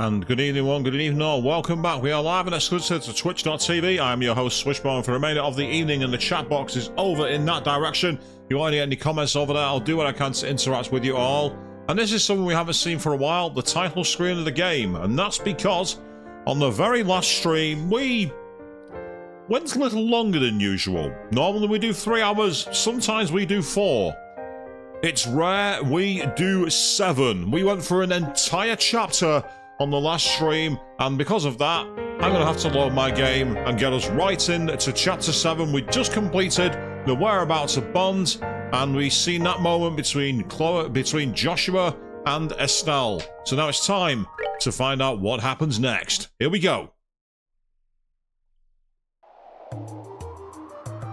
And good evening one, good evening all. Welcome back. We are live and exclusive to twitch.tv. I am your host Swishbone for the remainder of the evening, and the chat box is over in that direction. If you want to get any comments over there, I'll do what I can to interact with you all. And this is something we haven't seen for a while, the title screen of the game. And that's because on the very last stream, we went a little longer than usual. Normally we do 3 hours, sometimes we do 4. It's rare we do 7. We went for an entire chapter on the last stream, and because of that, I'm going to have to load my game and get us right in to chapter 7. We just completed the whereabouts of Bond, and we've seen that moment between Joshua and Estelle. So now it's time to find out what happens next. Here we go.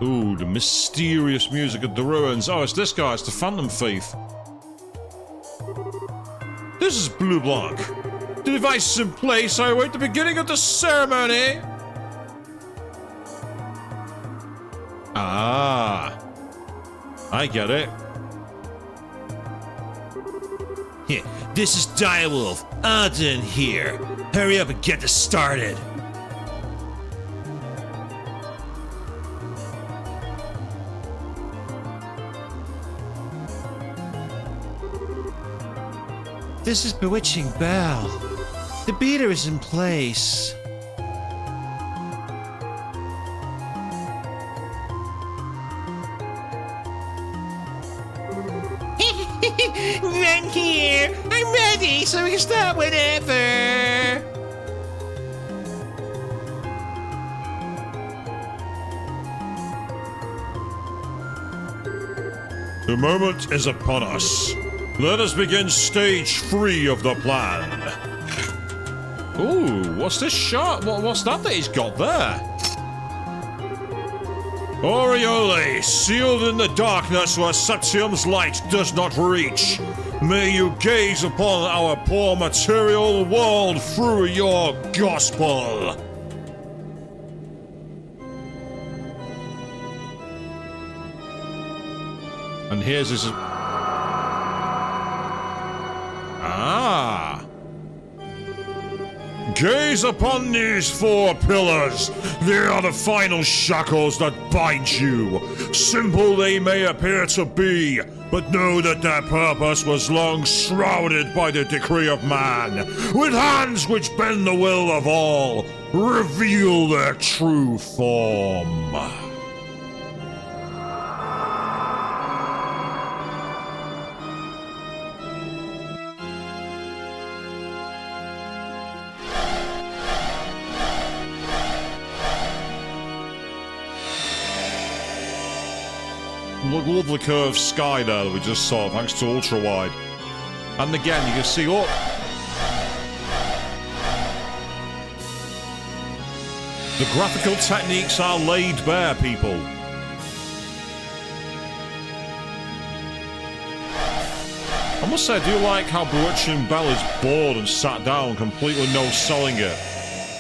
Ooh, the mysterious music of the ruins. Oh, it's this guy, it's the Phantom Thief. This is Blue Blanc. The device is in place. I await the beginning of the ceremony. Ah, I get it. Yeah, this is Direwolf. Arden here. Hurry up and get this started. This is Bewitching Bell. The beater is in place. Run here! I'm ready, so we can start whenever! The moment is upon us. Let us begin stage 3 of the plan. Ooh, what's this shot? What's that he's got there? Aureole, sealed in the darkness where Septium's light does not reach. May you gaze upon our poor material world through your gospel. And here's his... Ah! Gaze upon these 4 pillars. They are the final shackles that bind you. Simple they may appear to be, but know that their purpose was long shrouded by the decree of man. With hands which bend the will of all, reveal their true form. Lovely curved sky there that we just saw, thanks to ultra wide. And again, you can see up. The graphical techniques are laid bare, people. I must say, I do like how Bewitching Bell is bored and sat down, completely no selling it.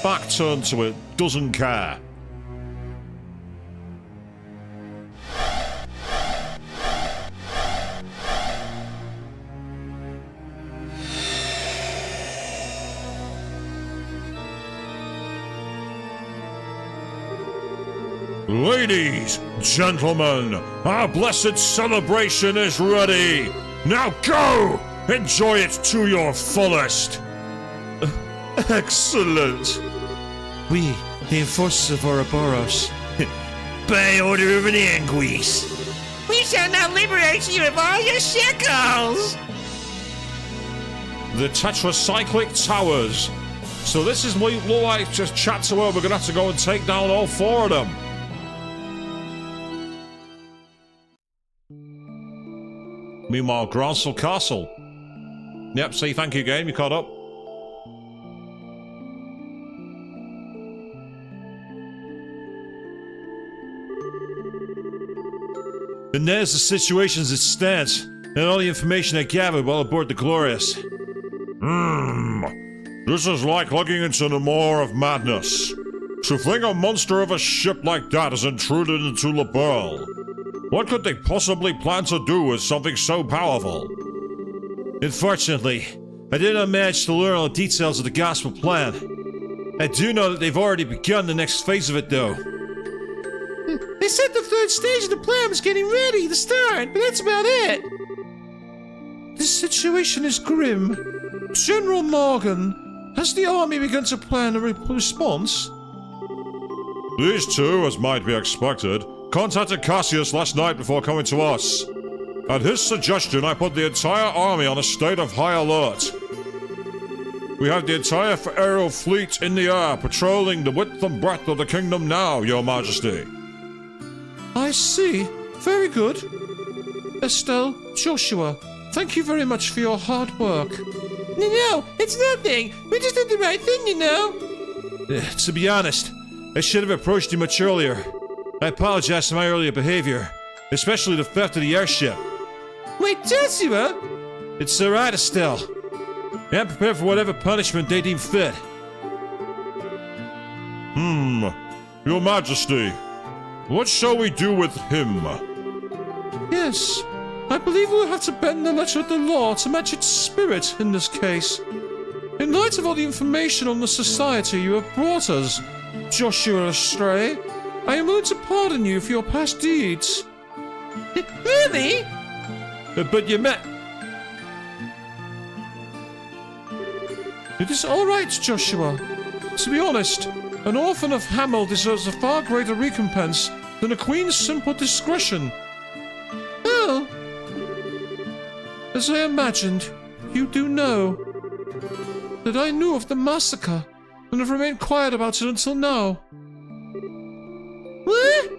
Back turned to it, doesn't care. Ladies, gentlemen, our blessed celebration is ready. Now go! Enjoy it to your fullest. Excellent. We, the enforcers of Ouroboros, by order of an Anguis, we shall now liberate you of all your shackles. The tetracyclic towers. So this is what look like just chat to her. We're gonna have to go and take down all 4 of them. Meanwhile, Grancel Castle. Yep, see, thank you, game. You caught up. And there's the situations at stance, and all the information I gathered while aboard the Glorious. This is like looking into the maw of madness. To think a monster of a ship like that has intruded into La Perle. What could they possibly plan to do with something so powerful? Unfortunately, I did not manage to learn all the details of the gospel plan. I do know that they've already begun the next phase of it, though. They said the third stage of the plan was getting ready to start, but that's about it. This situation is grim. General Morgan, has the army begun to plan a response? These two, as might be expected, contacted Cassius last night before coming to us. At his suggestion, I put the entire army on a state of high alert. We have the entire aerial fleet in the air, patrolling the width and breadth of the kingdom now, Your Majesty. I see. Very good. Estelle, Joshua, thank you very much for your hard work. No, it's nothing. We just did the right thing, you know. To be honest, I should have approached you much earlier. I apologize for my earlier behavior, especially the theft of the airship. Wait, Joshua? It's alright, Estelle. I'm prepared for whatever punishment they deem fit. Your Majesty, what shall we do with him? Yes, I believe we'll have to bend the letter of the law to match its spirit in this case. In light of all the information on the society you have brought us, Joshua Astray, I am willing to pardon you for your past deeds. Really? But you met... It is all right, Joshua. To be honest, an orphan of Hamel deserves a far greater recompense than a queen's simple discretion. Oh. As I imagined, you do know that I knew of the massacre and have remained quiet about it until now. What?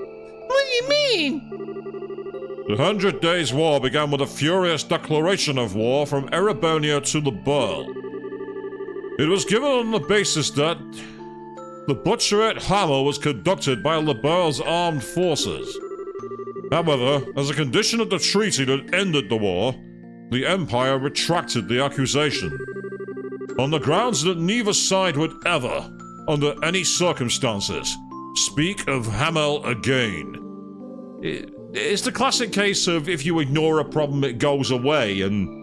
What do you mean? The 100 Days' War began with a furious declaration of war from Erebonia to the Burl. It was given on the basis that the butchery at Hamel was conducted by Leberle's armed forces. However, as a condition of the treaty that ended the war, the Empire retracted the accusation, on the grounds that neither side would ever, under any circumstances, speak of Hamel again. It's the classic case of if you ignore a problem, it goes away, and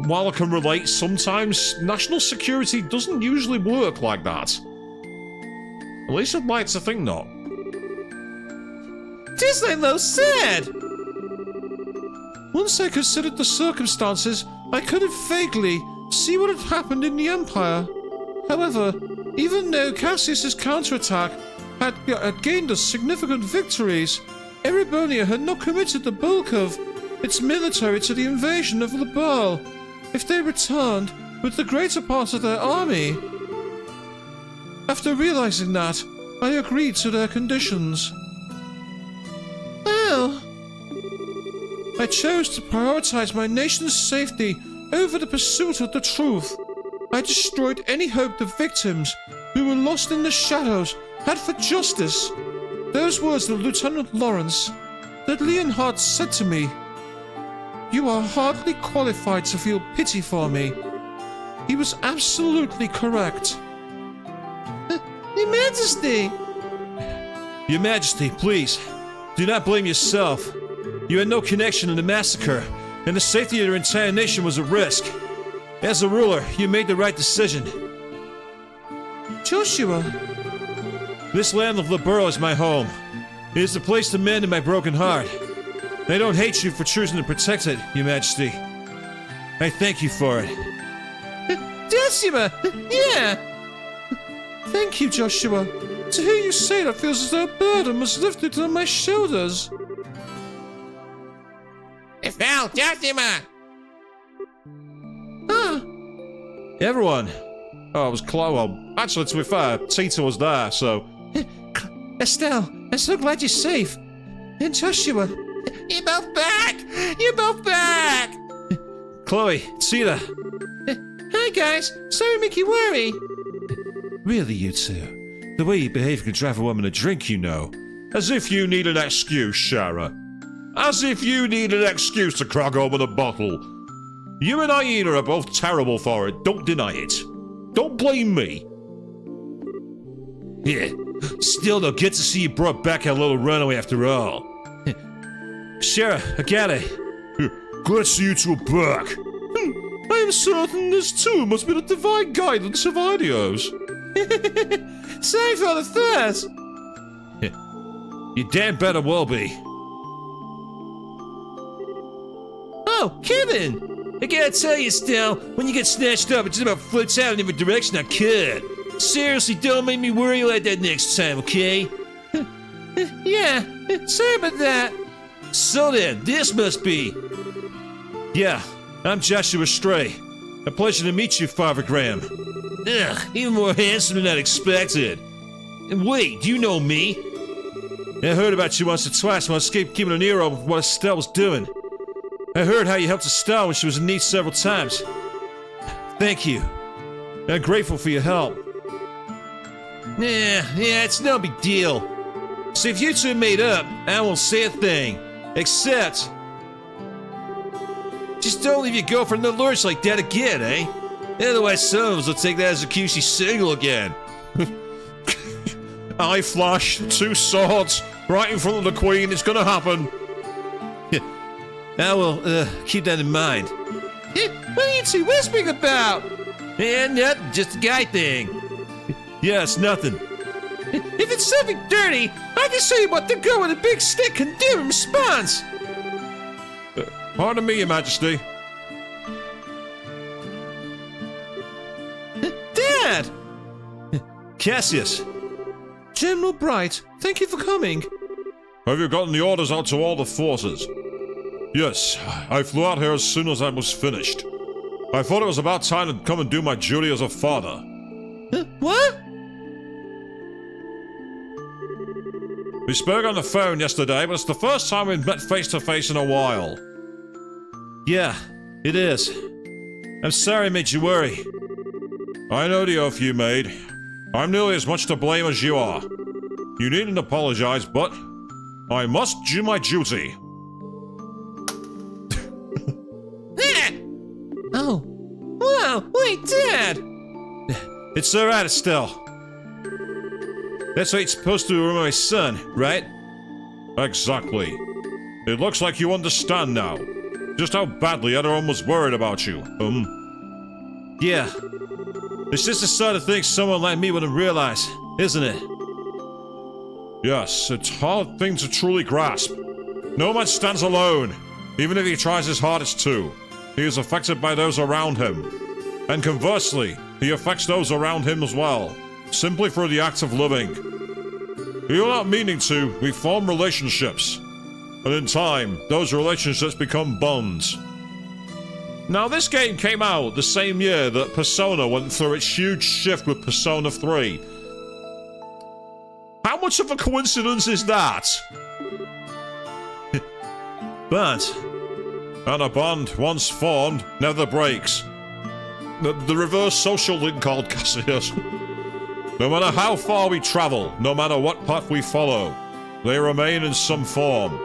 while I can relate, sometimes national security doesn't usually work like that. At least I'd like to think not. Just like Lo said! Once I considered the circumstances, I could have vaguely see what had happened in the Empire. However, even though Cassius's counterattack had gained us significant victories, Erebonia had not committed the bulk of its military to the invasion of Leberle. If they returned with the greater part of their army. After realizing that, I agreed to their conditions. Well, I chose to prioritize my nation's safety over the pursuit of the truth. I destroyed any hope the victims, who were lost in the shadows, had for justice. Those words of Lieutenant Lawrence, that Leonhardt said to me, "You are hardly qualified to feel pity for me." He was absolutely correct. Your Majesty! Your Majesty, please, do not blame yourself. You had no connection in the massacre, and the safety of your entire nation was at risk. As a ruler, you made the right decision. Joshua! This land of Leberle is my home. It is the place to mend in my broken heart. I don't hate you for choosing to protect it, Your Majesty. I thank you for it. Joshua! Yeah! Thank you, Joshua. To hear you say that feels as though a burden was lifted on my shoulders. It fell, Joshua! Ah! Everyone. Oh, it was Chloe. Well, actually, to be fair, Tita was there, so... Estelle, I'm so glad you're safe. And Joshua... You're both back! You're both back! Chloe, Tita. Hi, guys. Sorry to make you worry. Really, you two? The way you behave can drive a woman to drink, you know. As if you need an excuse, Shara. As if you need an excuse to crack open a bottle. You and Aida are both terrible for it, don't deny it. Don't blame me. Yeah, still though, good to see you brought back a little runaway after all. Shara, I got it. Glad to see you two are back. am certain this too must be the divine guidance of Idios. Sorry for the thirst. You damn better will be. Oh, Kevin! I gotta tell you, Estelle, when you get snatched up, it just about floats out in every direction I could. Seriously, don't make me worry like that next time, okay? Yeah, sorry about that. So then, this must be... Yeah, I'm Joshua Stray. A pleasure to meet you, Father Graham. Ugh, even more handsome than I'd expected. And wait, do you know me? I heard about you once or twice when I escaped keeping an ear open for what Estelle was doing. I heard how you helped Estelle when she was in need several times. Thank you. I'm grateful for your help. Yeah, it's no big deal. So if you two made up, I won't say a thing. Except... just don't leave your girlfriend in the lurch like that again, eh? Otherwise some of us will take that as a cue she's single again. Eye flash, 2 swords, right in front of the queen. It's gonna happen. I will, keep that in mind. What are you two whispering about? Nothing, just a guy thing. Yeah, it's nothing. If it's something dirty, I can show you what the girl with a big stick can do in response. Pardon me, Your Majesty. Dad! Cassius. General Bright, thank you for coming. Have you gotten the orders out to all the forces? Yes, I flew out here as soon as I was finished. I thought it was about time to come and do my duty as a father. What? We spoke on the phone yesterday, but it's the first time we've met face to face in a while. Yeah, it is. I'm sorry I made you worry. I know the oath you made. I'm nearly as much to blame as you are. You needn't apologize, but I must do my duty. Oh. Wow, wait, Dad! It's alright, Estelle. That's what you're supposed to do with my son, right? Exactly. It looks like you understand now. Just how badly everyone was worried about you. Yeah. It's just the sort of thing someone like me wouldn't realize, isn't it? Yes, it's a hard thing to truly grasp. No man stands alone, even if he tries his hardest to. He is affected by those around him. And conversely, he affects those around him as well, simply through the act of living. You're not meaning to, we form relationships. And in time, those relationships become bonds. Now, this game came out the same year that Persona went through its huge shift with Persona 3. How much of a coincidence is that? But... And a bond, once formed, never breaks. The reverse social link called Cassius. No matter how far we travel, no matter what path we follow, they remain in some form.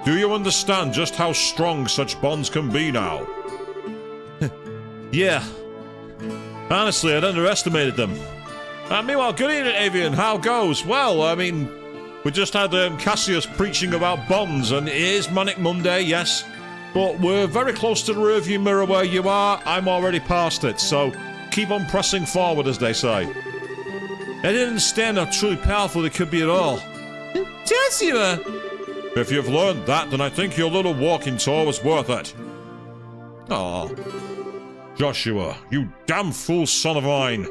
Do you understand just how strong such bonds can be now? Yeah. Honestly, I'd underestimated them. Meanwhile, good evening, Avian. How goes? Well, I mean, we just had Cassius preaching about bonds, and it is Manic Monday, yes. But we're very close to the rearview mirror where you are. I'm already past it, so keep on pressing forward, as they say. I didn't understand how truly powerful they could be at all. Joshua! If you've learned that, then I think your little walking tour was worth it. Aw. Joshua, you damn fool son of mine.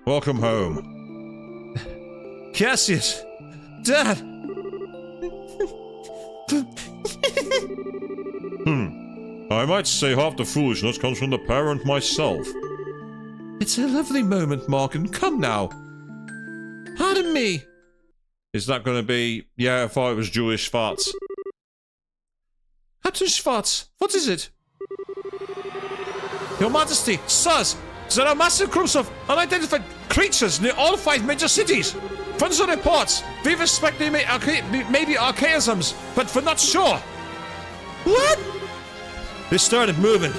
Welcome home. Cassius! Dad! I might say half the foolishness comes from the parent myself. It's a lovely moment, Morgan. Come now. Pardon me. Is that going to be... Yeah, I thought it was Julius Schwartz. Captain Schwartz, what is it? Your Majesty, sirs, there are massive groups of unidentified creatures near all 5 major cities. From the reports, we suspect they may be archaisms, but we're not sure. What? They started moving.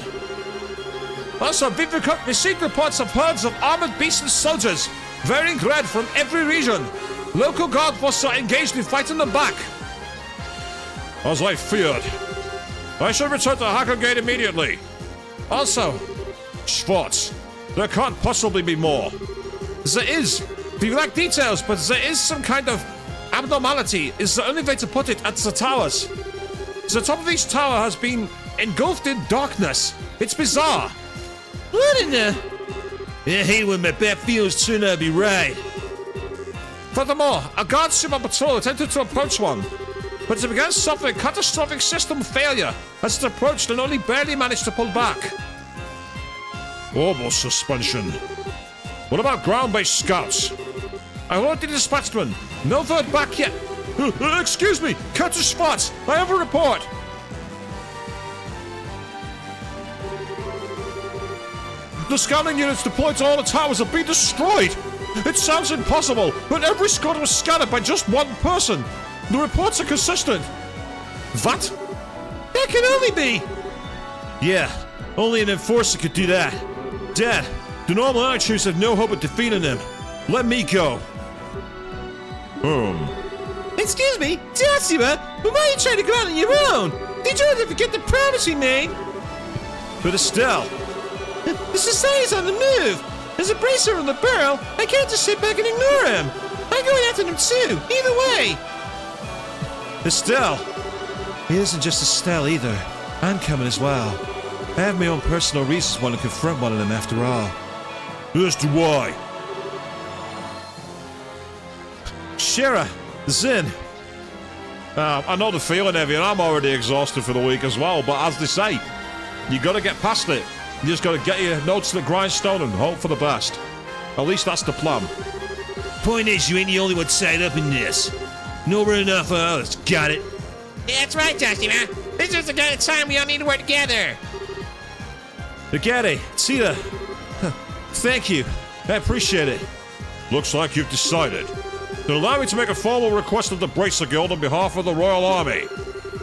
Also, we've received reports of herds of armored beasts and soldiers, wearing red from every region. Local guard forces are engaged in fighting them back. As I feared. I should return to Hacker Gate immediately. Also, Schwartz, there can't possibly be more. There is. We lack details, but there is some kind of abnormality, is the only way to put it, at the towers. The top of each tower has been engulfed in darkness. It's bizarre. What in the... I hate when my bad feelings turn out to be right. Furthermore, a guard ship on patrol attempted to approach one, but it began suffering catastrophic system failure as it approached and only barely managed to pull back. Orbital suspension. What about ground-based scouts? I wrote the dispatchman. No word back yet. Excuse me, Captain Schwartz, I have a report. The scouting units deployed to all the towers have been destroyed. It sounds impossible, but every squad was scattered by just one person. The reports are consistent. What? That can only be... Yeah, only an enforcer could do that. Dad, the normal archers have no hope of defeating them. Let me go. Excuse me, Joshua, but why are you trying to go out on your own? Did you ever forget the promise we made? But Estelle... The society's on the move. There's a bracer on the barrel. I can't just sit back and ignore him. I'm going after them too, either way. Estelle. It isn't just Estelle either. I'm coming as well. I have my own personal reasons wanting to confront one of them after all. As do I. Shira, Zin. I know the feeling, Evian. I'm already exhausted for the week as well, but as they say, you gotta get past it. You just gotta get your notes to the grindstone and hope for the best. At least that's the plan. Point is, you ain't the only one tied up in this. Nowhere enough for others. Got it? Yeah, that's right, Joshua. This is the kind of time we all need to work together. Agate, Tita. Thank you. I appreciate it. Looks like you've decided. Then allow me to make a formal request of the Bracer Guild on behalf of the Royal Army.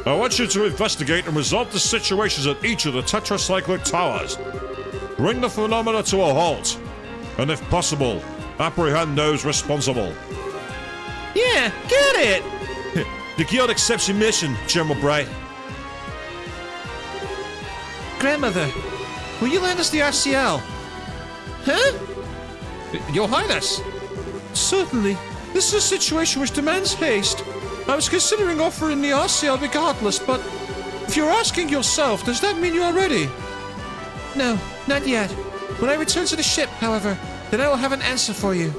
I want you to investigate and resolve the situations at each of the tetracyclic towers. Bring the phenomena to a halt. And if possible, apprehend those responsible. Yeah, got it! The guild accepts your mission, General Bright. Grandmother, will you lend us the RCL? Huh? Your Highness! Certainly. This is a situation which demands haste. I was considering offering the RCL regardless, but if you're asking yourself, does that mean you are ready? No, not yet. When I return to the ship, however, then I will have an answer for you.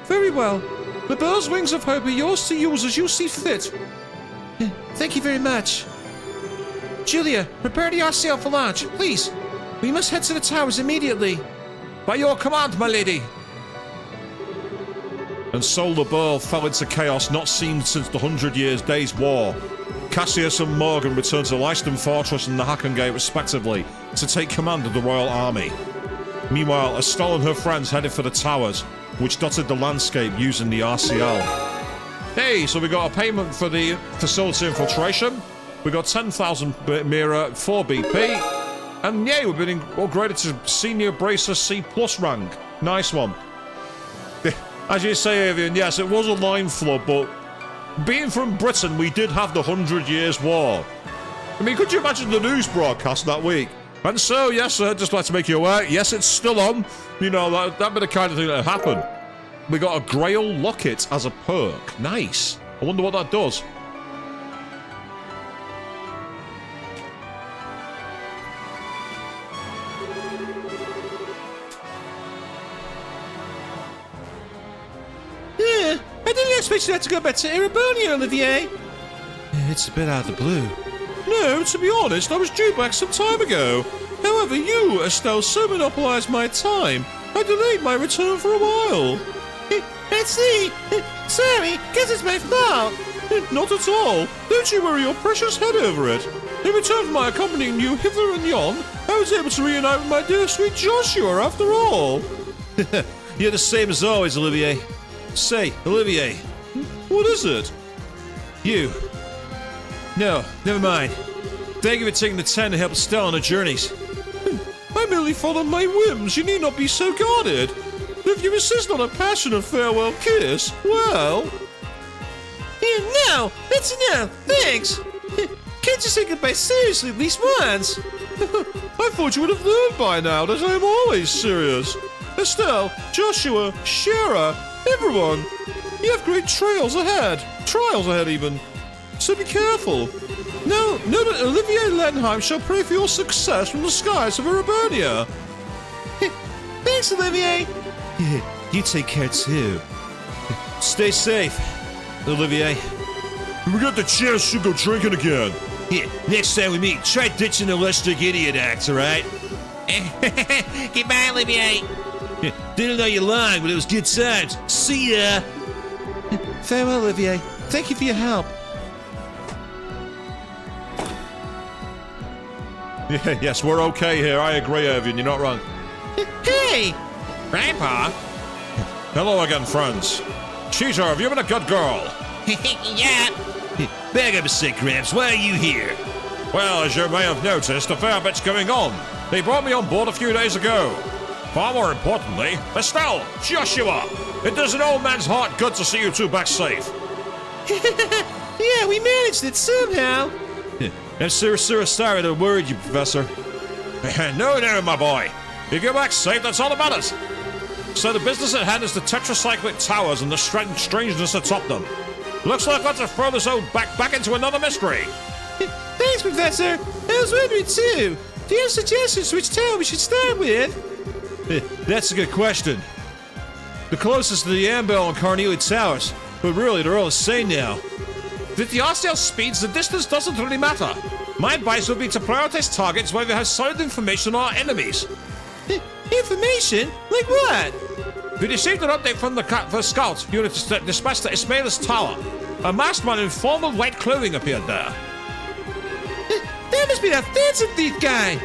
Very well. The Bell's Wings of Hope are yours to use as you see fit. Thank you very much. Julia, prepare the RCL for launch, please. We must head to the towers immediately. By your command, my lady. And so the Burl fell into chaos not seen since the 100 Years' Days War. Cassius and Morgan returned to Leiston Fortress and the Hackengate respectively to take command of the Royal Army. Meanwhile, Estelle and her friends headed for the towers, which dotted the landscape using the RCL. Hey, so we got a payment for the facility infiltration. We got 10,000 Mira, 4 BP. And yeah, we've been upgraded to Senior Bracer C+ rank. Nice one. As you say, Avian, yes, it was a line flub, but being from Britain, we did have the 100 Years' War. I mean, could you imagine the news broadcast that week? And so, yes, sir, just like to make you aware, yes, it's still on. You know, that'd be the kind of thing that happened. We got a Grail Locket as a perk. Nice. I wonder what that does. I didn't expect you to go back to Erebania, Olivier. It's a bit out of the blue. No, to be honest, I was due back some time ago. However, you, Estelle, so monopolized my time, I delayed my return for a while. I see. Sorry, guess it's my fault. Not at all. Don't you worry your precious head over it. In return for my accompanying you hither and yon, I was able to reunite with my dear sweet Joshua after all. You're the same as always, Olivier. Say, Olivier. What is it? You. No, never mind. Thank you for taking the time to help Estelle on her journeys. I merely follow my whims. You need not be so guarded. If you insist on a passionate farewell kiss, well... No, that's enough. Thanks. Can't you say goodbye seriously at least once? I thought you would have learned by now that I am always serious. Estelle, Joshua, Shara, everyone. You have great trials ahead even. So be careful. Know that Olivier Lenheim shall pray for your success from the skies of Erebernia. Thanks, Olivier. You take care too. Stay safe, Olivier. We got the chance to go drinking again. Yeah, next time we meet, try ditching the electric idiot act, alright? Goodbye, Olivier. Didn't know you lying, but it was good times. See ya! Farewell, Olivier. Thank you for your help. Yeah, yes, we're okay here. I agree, Evan. You're not wrong. Hey, Grandpa. Hello again, friends. Cheeser, have you been a good girl? Yeah. Back up a sec, Gramps. Why are you here? Well, as you may have noticed, a fair bit's going on. They brought me on board a few days ago. Far more importantly, Estelle, Joshua, it does an old man's heart good to see you two back safe. Yeah, we managed it somehow. I'm so sorry to worry you, Professor. No, my boy. If you're back safe, that's all that matters. So the business at hand is the tetracyclic towers and the strangeness atop them. Looks like let's throw this old back into another mystery. Thanks, Professor. I was wondering too. Do you have suggestions which tower we should start with? That's a good question. The closest to the Ambel and Carnelia Towers, but really they're all the same now. With the RCL speeds, the distance doesn't really matter. My advice would be to prioritize targets where we have solid information on our enemies. Information? Like what? We received an update from the scout unit dispatched to Ismail's tower. A masked man in formal white clothing appeared there. That must be that fancy thief guy.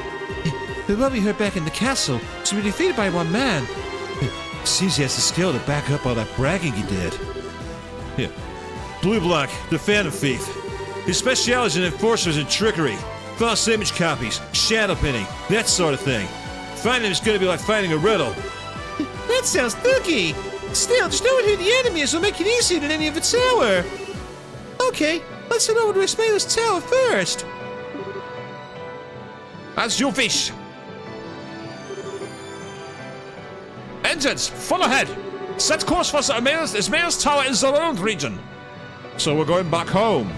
The one we heard back in the castle to be defeated by one man. Seems he has the skill to back up all that bragging he did. Yeah. Blue Black, the Phantom Thief. His speciality is in enforcers and trickery, false image copies, shadow pinning, that sort of thing. Finding him is going to be like finding a riddle. That sounds spooky. Still, just knowing who the enemy is will make it easier than any of the tower. Okay, let's head over to Ismail's tower first. As you wish. Engines, full ahead. Set course for Ismail's tower in the Zalund region. So we're going back home.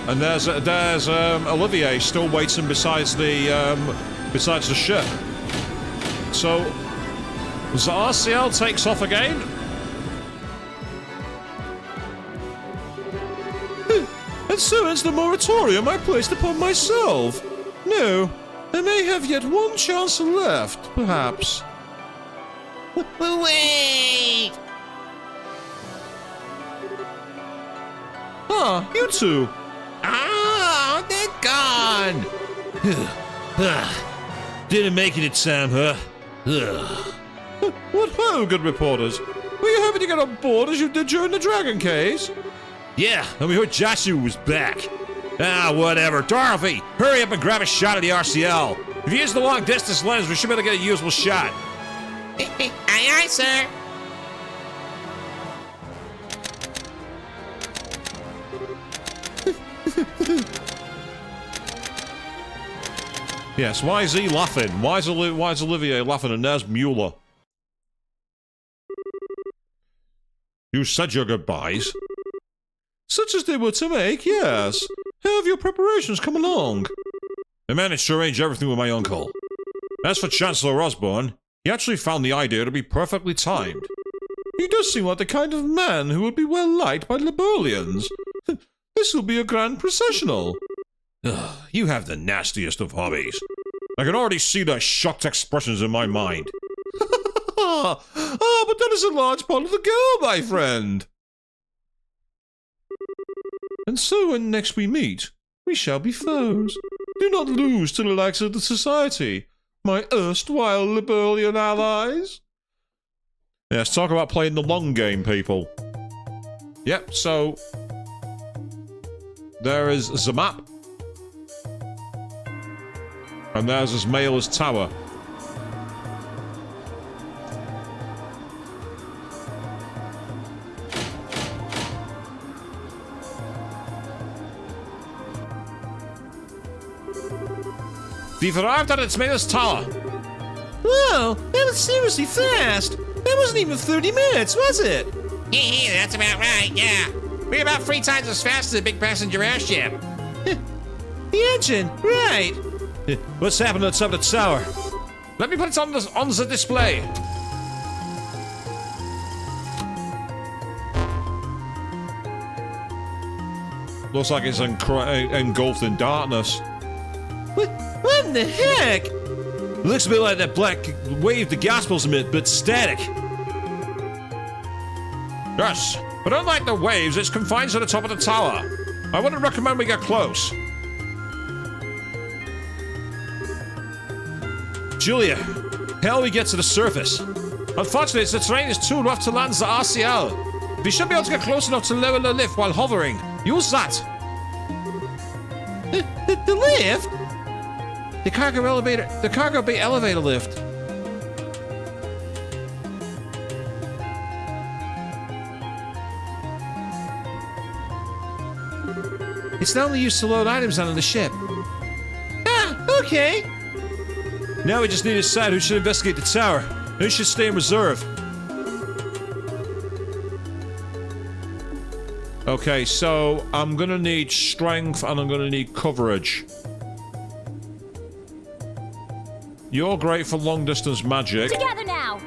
And there's Olivier still waiting besides the ship. So the RCL takes off again. And so ends the moratorium I placed upon myself. No, I may have yet one chance left, perhaps. Wait. Ah, you two. Oh, they're gone. Didn't make it in time, huh? What ho, good reporters? Were you hoping to get on board as you did during the Dragon Case? Yeah, and we heard Joshua was back. Ah, whatever. Dorothy, hurry up and grab a shot of the RCL. If you use the long distance lens, we should be able to get a usable shot. Aye, aye, sir. Yes, why is he laughing? Why is Olivier laughing? And there's Mueller. You said your goodbyes. Such as they were to make, yes. How have your preparations come along? I managed to arrange everything with my uncle. As for Chancellor Osborne, he actually found the idea to be perfectly timed. He does seem like the kind of man who would be well liked by Liberlians. This will be a grand processional. Ugh, you have the nastiest of hobbies. I can already see the shocked expressions in my mind. Ah, but that is a large part of the goal, my friend. And so when next we meet, we shall be foes. Do not lose to the likes of the society, my erstwhile Liberlian allies. Yes, talk about playing the long game, people. Yep, so there is the map. And there's Ismail's tower. We've arrived at its mainest tower. Whoa, that was seriously fast. That wasn't even 30 minutes, was it? That's about right, yeah. We're about 3 times as fast as a big passenger airship. The engine, right. What's happening at the tower? Let me put it on the display. Looks like it's engulfed in darkness. What in the heck? Looks a bit like that black wave the Gospels emit, but static. Yes, but unlike the waves, it's confined to the top of the tower. I wouldn't recommend we get close. Julia, how do we get to the surface? Unfortunately, the terrain is too rough to land the RCL. We should be able to get close enough to lower the lift while hovering. Use that. The lift? The cargo bay elevator lift. It's not only used to load items onto the ship. Ah, okay. Now we just need to decide who should investigate the tower. Who should stay in reserve. Okay, so I'm gonna need strength and I'm gonna need coverage. You're great for long distance magic. Together now.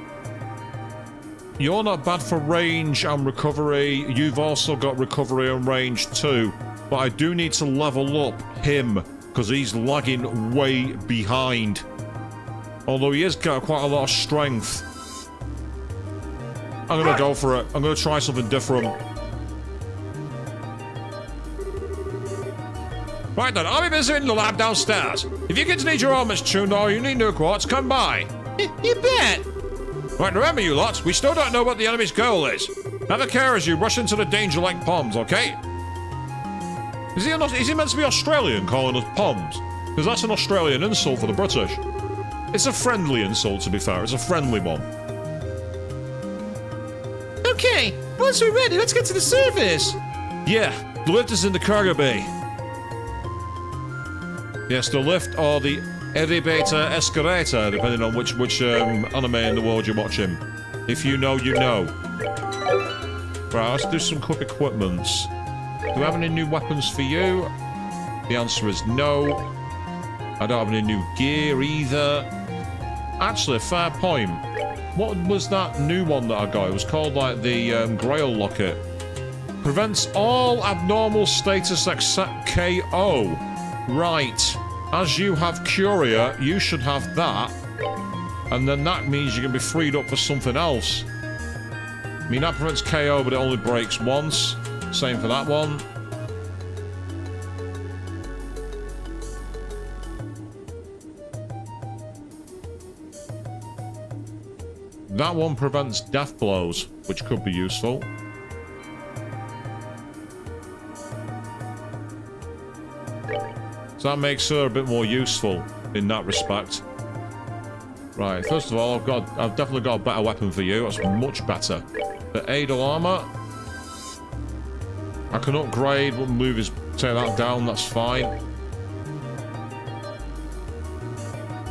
You're not bad for range and recovery. You've also got recovery and range too. But I do need to level up him because he's lagging way behind. Although he has got quite a lot of strength. I'm gonna go for it. I'm gonna try something different. Right then, I'll be visiting the lab downstairs. If you kids need your armors tuned or you need new quartz, come by. You bet. Right, remember you lot, we still don't know what the enemy's goal is. Have a care as you rush into the danger like Poms, okay? Is he meant to be Australian calling us Poms? Because that's an Australian insult for the British. It's a friendly insult, to be fair. It's a friendly one. Okay, once we're ready, let's get to the surface. Yeah, the lift is in the cargo bay. Yes, the lift or the elevator escalator, depending on which anime in the world you're watching. If you know, you know. Right, let's do some quick equipments. Do we have any new weapons for you? The answer is no. I don't have any new gear either. Actually, fair point. What was that new one that I got? It was called like the Grail Locket. Prevents all abnormal status except KO. Right. As you have Curia, you should have that. And then that means you can be freed up for something else. I mean, that prevents KO, but it only breaks once. Same for that one. That one prevents death blows, which could be useful. So that makes her a bit more useful in that respect. Right, first of all, I've definitely got a better weapon for you. That's much better. The Adel armor. I can upgrade, we'll move his, take that down, that's fine.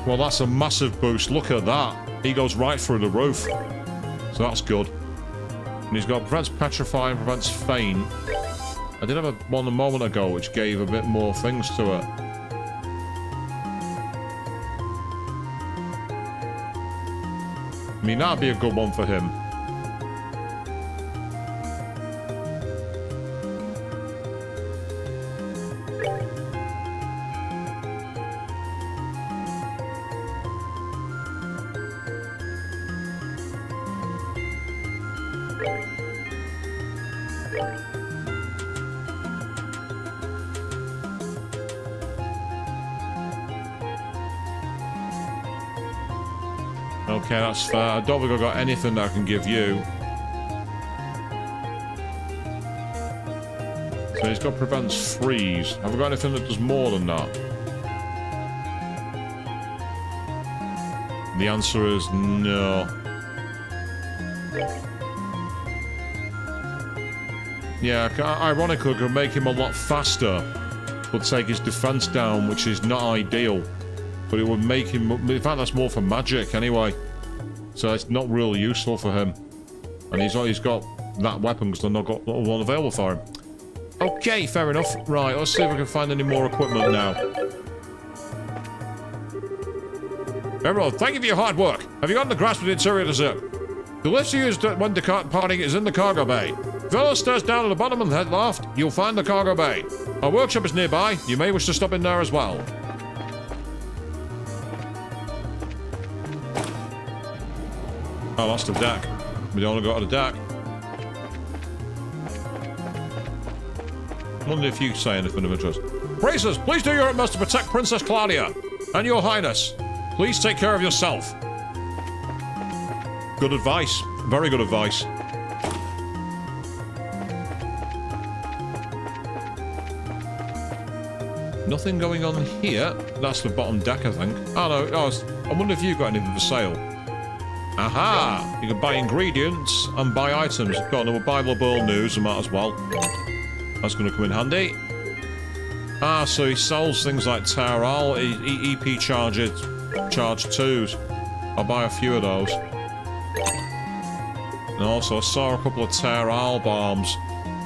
Well, that's a massive boost. Look at that. He goes right through the roof. So that's good. And he's got prevents petrify and prevents faint. I did have one a moment ago which gave a bit more things to it. I mean, that'd be a good one for him. Okay, that's fair. I don't think I've got anything that I can give you. So he's got prevents freeze. Have I got anything that does more than that? The answer is no. Yeah, ironically, could make him a lot faster, but take his defense down, which is not ideal. But it would make him... In fact, that's more for magic anyway. So it's not really useful for him. And he's got that weapon because they've not got one available for him. Okay, fair enough. Right, let's see if we can find any more equipment now. Everyone, thank you for your hard work. Have you gotten the grasp of the interior of the ship? The lift you used when departing is in the cargo bay. Follow stairs down at the bottom of the head loft. You'll find the cargo bay. Our workshop is nearby. You may wish to stop in there as well. I lost the deck. We only got to the deck. I wonder if you say anything of interest. Princess, please do your utmost to protect Princess Claudia. And your highness. Please take care of yourself. Good advice. Very good advice. Nothing going on here. That's the bottom deck, I think. Oh, no. Oh, I wonder if you've got anything for sale. Aha! You can buy ingredients and buy items. Got another Bible Bowl news, I might as well. That's going to come in handy. Ah, so he sells things like Taral, EP charge 2s. I'll buy a few of those. And also, I saw a couple of Taral bombs.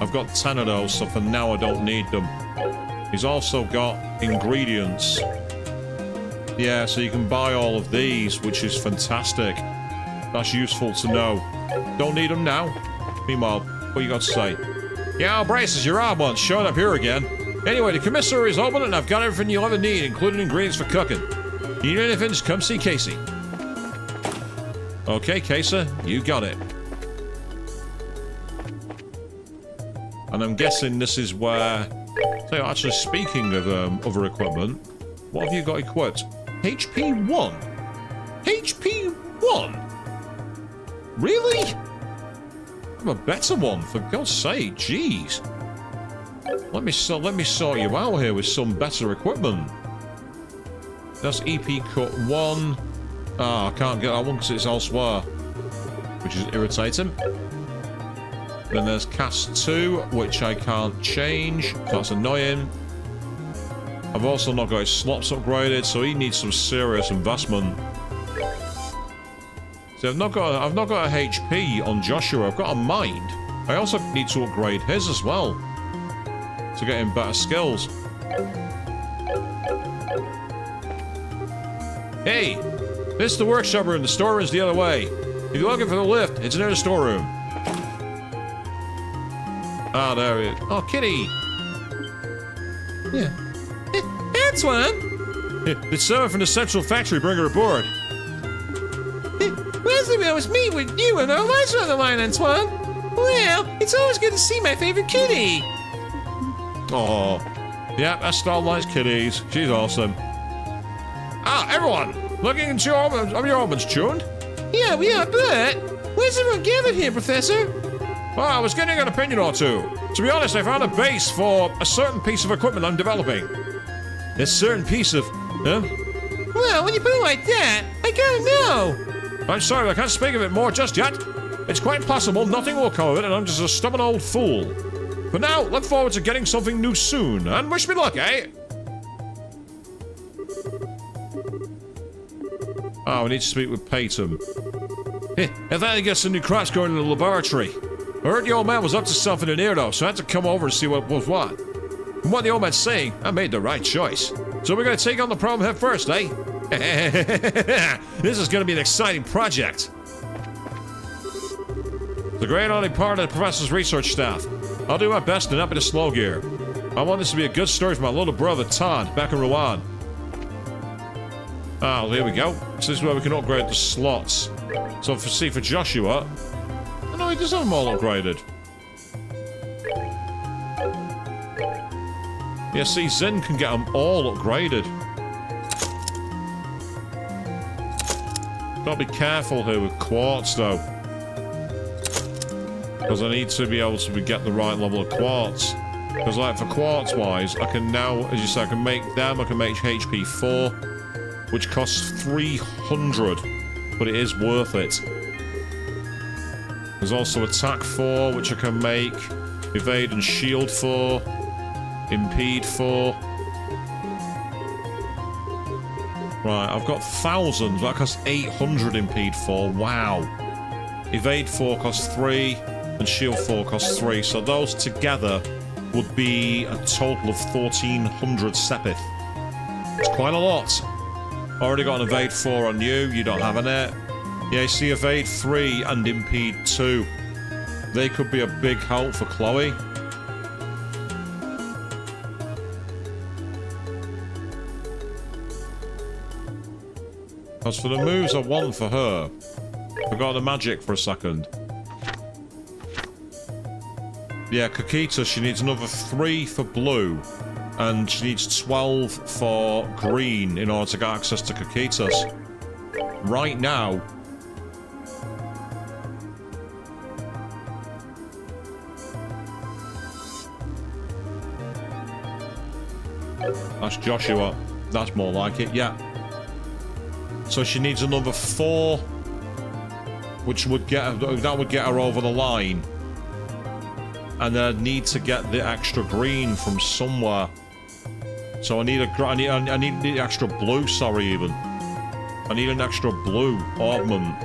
I've got 10 of those, so for now I don't need them. He's also got ingredients. Yeah, so you can buy all of these, which is fantastic. That's useful to know. Don't need them now. Meanwhile, what you got to say? Yeah, braces, you're on one. Showing up here again. Anyway, the commissary is open and I've got everything you'll ever need, including ingredients for cooking. Need anything, just come see Casey. Okay, Casey, you got it. And I'm guessing this is where... So, actually, speaking of other equipment, what have you got equipped? HP 1? HP 1? Really? I'm a better one, for God's sake, jeez. Let me sort you out here with some better equipment. That's EP cut 1. Ah, I can't get that one because it's elsewhere, which is irritating. Then there's cast 2, which I can't change. That's annoying. I've also not got his slots upgraded, so he needs some serious investment. See, I've not got a HP on Joshua. I've got a mind. I also need to upgrade his as well to get him better skills. Hey, this is the workshop room. The storeroom's the other way. If you're looking for the lift, it's near the storeroom. Ah, there it is. Oh, Kitty. Yeah. Antoine? It's someone from the central factory. Bring her aboard. Last time I was meeting with you and our lights on the line, Antoine. Well, it's always good to see my favorite kitty. Oh, yeah, Estelle likes kitties. She's awesome. Ah, everyone, looking into your almonds tuned? Yeah, we are, but where's everyone gathered here, Professor? Well, I was getting an opinion or two. To be honest, I found a base for a certain piece of equipment I'm developing. A certain piece of... Huh? Well, when you put it like that, I gotta know. I'm sorry, I can't speak of it more just yet. It's quite possible nothing will come of it and I'm just a stubborn old fool. For now, look forward to getting something new soon, and wish me luck, eh? Oh, we need to speak with Peyton. I thought he got some new crops going in the laboratory. I heard the old man was up to something in here, though, so I had to come over and see what was what. From what the old man's saying, I made the right choice. So we're going to take on the problem head first, eh? This is going to be an exciting project. The great only part of the professor's research staff. I'll do my best to not be the slow gear. I want this to be a good story for my little brother, Todd, back in Rouen. Ah, here we go. So this is where we can upgrade the slots. So for Joshua... Oh, no, he does have them all upgraded. Yeah, see, Zen can get them all upgraded. Gotta be careful here with quartz, though. Because I need to be able to get the right level of quartz. Because, like, for quartz-wise, I can now, as you say, I can make them, I can make HP 4, which costs 300, but it is worth it. There's also attack 4, which I can make, evade and shield 4, impede 4. Right, I've got thousands. That costs 800 impede 4. Wow. Evade 4 costs 3, and shield 4 costs 3. So those together would be a total of 1,400 sepith. It's quite a lot. Already got an evade 4 on you. You don't have it. Yeah, you see evade 3 and impede 2. They could be a big help for Chloe. As for the moves I want for her, forgot the magic for a second. Yeah, Kakita, she needs another 3 for blue, and she needs 12 for green in order to get access to Kakitas. Right now, that's Joshua. That's more like it, yeah. So she needs another 4, which would get her, that would get her over the line. And I need to get the extra green from somewhere. So I need I need the extra blue. Sorry, even I need an extra blue augment.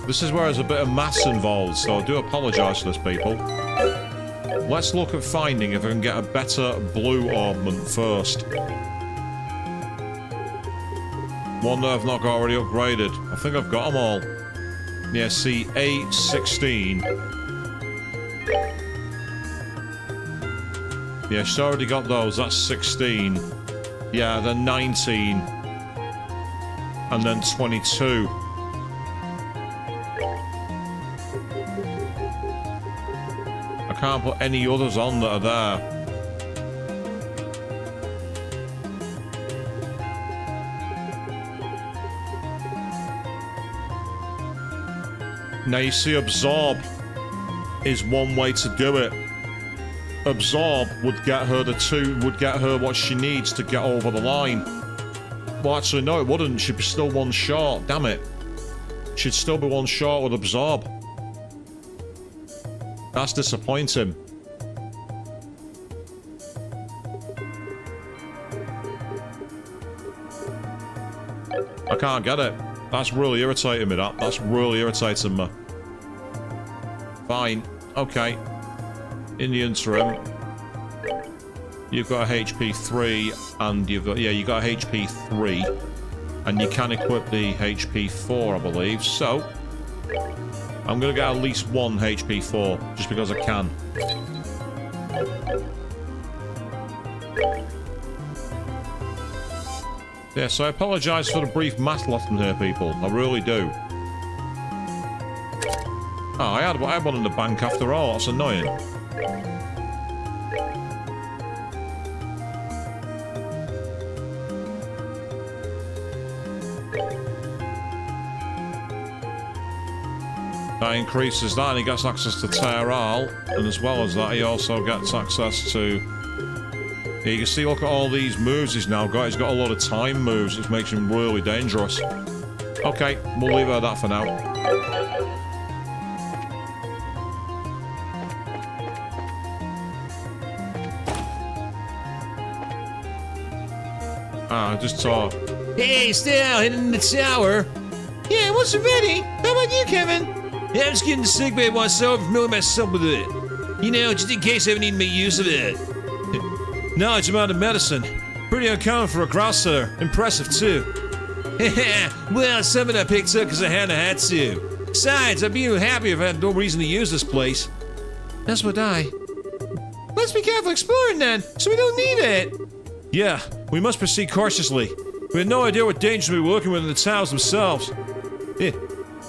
This is where there's a bit of maths involved, so I do apologise to this, people. Let's look at finding if I can get a better blue augment first. One that I've not got already upgraded. I think I've got them all. Yeah, see, 8, 16. Yeah, she's already got those. That's 16. Yeah, then 19. And then 22. I can't put any others on that are there. Now you see, absorb is one way to do it. Absorb would get her would get her what she needs to get over the line. Well, actually, no, it wouldn't. She'd be still one short. Damn it. She'd still be one short with absorb. That's disappointing. I can't get it. That's really irritating me, that. That's really irritating me. Fine. Okay. In the interim, you've got a HP 3, and you've got... Yeah, you got a HP 3. And you can equip the HP 4, I believe. So, I'm going to get at least one HP 4, just because I can. Yeah, so I apologise for the brief math lesson here, people. I really do. Oh, I had one in the bank after all. That's annoying. That increases that, and he gets access to Tear All, and as well as that, he also gets access to... Yeah, you can see, look at all these moves he's now got. He's got a lot of time moves, which makes him really dangerous. Okay, we'll leave it at that for now. Ah, I just saw... Hey, Estelle, hitting the tower. Yeah, once you're ready. How about you, Kevin? Yeah, I'm just getting the sick bay myself, familiar myself with it. You know, just in case I ever need to make use of it. Knowledge amount of medicine. Pretty uncommon for a Grancel. Impressive, too. Well, it's something I picked up because I had to. Besides, I'd be happy if I had no reason to use this place. That's what I... Let's be careful exploring then, so we don't need it. Yeah, we must proceed cautiously. We had no idea what dangers we were working with in the towers themselves. Yeah,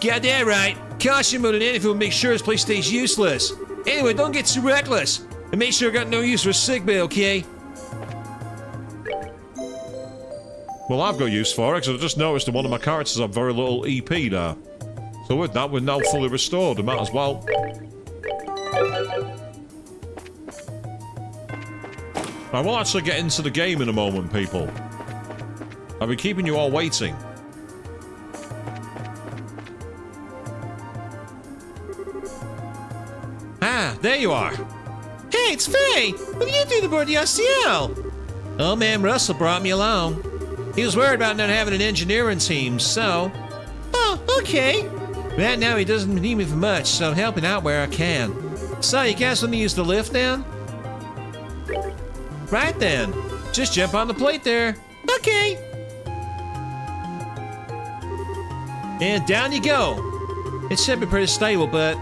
got that right. Caution more than anything will make sure this place stays useless. Anyway, don't get too reckless. And make sure I got no use for a sick bay, okay? Well, I've got use for it, because I just noticed that one of my characters have very little EP there. So with that, we're now fully restored. I might as well. I will actually get into the game in a moment, people. I've been keeping you all waiting. Ah, there you are. Hey, it's Faye. What are you doing aboard the RCL? Oh man, Russell brought me along. He was worried about not having an engineering team, so... Oh, okay. Right now he doesn't need me for much, so I'm helping out where I can. So, you guys let me use the lift now? Right then. Just jump on the plate there. Okay. And down you go. It should be pretty stable, but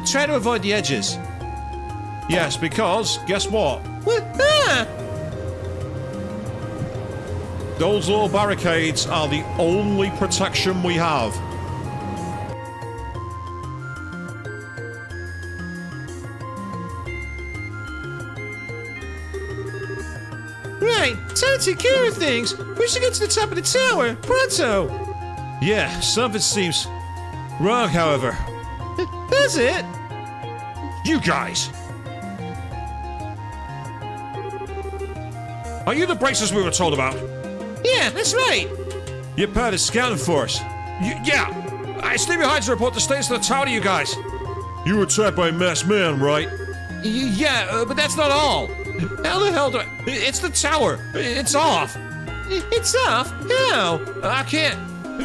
try to avoid the edges. Yes, because, guess what? What? Ah! Those little barricades are the only protection we have. Right, time to take care of things. We should get to the top of the tower. Pronto. Yeah, something seems wrong, however. That's it. You guys! Are you the braces we were told about? Yeah, that's right. You're part of scouting force. Yeah. I stay behind to report the status of the tower to you guys. You were attacked by a masked man, right? Yeah, but that's not all. How the hell do I... It's the tower. It's off. It's off? How? I can't.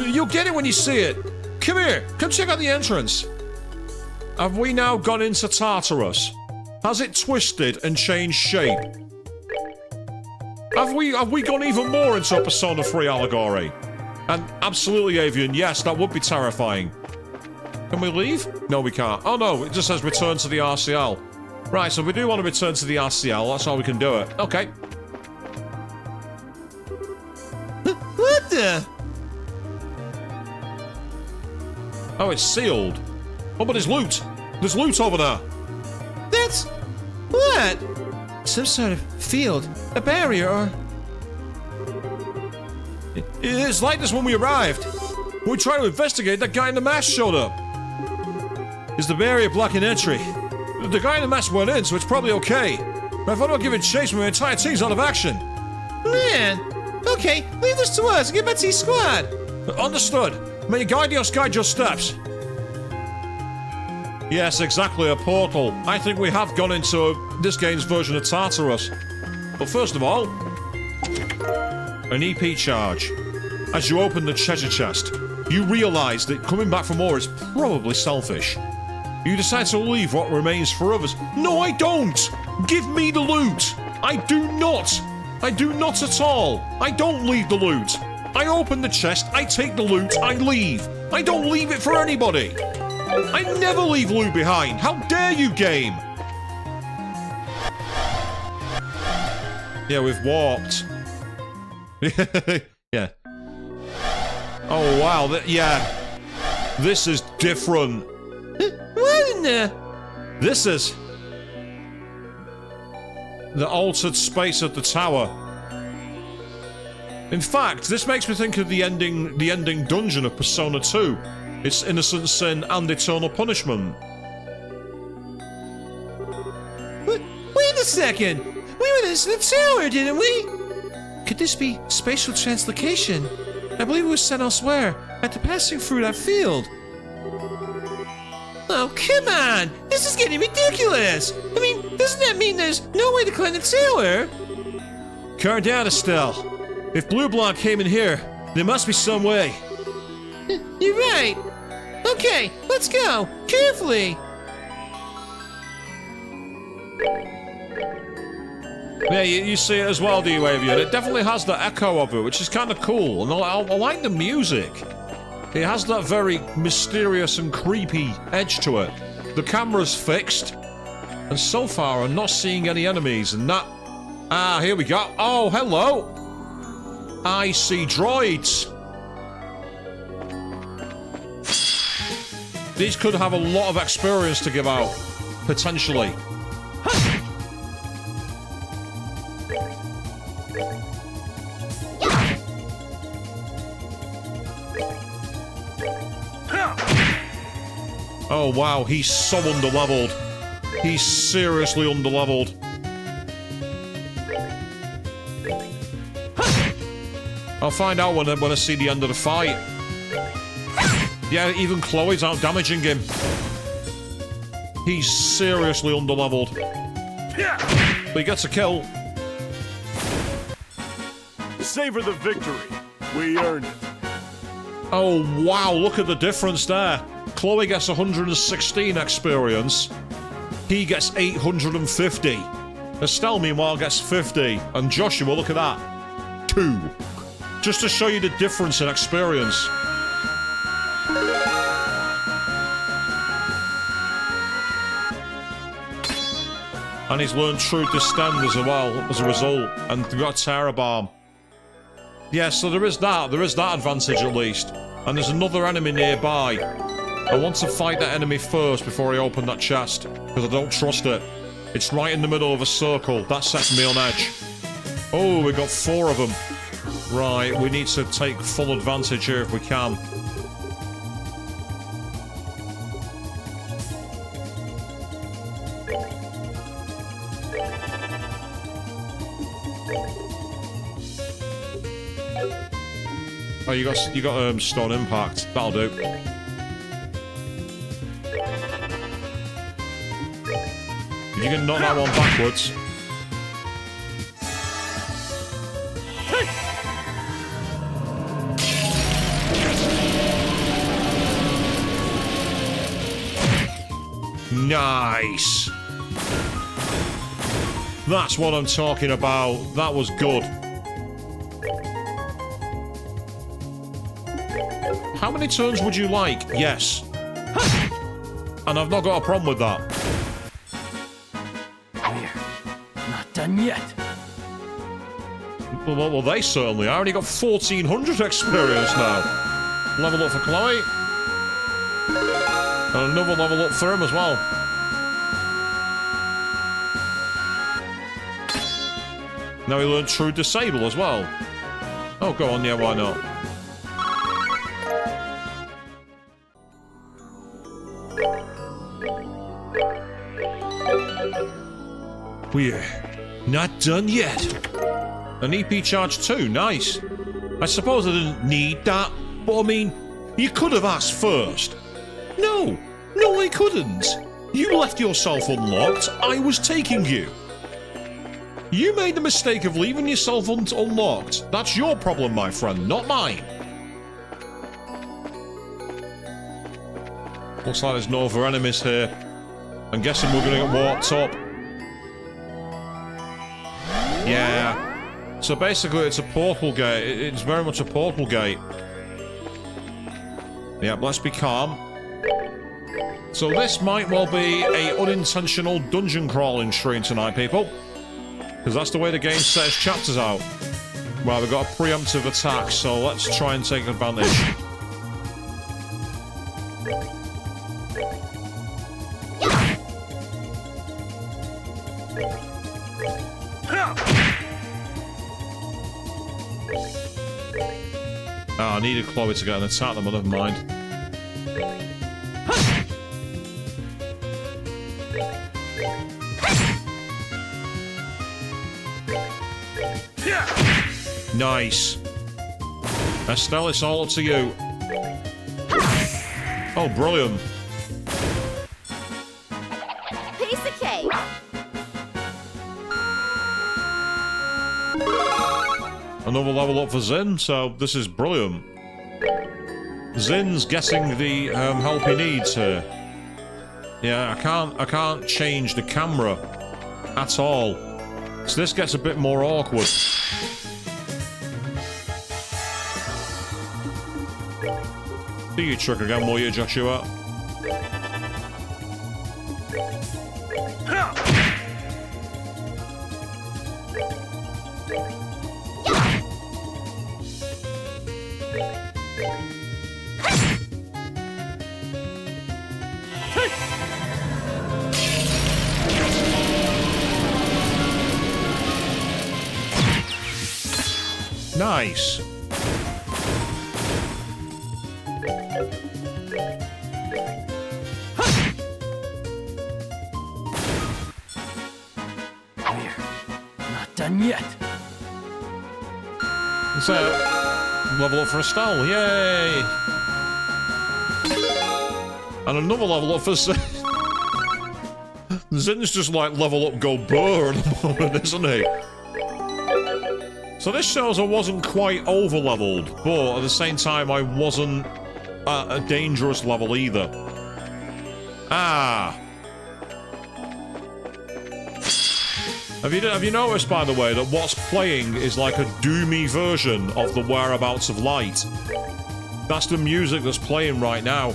You'll get it when you see it. Come here. Come check out the entrance. Have we now gone into Tartarus? Has it twisted and changed shape? Have we gone even more into a Persona 3 allegory? And absolutely, Avian, yes, that would be terrifying. Can we leave? No, we can't. Oh no, it just says return to the RCL. Right, so if we do want to return to the RCL, that's how we can do it. Okay. What the? Oh, it's sealed. Oh, but there's loot. There's loot over there. That's... What? Some sort of field. A barrier or... It's like this when we arrived. When we tried to investigate, that guy in the mask showed up. Is the barrier blocking entry? The guy in the mask went in, so it's probably okay. But I thought about giving chase when my entire team's out of action. Man. Okay, leave this to us and get back to your squad. Understood. May Guardios guide your steps. Yes, exactly, a portal. I think we have gone into this game's version of Tartarus. But first of all, an EP charge. As you open the treasure chest, you realise that coming back for more is probably selfish. You decide to leave what remains for others. No, I don't! Give me the loot! I do not! I do not at all! I don't leave the loot! I open the chest, I take the loot, I leave! I don't leave it for anybody! I never leave loot behind! How dare you, game! Yeah, we've warped. Yeah. Oh, wow. Yeah. This is different. What in the... This is... the altered space of the tower. In fact, this makes me think of the ending dungeon of Persona 2. It's innocent sin and eternal punishment. Wait a second! We went into the tower, didn't we? Could this be spatial translocation? I believe it was sent elsewhere, after passing through that field. Oh, come on! This is getting ridiculous! I mean, doesn't that mean there's no way to climb the tower? Calm down, Estelle. If Blue Blanc came in here, there must be some way. You're right. Okay, let's go. Carefully. Yeah, you see it as well, do you, Avian? It definitely has the echo of it, which is kind of cool. And I like the music. It has that very mysterious and creepy edge to it. The camera's fixed. And so far, I'm not seeing any enemies. And that... Ah, here we go. Oh, hello. I see droids. These could have a lot of experience to give out. Potentially. Oh wow, he's so underleveled. He's seriously underleveled. I'll find out when I see the end of the fight. Yeah, even Chloe's out damaging him. He's seriously underleveled. But he gets a kill. Savor the victory. We earned it. Oh, wow, look at the difference there. Chloe gets 116 experience. He gets 850. Estelle, meanwhile, gets 50. And Joshua, look at that. 2. Just to show you the difference in experience. And he's learned True Descend as well, as a result. And we got Terror Bomb. Yeah, so there is that. There is that advantage at least. And there's another enemy nearby. I want to fight that enemy first before I open that chest. Because I don't trust it. It's right in the middle of a circle. That sets me on edge. Oh, we got 4 of them. Right, we need to take full advantage here if we can. Oh, you got Stone Impact. That'll do. If you can knock that one backwards. Nice. That's what I'm talking about. That was good. How many turns would you like? Yes. And I've not got a problem with that. We're not done yet. Well, they certainly are. I already got 1,400 experience now. Level up for Chloe. And another level up for him as well. Now he learned True Disable as well. Oh, go on, yeah, why not? We're not done yet. An EP charge 2, nice. I suppose I didn't need that, but I mean, you could have asked first. No, I couldn't. You left yourself unlocked, I was taking you. You made the mistake of leaving yourself unlocked. That's your problem, my friend, not mine. Looks like there's no other enemies here. I'm guessing we're gonna get warped up. Yeah. So basically it's a portal gate. It's very much a portal gate. Yep, let's be calm. So this might well be a unintentional dungeon crawling stream tonight, people. Because that's the way the game sets chapters out. Well, we've got a preemptive attack, so let's try and take advantage. Ah, I needed Chloe to get an attack, but never mind. Nice. Estelle, it's all up to you. Oh, brilliant. Piece of cake. Another level up for Zin, so this is brilliant. Zin's getting the help he needs here. Yeah, I can't change the camera at all. So this gets a bit more awkward. Do your trick again, will you, Joshua? Nice. We're not done yet. So, level up for Estelle, yay! And another level up for Zin. Zin's just like level up go burr at the moment, isn't he? So this shows I wasn't quite over-leveled, but at the same time I wasn't at a dangerous level either. Ah. Have you noticed, by the way, that what's playing is like a doomy version of the Whereabouts of Light? That's the music that's playing right now.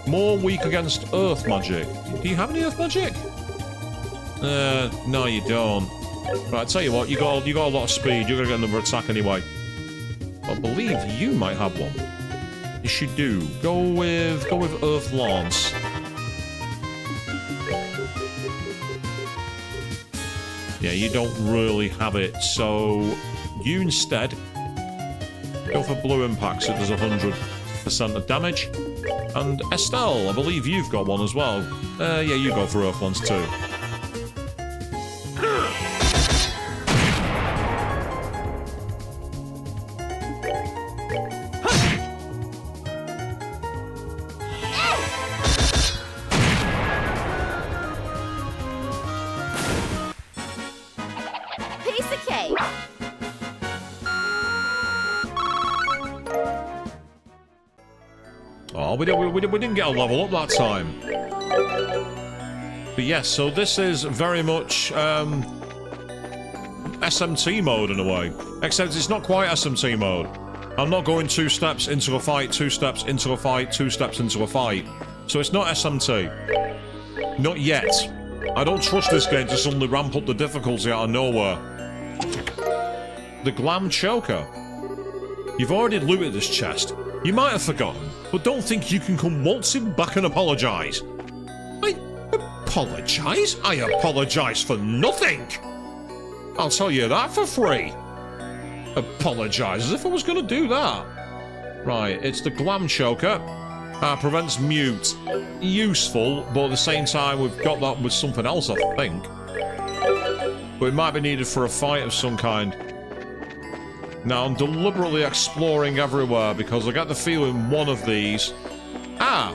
More weak against earth magic. Do you have any earth magic? No, you don't. Right, I'll tell you what, you got a lot of speed. You're gonna get another attack anyway. I believe you might have one. Yes, you do. Go with Earth Lance. Yeah, you don't really have it, so you instead go for Blue Impact, so it does 100% of damage. And Estelle, I believe you've got one as well. Yeah, you go for Earth Lance too. Piece of cake. Oh, we didn't get a level up that time. But yes, so this is very much SMT mode in a way. Except it's not quite SMT mode. I'm not going 2 steps into a fight, 2 steps into a fight, 2 steps into a fight. So it's not SMT. Not yet. I don't trust this game to suddenly ramp up the difficulty out of nowhere. The Glam Choker. You've already looted this chest. You might have forgotten, but don't think you can come waltzing back and apologise. I apologise? I apologise for nothing! I'll tell you that for free. Apologise as if I was going to do that. Right, it's the Glam Choker. Prevents mute. Useful, but at the same time we've got that with something else, I think. But it might be needed for a fight of some kind. Now, I'm deliberately exploring everywhere because I get the feeling one of these... Ah!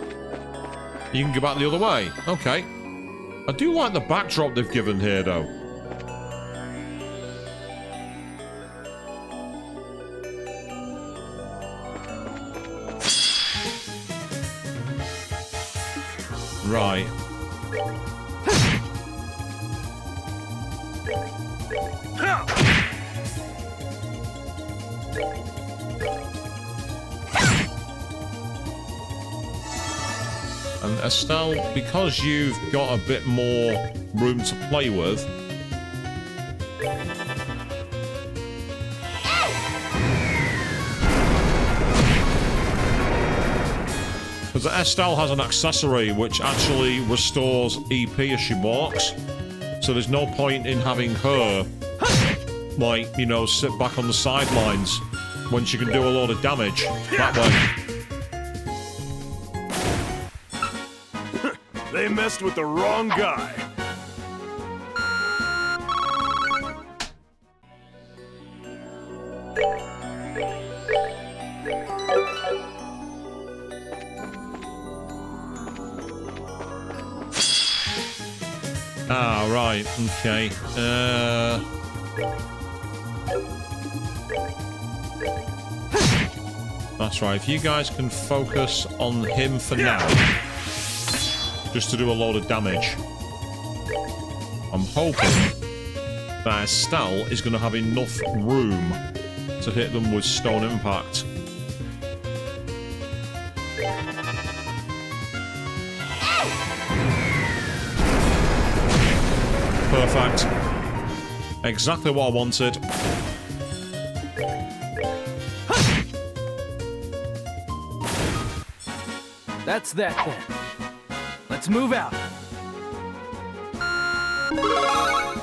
You can go back the other way. Okay. I do like the backdrop they've given here, though. Right. And Estelle, because you've got a bit more room to play with, because Estelle has an accessory which actually restores EP as she walks, so there's no point in having her, like, you know, sit back on the sidelines when she can do a lot of damage that way. They messed with the wrong guy. Ah, right, okay. That's right, if you guys can focus on him for now, just to do a load of damage. I'm hoping that Estelle is going to have enough room to hit them with Stone Impact. Perfect. Exactly what I wanted. That's that then. Let's move out.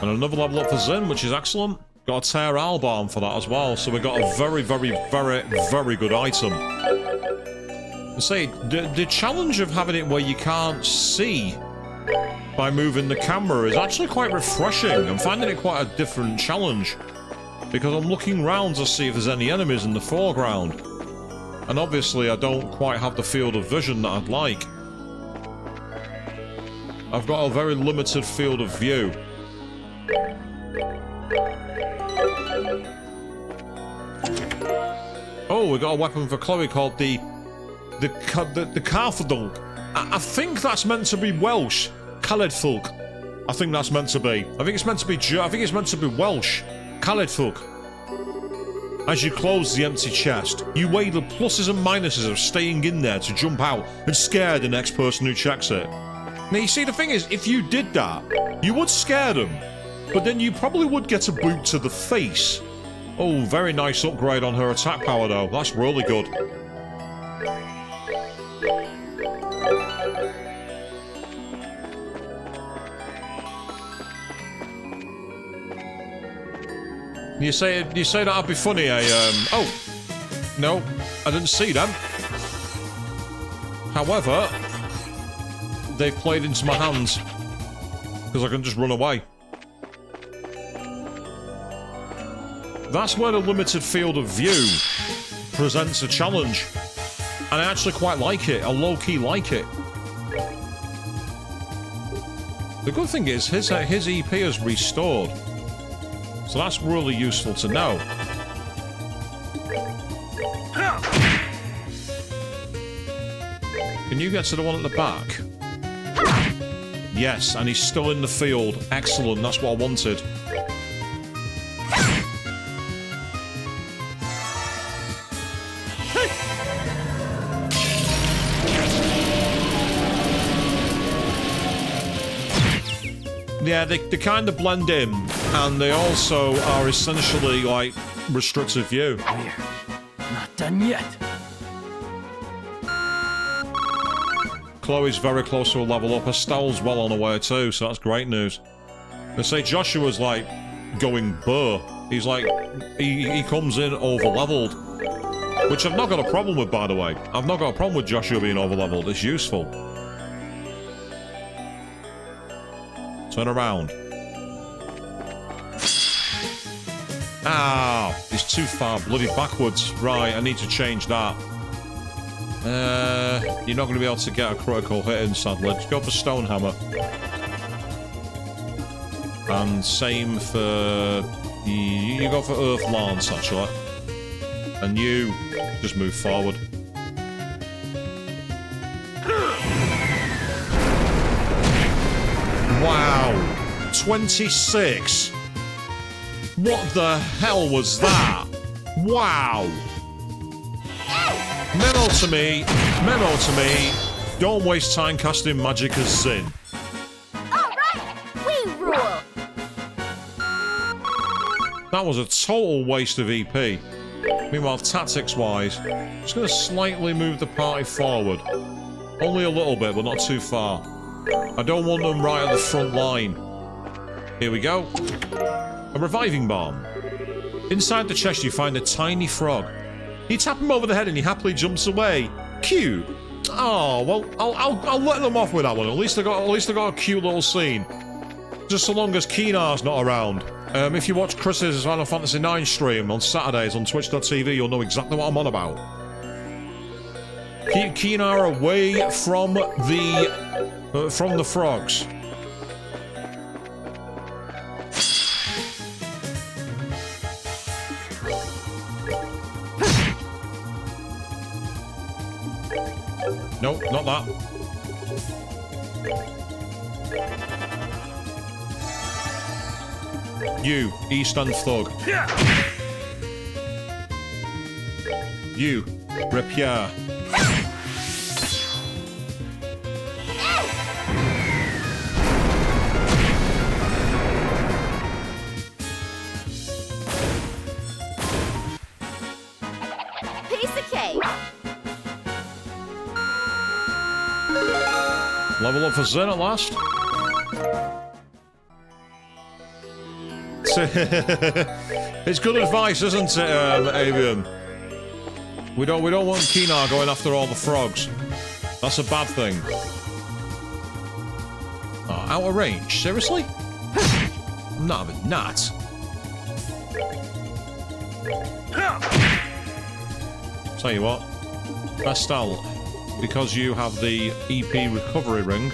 And another level up for Zin, which is excellent. Got a Tear Albarn for that as well, so we got a very, very, very, very good item. I say, the challenge of having it where you can't see by moving the camera is actually quite refreshing. I'm finding it quite a different challenge, because I'm looking round to see if there's any enemies in the foreground. And obviously I don't quite have the field of vision that I'd like. I've got a very limited field of view. Oh, we got a weapon for Chloe called the Carfadul. I think that's meant to be Welsh. Caledfulk. I think that's meant to be. I think it's meant to be Welsh. Caledfulk. As you close the empty chest, you weigh the pluses and minuses of staying in there to jump out and scare the next person who checks it. Now, you see, the thing is, if you did that, you would scare them, but then you probably would get a boot to the face. Oh, very nice upgrade on her attack power, though. That's really good. You say that'd be funny, Oh! No, I didn't see them. However, they've played into my hands. Because I can just run away. That's where the limited field of view presents a challenge. And I actually quite like it. I low-key like it. The good thing is, his EP is restored. So that's really useful to know. Can you get to the one at the back? Yes, and he's still in the field. Excellent, that's what I wanted. Yeah, they kind of blend in, and they also are essentially, like, restricted view. We're not done yet. Chloe's very close to a level up. Estelle's well on her way too, so that's great news. They say Joshua's, like, going burr. He's like, he comes in over-leveled. Which I've not got a problem with, by the way. I've not got a problem with Joshua being over-leveled. It's useful. Turn around. Ah, he's too far bloody backwards. Right, I need to change that. You're not going to be able to get a critical hit in, sadly. Just go for Stonehammer. And same for... You go for Earth Lance, actually. And you just move forward. Wow. 26. What the hell was that? Wow. Memo to me, don't waste time casting magic as Sin. Alright, we rule! That was a total waste of EP. Meanwhile, tactics-wise, just going to slightly move the party forward. Only a little bit, but not too far. I don't want them right at the front line. Here we go. A reviving bomb. Inside the chest, you find a tiny frog. You tap him over the head and he happily jumps away. Cute. Oh, well, I'll let them off with that one. At least I got a cute little scene. Just so long as Keenar's not around. If you watch Chris's Final Fantasy IX stream on Saturdays on twitch.tv, you'll know exactly what I'm on about. Keep Keenar away from the frogs. Nope, not that. You, Eastern Thug. You, Rapier. Piece of cake! Level up for Zen at last. It's good advice, isn't it, Avian? We don't want Keenar going after all the frogs. That's a bad thing. Oh, out of range? Seriously? I'm not having that. Tell you what, Estelle, because you have the EP recovery ring.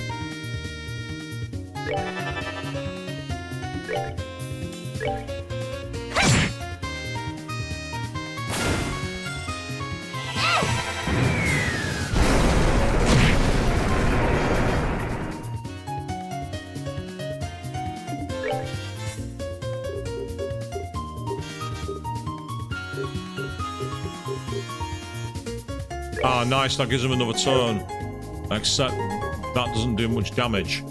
Ah, nice. That gives him another turn. Except that doesn't do much damage.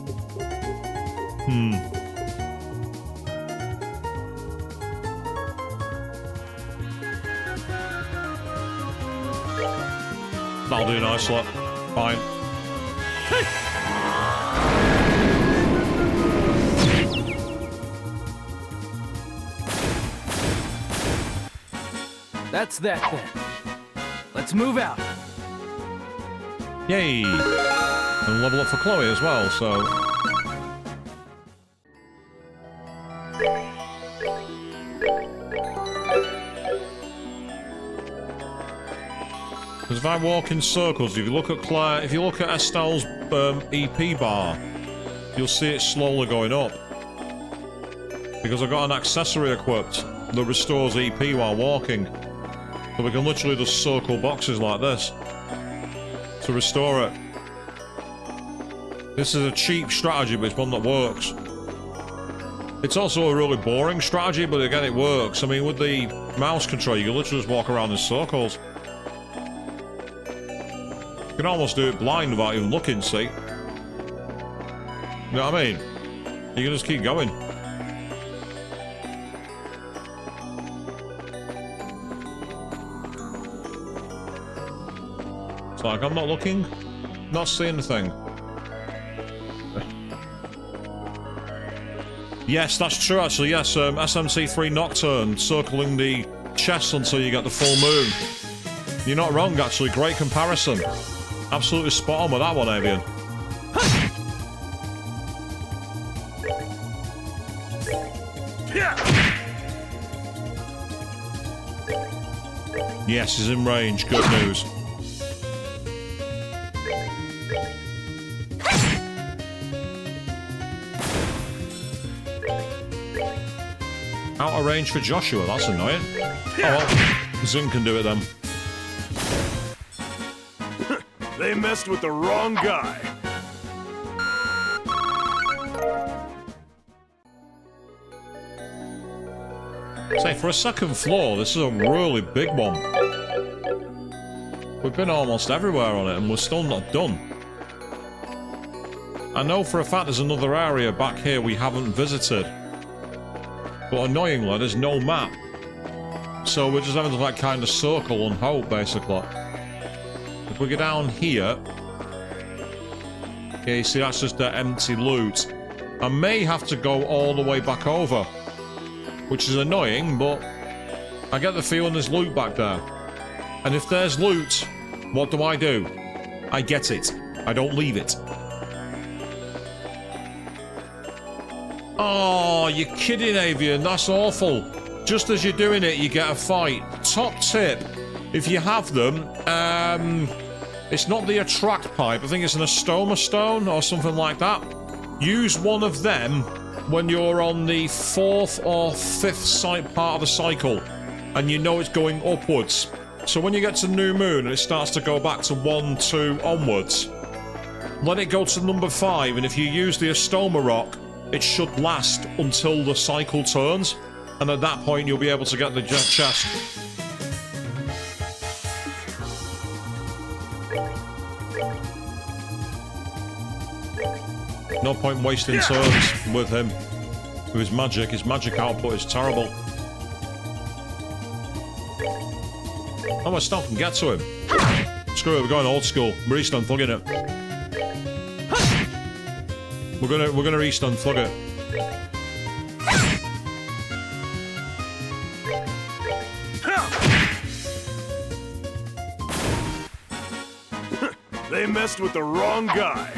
That'll do nicely. Fine. That's that then. Let's move out. Yay! And level up for Chloe as well, so... Because if I walk in circles, if you look at Claire, if you look at Estelle's EP bar, you'll see it slowly going up. Because I've got an accessory equipped that restores EP while walking. So we can literally just circle boxes like this to restore it. This is a cheap strategy, but it's one that works. It's also a really boring strategy, but again, it works. I mean, with the mouse control, you can literally just walk around in circles. You can almost do it blind without even looking, see? You know what I mean? You can just keep going. It's like, I'm not looking, not seeing the thing. Yes, that's true, actually, yes. SMC3 Nocturne, circling the chest until you get the full moon. You're not wrong, actually. Great comparison. Absolutely spot on with that one, Avian. Yes, he's in range. Good news. Out of range for Joshua, that's annoying. Oh well, Zin can do it then. They messed with the wrong guy. Say, for a second floor, this is a really big one. We've been almost everywhere on it and we're still not done. I know for a fact there's another area back here we haven't visited. But annoyingly, there's no map. So we're just having to like kind of circle and hope, basically. If we go down here... Okay, you see that's just the empty loot. I may have to go all the way back over. Which is annoying, but... I get the feeling there's loot back there. And if there's loot, what do? I get it. I don't leave it. Oh, you're kidding, Avian. That's awful. Just as you're doing it, you get a fight. Top tip, if you have them, it's not the attract pipe. I think it's an Estoma stone or something like that. Use one of them when you're on the 4th or 5th part of the cycle and you know it's going upwards. So when you get to new moon and it starts to go back to 1, 2 onwards, let it go to number 5, and if you use the Estoma rock, it should last until the cycle turns, and at that point you'll be able to get the chest. No point wasting turns with him. With his magic output is terrible. Oh, I still can get to him. Screw it, we're going old school. We're East Unplugging it. We're gonna East Unplug it. They messed with the wrong guy.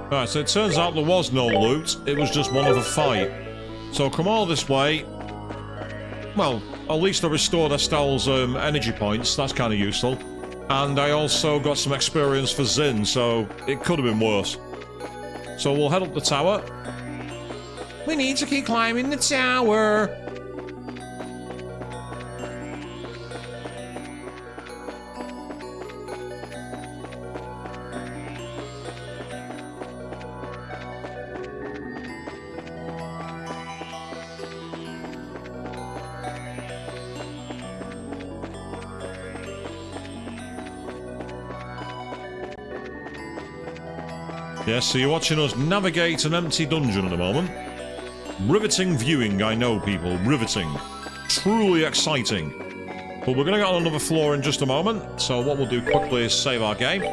Alright, so it turns out there was no loot. It was just one of a fight. So come all this way. Well, at least I restored Estelle's energy points. That's kind of useful. And I also got some experience for Zin, so it could have been worse. So we'll head up the tower. We need to keep climbing the tower. Yes, so you're watching us navigate an empty dungeon at the moment. Riveting viewing, I know, people. Riveting. Truly exciting. But we're going to get on another floor in just a moment. So what we'll do quickly is save our game.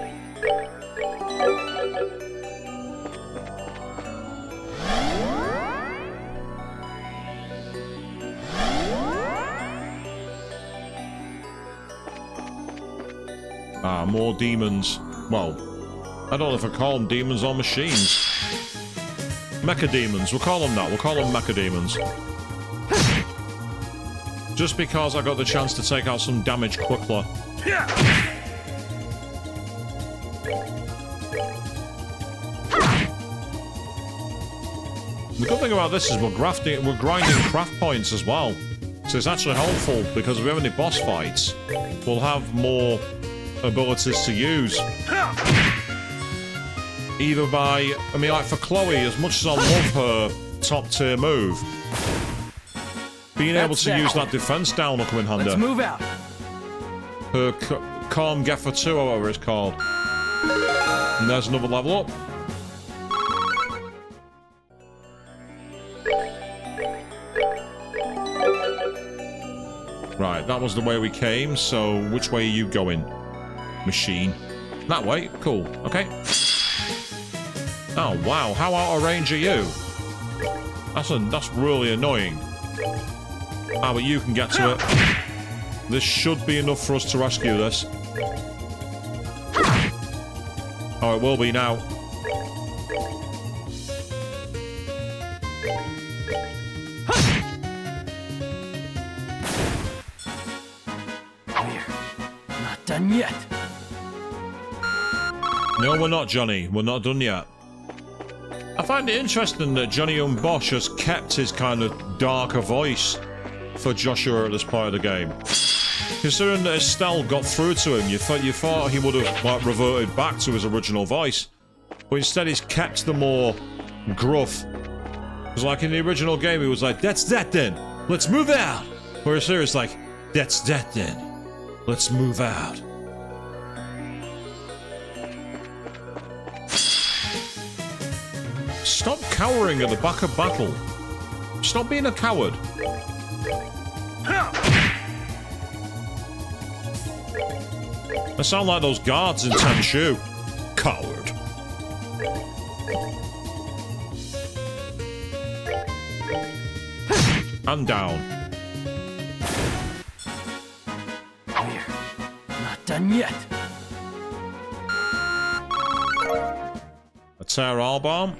Ah, more demons. Well, I don't know if I call them demons or machines. Mecha demons. We'll call them that. We'll call them mecha demons. Just because I got the chance to take out some damage quickly. The good thing about this is we're grinding craft points as well. So it's actually helpful because if we have any boss fights, we'll have more abilities to use. Either by, I mean, like for Chloe, as much as I love her top tier move, being able to use that defense down will come in handy. Let's move out. Her Calm Geffer 2 or whatever it's called. And there's another level up. Right, that was the way we came, so which way are you going? Machine. That way? Cool. Okay. Oh, wow. How out of range are you? That's really annoying. Ah, but you can get to it. This should be enough for us to rescue this. Oh, it will be now. We're not done yet. No, we're not, Johnny. We're not done yet. I find it interesting that Johnny Bosch has kept his kind of darker voice for Joshua at this part of the game. Considering that Estelle got through to him, you thought he would have like reverted back to his original voice. But instead he's kept the more gruff. Because like in the original game he was like, "That's that then, let's move out." Whereas here it's like, "That's that then, let's move out." Stop cowering at the back of battle. Stop being a coward. I sound like those guards in Tenchu. Coward. And down. We're not done yet. A tear all bomb.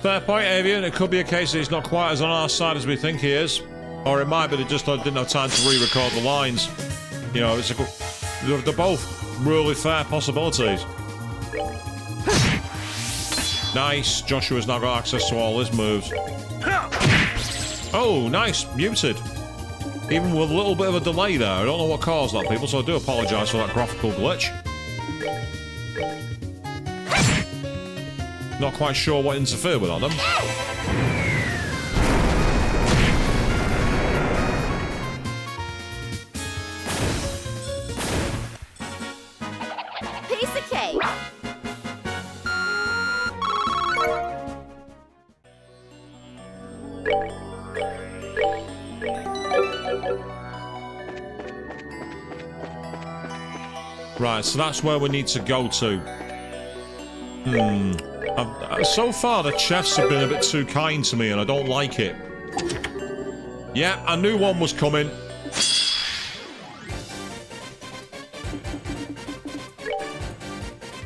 Fair point, Avian. It could be a case that he's not quite as on our side as we think he is. Or it might be that just didn't have time to re-record the lines. You know, they're both really fair possibilities. Nice. Joshua's now got access to all his moves. Oh, nice. Muted. Even with a little bit of a delay there. I don't know what caused that, people, so I do apologise for that graphical glitch. Not quite sure what interfered with them. Piece of cake. Right, so that's where we need to go to. So far, the chefs have been a bit too kind to me, and I don't like it. Yeah, I knew one was coming.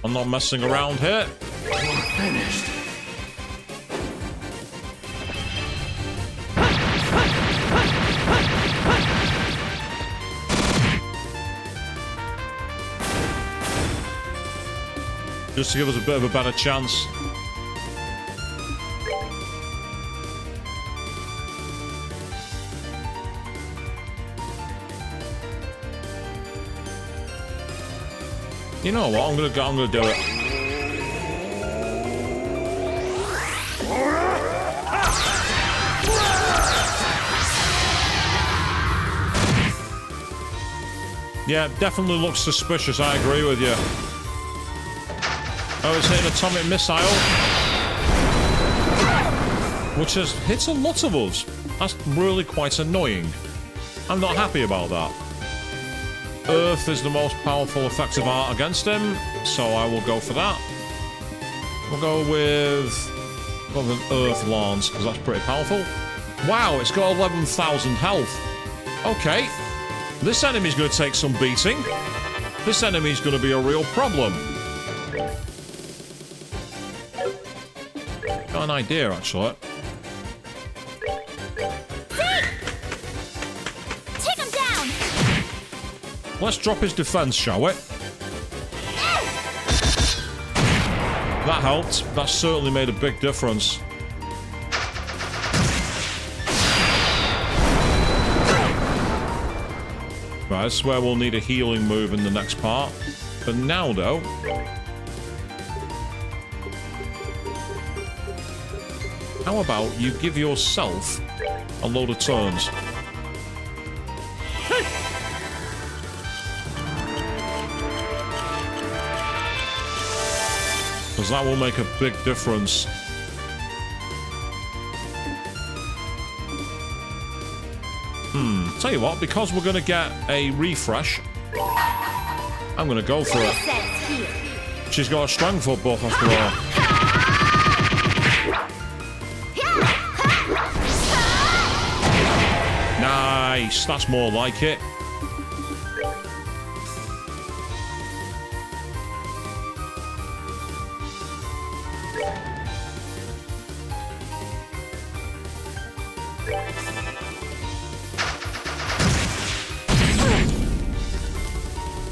I'm not messing around here. Finished. Just to give us a bit of a better chance. You know what? I'm gonna do it. Yeah, definitely looks suspicious. I agree with you. Oh, it's hitting an atomic missile. Which has hit a lot of us. That's really quite annoying. I'm not happy about that. Earth is the most powerful effective art against him, so I will go for that. We'll go with an Earth Lance, because that's pretty powerful. Wow, it's got 11,000 health. Okay. This enemy's going to take some beating. This enemy's going to be a real problem. Got an idea, actually. Take him down! Let's drop his defense, shall we? That helped. That certainly made a big difference. Right, this is where we'll need a healing move in the next part. For now, though... how about you give yourself a load of turns? Because that will make a big difference. Tell you what, because we're going to get a refresh, I'm going to go for it. She's got a strength up buff after all. Nice, that's more like it.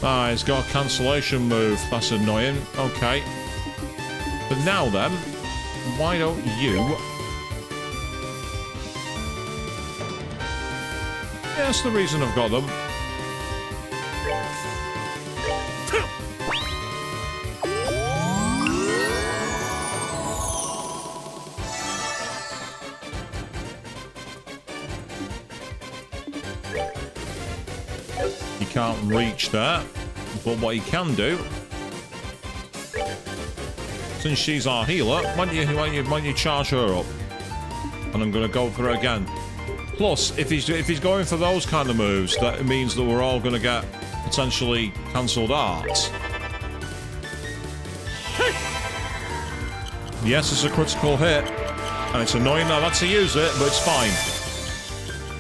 Ah, he's got a cancellation move. That's annoying. Okay. But now then, why don't you... yeah, that's the reason I've got them. Can't reach that, but what you can do, since she's our healer, why don't you charge her up? And I'm going to go for it again. Plus, if he's going for those kind of moves, that means that we're all going to get potentially cancelled arts. Yes, it's a critical hit, and it's annoying that I've had to use it, but it's fine.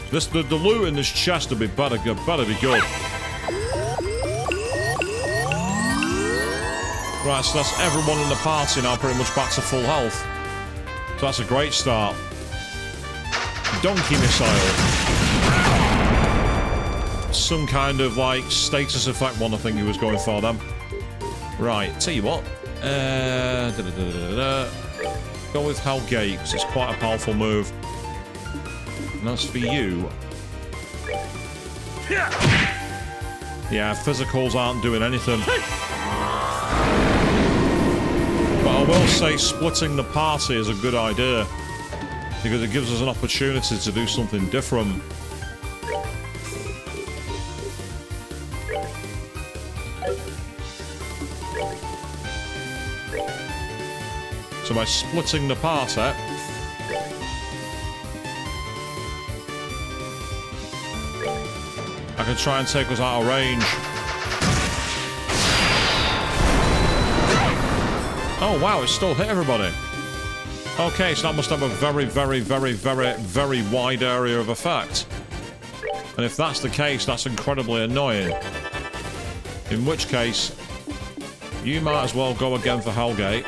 The loot in this chest would be better be good. Right, so that's everyone in the party now pretty much back to full health. So that's a great start. Donkey missile. Some kind of, like, status effect one, I think he was going for them. Right, tell you what. Go with Hellgate, because it's quite a powerful move. And that's for you. Yeah, physicals aren't doing anything. But I will say splitting the party is a good idea, because it gives us an opportunity to do something different. So by splitting the party, I can try and take us out of range. Oh wow, it still hit everybody. Okay, so that must have a very, very, very, very, very wide area of effect. And if that's the case, that's incredibly annoying. In which case, you might as well go again for Hellgate.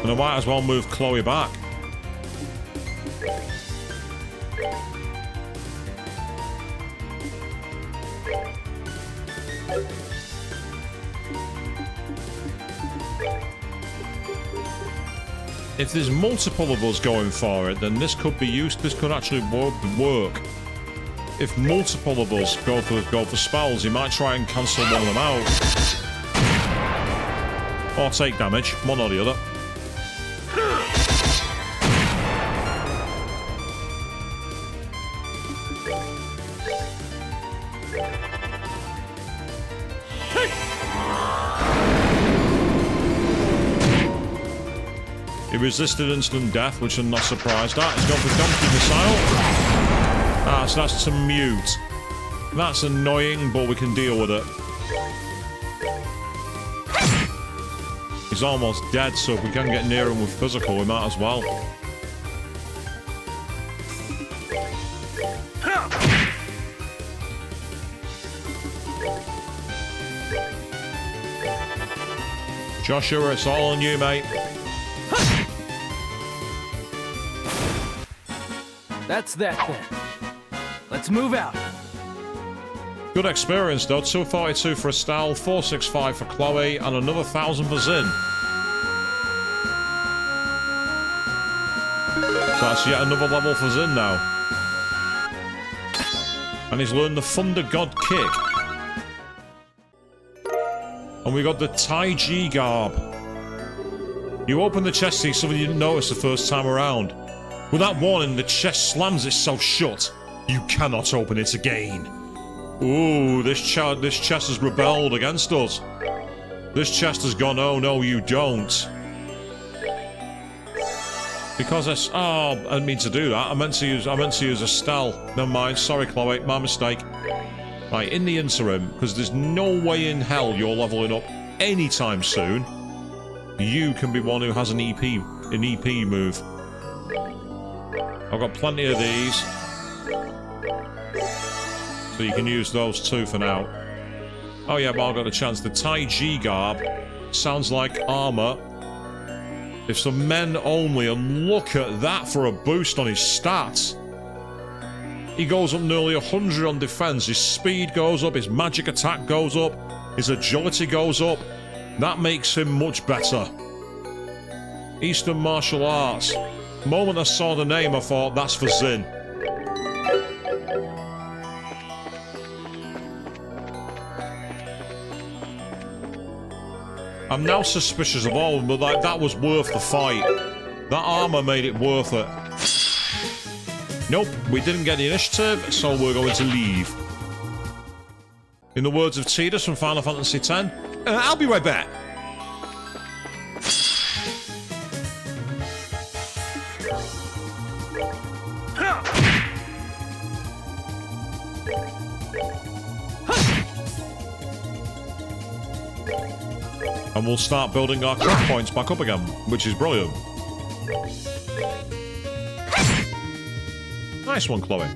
And I might as well move Chloe back. If there's multiple of us going for it, then this could be used. This could actually work. If multiple of us go for spells, he might try and cancel one of them out, or take damage, one or the other. He resisted instant death, which I'm not surprised at. He's gone for donkey missile. Ah, so that's to mute. That's annoying, but we can deal with it. He's almost dead, so if we can get near him with physical, we might as well. Joshua, it's all on you, mate. That's that then. Let's move out. Good experience, though. 242 for Estelle, 465 for Chloe, and another 1,000 for Zin. So that's yet another level for Zin now. And he's learned the Thunder God Kick. And we got the Tai Chi Garb. You open the chest, see something you didn't notice the first time around. Without warning, the chest slams itself shut. You cannot open it again. Ooh, this chest has rebelled against us. This chest has gone, oh no, you don't. Because I didn't mean to do that. I meant to use Estelle. Never mind, sorry Chloe, my mistake. Right, in the interim, because there's no way in hell you're leveling up anytime soon, you can be one who has an EP move. I've got plenty of these. So you can use those two for now. Oh yeah, but I've got a chance. The Tai Chi Garb sounds like armor. It's for men only, and look at that for a boost on his stats. He goes up nearly 100 on defense. His speed goes up, his magic attack goes up, his agility goes up. That makes him much better. Eastern Martial Arts. The moment I saw the name, I thought, that's for Zin. I'm now suspicious of all of them, but that was worth the fight. That armor made it worth it. Nope, we didn't get the initiative, so we're going to leave. In the words of Tidus from Final Fantasy X, I'll be right back. And we'll start building our crack points back up again, which is brilliant. Nice one, Chloe.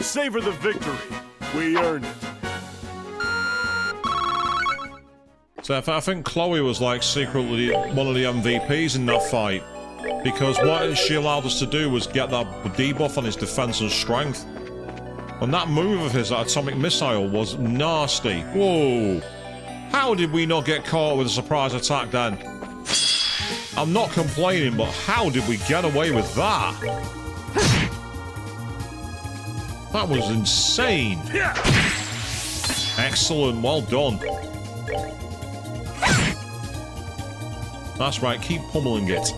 Savor the victory. We earned it. So I think Chloe was like secretly one of the MVPs in that fight. Because what she allowed us to do was get that debuff on his defense and strength. And that move of his, that atomic missile, was nasty. Whoa. How did we not get caught with a surprise attack then? I'm not complaining, but how did we get away with that? That was insane. Excellent, well done. That's right, keep pummeling it.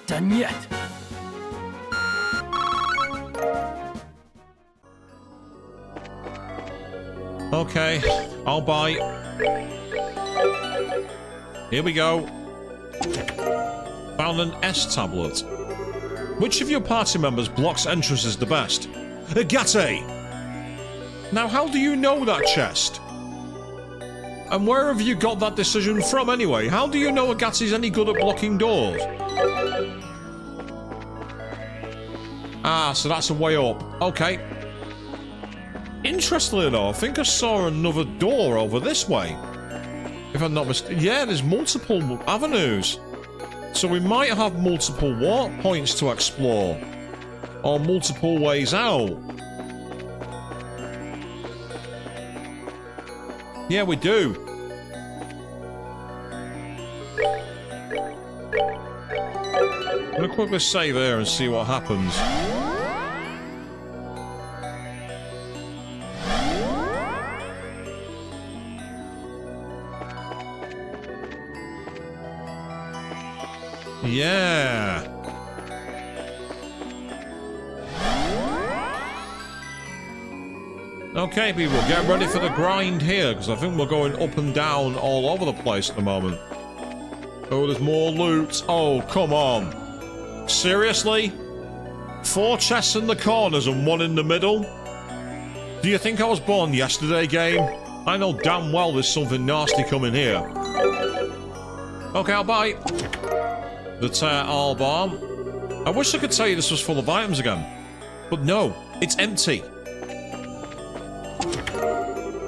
Done yet. Okay, I'll buy. Here we go. Found an S tablet. Which of your party members blocks entrances the best? Agate! Now, how do you know that chest? And where have you got that decision from anyway? How do you know Agate's any good at blocking doors? Ah, so that's a way up. Okay. Interestingly though, I think I saw another door over this way. If I'm not mistaken. Yeah, there's multiple avenues. So we might have multiple warp points to explore. Or multiple ways out. Yeah, we do. I'm gonna quickly save here and see what happens. Yeah. Okay, people, get ready for the grind here, because I think we're going up and down all over the place at the moment. Oh, there's more loot. Oh, come on. Seriously? 4 chests in the corners and 1 in the middle? Do you think I was born yesterday, game? I know damn well there's something nasty coming here. Okay, I'll buy. The tear all bomb. I wish I could tell you this was full of items again. But no, it's empty.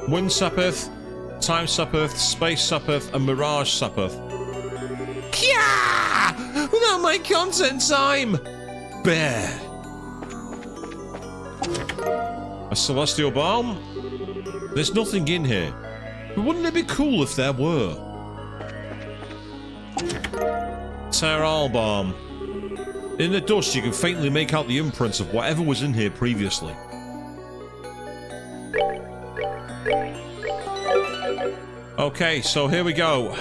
Wind Sapphith, Time Sapphith, Space Sapphith, and Mirage Sapphith. Kya! Without my content time! Bear. A Celestial Balm? There's nothing in here. But wouldn't it be cool if there were? Tear Balm. In the dust, you can faintly make out the imprints of whatever was in here previously. Okay, so here we go.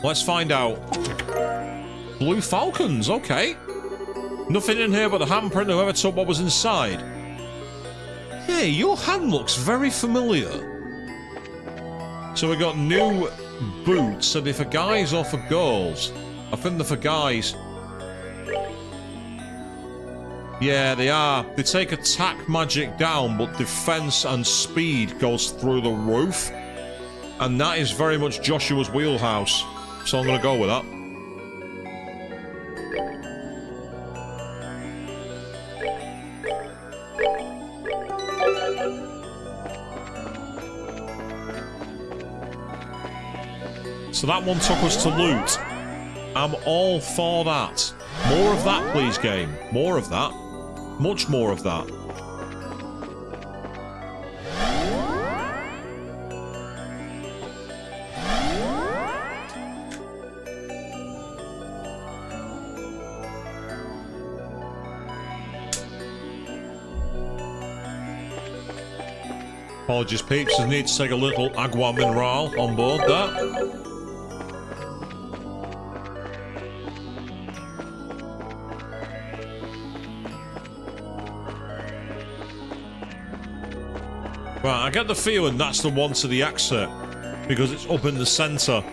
Let's find out. Blue Falcons, okay. Nothing in here but the handprint of whoever took what was inside. Hey, your hand looks very familiar. So we got new boots. Are they for guys or for girls? I think they're for guys. Yeah, they are. They take attack magic down, but defense and speed goes through the roof. And that is very much Joshua's wheelhouse. So I'm going to go with that. So that one took us to loot. I'm all for that. More of that, please, game. More of that. Much more of that. Apologies, peeps. I need to take a little agua mineral on board there. Right, I get the feeling that's the one to the exit, because it's up in the centre.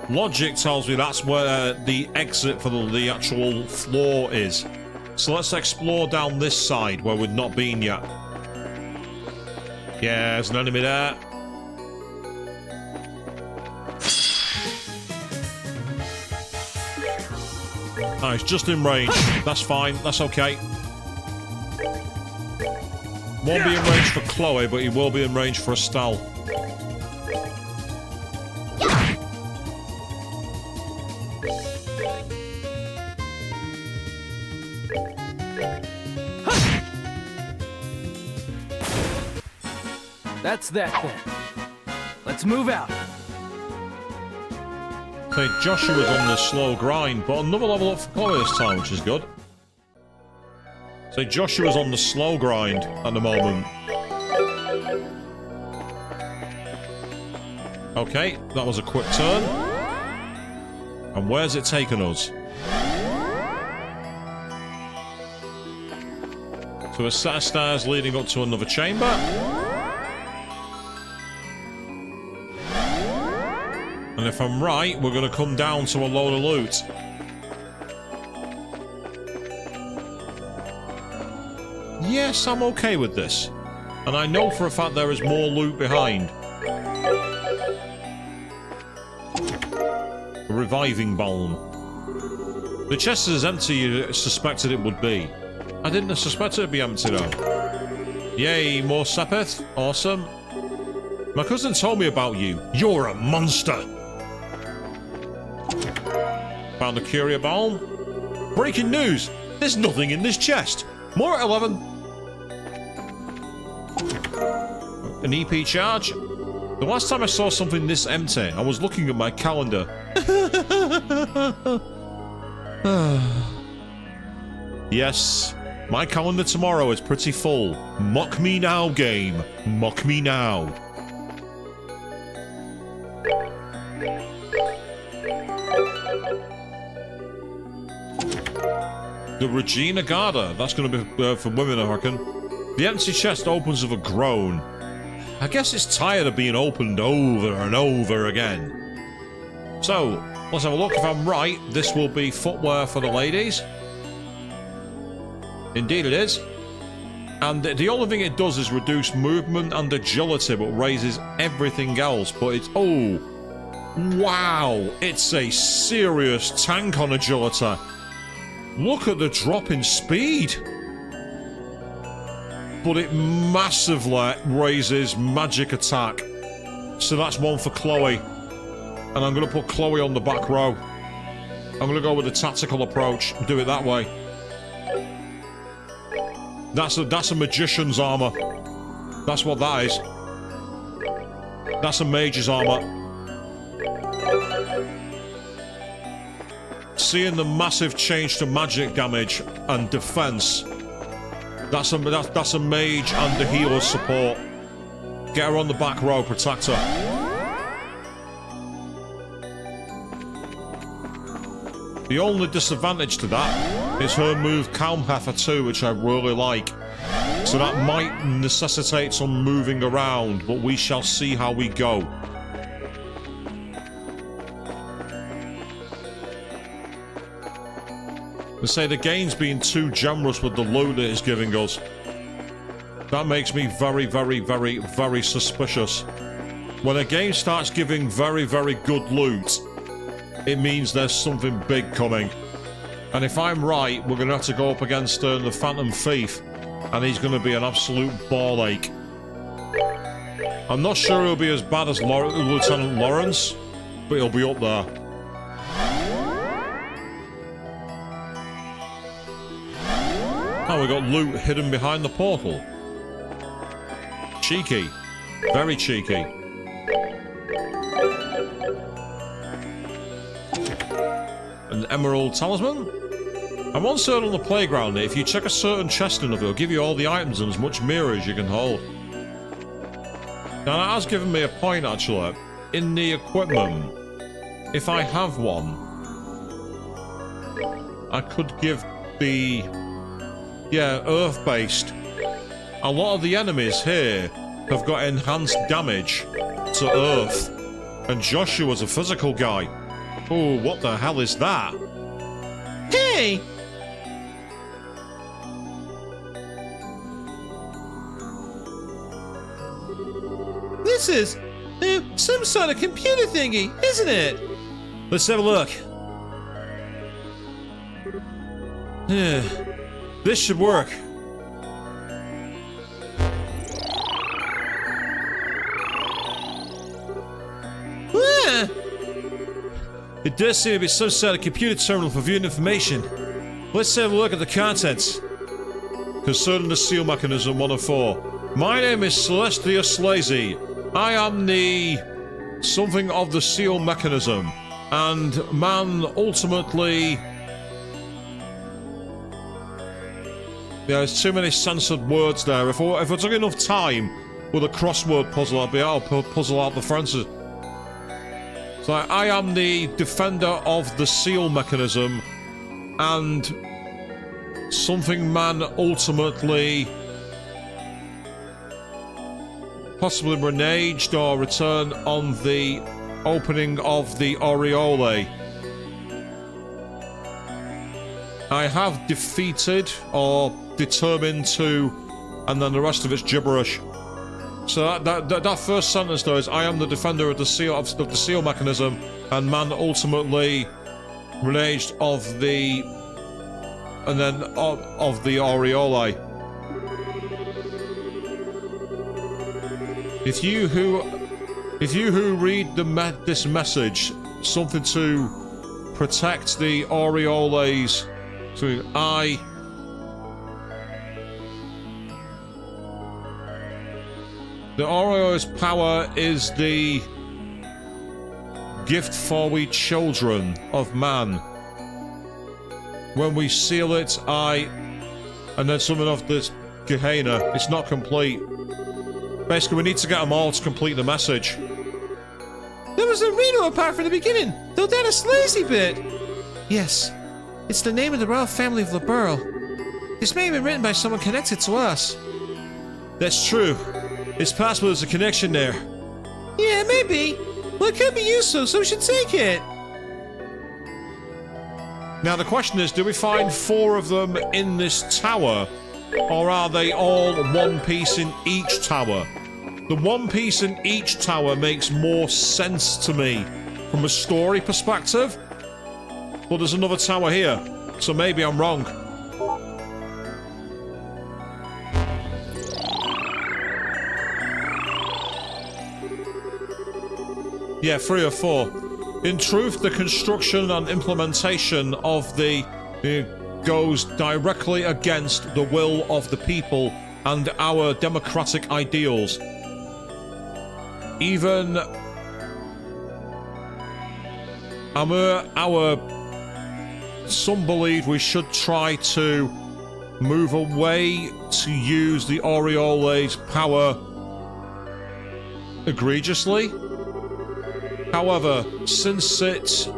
Logic tells me that's where the exit for the actual floor is. So let's explore down this side where we've not been yet. Yeah, there's an enemy there. Oh, he's just in range. That's fine, that's okay. Won't be in range for Chloe, but he will be in range for Estelle. That's that then. Let's move out. Okay, Joshua's on the slow grind, but another level up for Chloe this time, which is good. So Joshua's on the slow grind at the moment. Okay, that was a quick turn. And where's it taken us? To a set of stairs leading up to another chamber. And if I'm right, we're going to come down to a load of loot. Yes, I'm okay with this. And I know for a fact there is more loot behind. A reviving balm. The chest is as empty you suspected it would be. I didn't suspect it would be empty though. Yay, more Sapphith. Awesome. My cousin told me about you. You're a monster. Found a Curia balm. Breaking news! There's nothing in this chest. More at 11. An EP charge. The last time I saw something this empty, I was looking at my calendar. Yes, my calendar tomorrow is pretty full. Mock me now, game. Mock me now. The Regina Garda. That's going to be for women, I reckon. The empty chest opens with a groan. I guess it's tired of being opened over and over again. So, let's have a look. If I'm right, this will be footwear for the ladies. Indeed it is. And the only thing it does is reduce movement and agility, but raises everything else. But it's... oh! Wow! It's a serious tank on agility. Look at the drop in speed. But it massively raises magic attack. So that's one for Chloe. And I'm going to put Chloe on the back row. I'm going to go with the tactical approach and do it that way. That's a magician's armor. That's what that is. That's a mage's armor. Seeing the massive change to magic damage and defense. That's a mage and a healer's support. Get her on the back row, protect her. The only disadvantage to that is her move Calm Heifer 2, which I really like. So that might necessitate some moving around, but we shall see how we go. They say the game's being too generous with the loot that it's giving us. That makes me very, very, very, very suspicious. When a game starts giving very, very good loot, it means there's something big coming. And if I'm right, we're going to have to go up against the Phantom Thief, and he's going to be an absolute ball ache. I'm not sure he'll be as bad as Lieutenant Lawrence, but he'll be up there. Oh, we got loot hidden behind the portal. Cheeky. Very cheeky. An emerald talisman? I once heard on the playground that if you check a certain chest enough, it'll give you all the items and as much mirror as you can hold. Now that has given me a point actually. In the equipment, if I have one, I could give the... yeah, earth-based. A lot of the enemies here have got enhanced damage to earth. And Joshua's a physical guy. Oh, what the hell is that? Hey! This is some sort of computer thingy, isn't it? Let's have a look. This should work. It does seem to be some sort of computer terminal for viewing information. Let's have a look at the contents. Concerning the seal mechanism 104. My name is Celestia Slazy. I am the something of the seal mechanism. And man ultimately... yeah, there's too many censored words there. If I took enough time with a crossword puzzle, I'd be able to puzzle out the Francis. So I am the defender of the seal mechanism, and something man ultimately possibly reneged or returned on the opening of the Aureole. I have defeated or determined to, and then the rest of it's gibberish. So that first sentence though is I am the defender of the seal mechanism, and man ultimately reneged of the, and then of the Aureole. If you who read this message, something to protect the Aureoles, so the Aureole's power is the gift for we children of man. when we seal it, and then summon off this Gehenna. It's not complete. Basically, we need to get them all to complete the message. There was a Reno apart from the beginning, though that a sleazy bit. Yes, it's the name of the royal family of LaBeurre. This may have been written by someone connected to us. That's true. It's possible there's a connection there. Yeah, maybe. Well, it could be useful, so we should take it. Now, the question is, do we find 4 of them in this tower? Or are they all one piece in each tower? The one piece in each tower makes more sense to me from a story perspective. But there's another tower here, so maybe I'm wrong. Yeah, 3 or 4. In truth, the construction and implementation of the goes directly against the will of the people and our democratic ideals. Even some believe we should try to move away to use the Aureole's power egregiously. However, since it's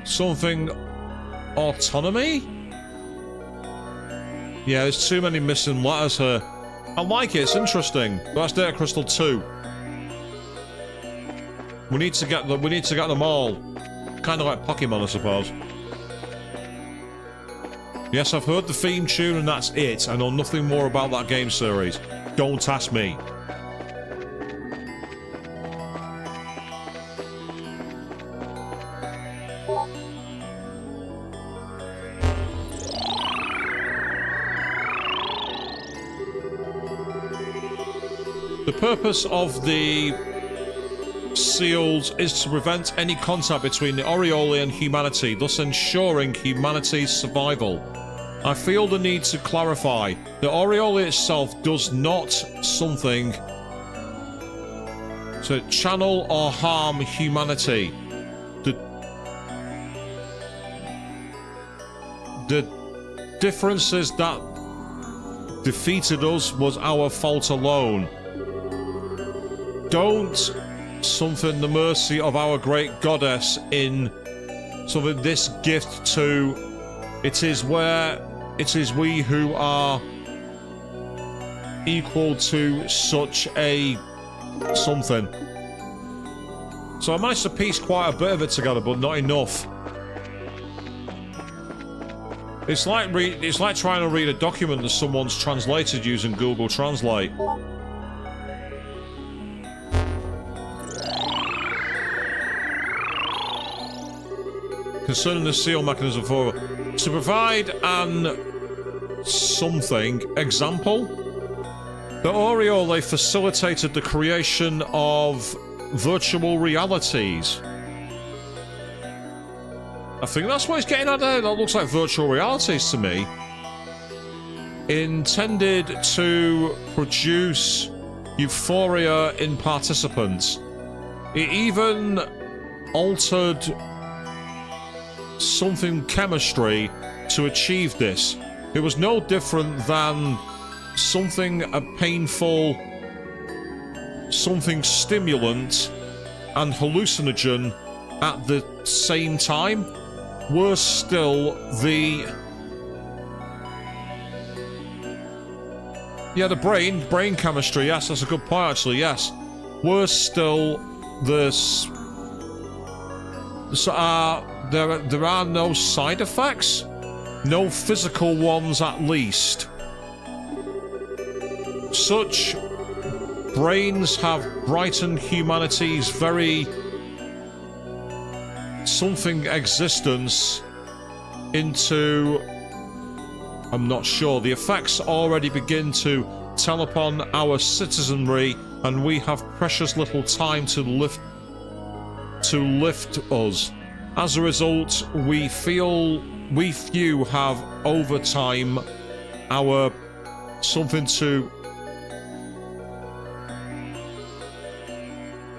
something autonomy? Yeah, there's too many missing letters here. I like it, it's interesting. But that's Data Crystal 2. We need to get them all. Kind of like Pokemon, I suppose. Yes, I've heard the theme tune and that's it. I know nothing more about that game series. Don't ask me. The purpose of the seals is to prevent any contact between the Aureole and humanity, thus ensuring humanity's survival. I feel the need to clarify, the Aureole itself does not something to channel or harm humanity. The differences that defeated us was our fault alone. Don't something the mercy of our great goddess in something this gift to it is we who are equal to such a something. So I managed to piece quite a bit of it together, but not enough. It's like trying to read a document that someone's translated using Google Translate. Concerning the seal mechanism for to provide an something example, the Aureole facilitated the creation of virtual realities. I think that's what he's getting at there. That looks like virtual realities to me. Intended to produce euphoria in participants. It even altered something chemistry to achieve this. It was no different than something painful, something stimulant and hallucinogen at the same time. Worse still, the brain chemistry. Yes, that's a good point actually. Yes, worse still, this. There are no side effects, no physical ones at least. Such brains have brightened humanity's very something existence into, I'm not sure, the effects already begin to tell upon our citizenry, and we have precious little time to lift us. As a result, we few have over time our something to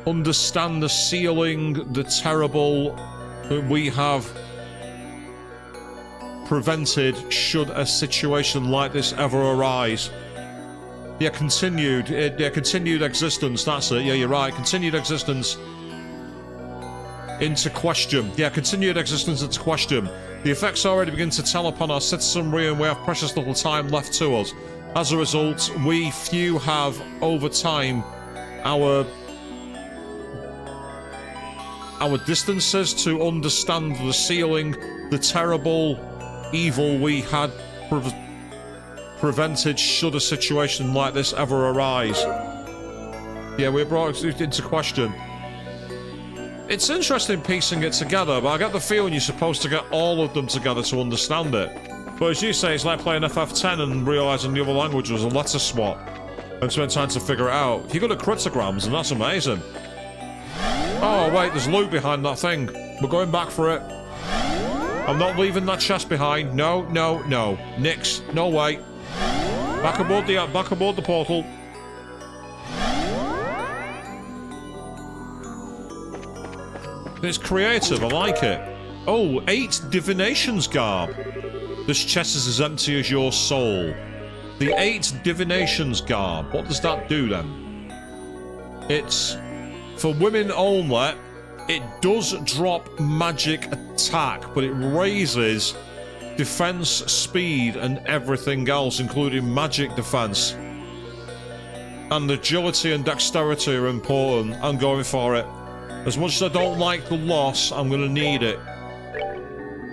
understand the sealing, the terrible that we have prevented should a situation like this ever arise. Yeah, continued existence, that's it. Yeah, you're right. Continued existence into question. Yeah, continued existence into question. The effects already begin to tell upon our citizenry and we have precious little time left to us. As a result, we few have, over time, our distances to understand the ceiling, the terrible evil we had prevented should a situation like this ever arise. Yeah, we're brought into question. It's interesting piecing it together, but I get the feeling you're supposed to get all of them together to understand it. But as you say, it's like playing FF10 and realising the other language was a letter swap and spend time to figure it out. You're good at cryptograms, and that's amazing. Oh, wait, there's loot behind that thing. We're going back for it. I'm not leaving that chest behind. No, no, no. Nix. No way. Back aboard the portal. It's creative, I like it. Oh, 8 divinations garb. This chest is as empty as your soul. The 8 divinations garb. What does that do then? It's for women only. It does drop magic attack, but it raises defense, speed, and everything else, including magic defense. And agility and dexterity are important. I'm going for it. As much as I don't like the loss, I'm going to need it.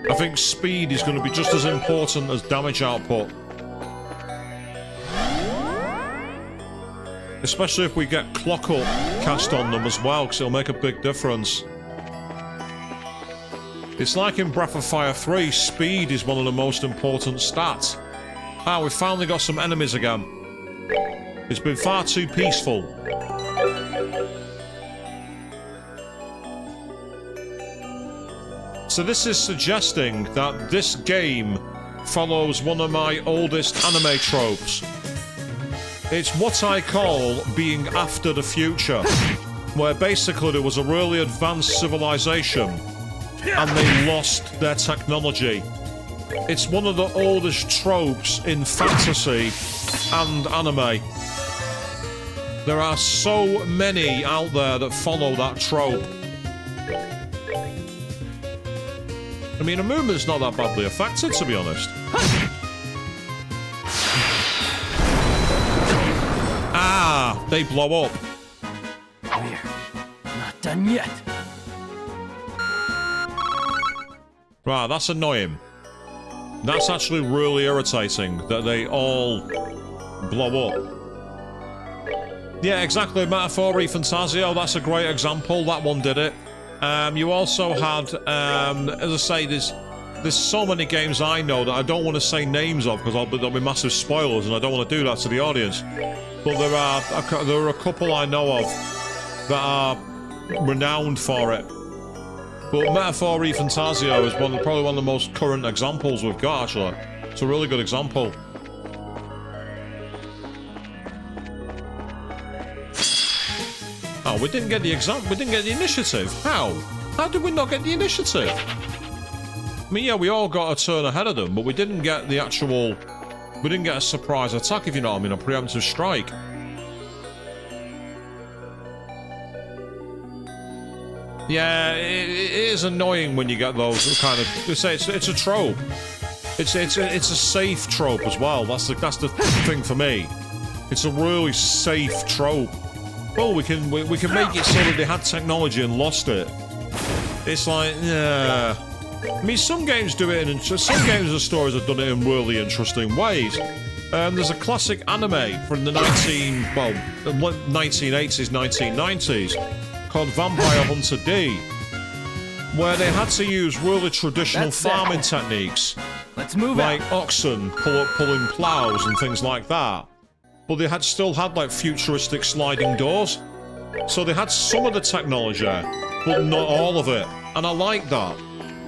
I think speed is going to be just as important as damage output. Especially if we get clock up cast on them as well, because it'll make a big difference. It's like in Breath of Fire 3, speed is one of the most important stats. Ah, we finally got some enemies again. It's been far too peaceful. So this is suggesting that this game follows one of my oldest anime tropes. It's what I call being after the future, where basically there was a really advanced civilization and they lost their technology. It's one of the oldest tropes in fantasy and anime. There are so many out there that follow that trope. I mean, a movement's not that badly affected, to be honest. Ah, they blow up. We're not done yet. Right, that's annoying. That's actually really irritating that they all blow up. Yeah, exactly. Metaphor Fantasio, that's a great example. That one did it. You also had, as I say, there's so many games I know that I don't want to say names of because there'll be massive spoilers, and I don't want to do that to the audience. But there are a couple I know of that are renowned for it. But Metaphor Fantasio is probably one of the most current examples we've got. Actually, it's a really good example. Oh, we didn't get the initiative. How? How did we not get the initiative? I mean, yeah, we all got a turn ahead of them, but we didn't get the actual... We didn't get a surprise attack, if you know what I mean, a preemptive strike. Yeah, it is annoying when you get those kind of... It's a trope. It's a safe trope as well. That's the thing for me. It's a really safe trope. Oh, we can make it so that they had technology and lost it. It's like, yeah. I mean, some games do it some games and stories have done it in really interesting ways. There's a classic anime from the 1980s, 1990s called Vampire Hunter D, where they had to use really traditional farming techniques. Let's move like oxen pulling plows and things like that. But they still had like futuristic sliding doors. So they had some of the technology, but not all of it. And I like that.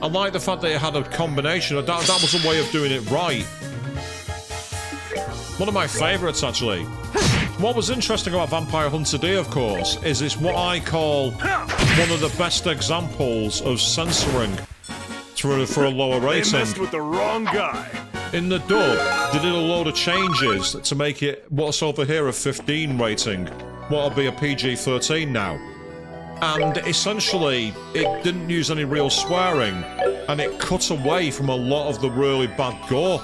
I like the fact that it had a combination. That was a way of doing it right. One of my favourites, actually. What was interesting about Vampire Hunter D, of course, is it's what I call one of the best examples of censoring. for a lower They rating. messed with the wrong guy. In the dub, they did a load of changes to make it what's over here a 15 rating. What'll be a PG-13 now. And essentially, it didn't use any real swearing, and it cut away from a lot of the really bad gore.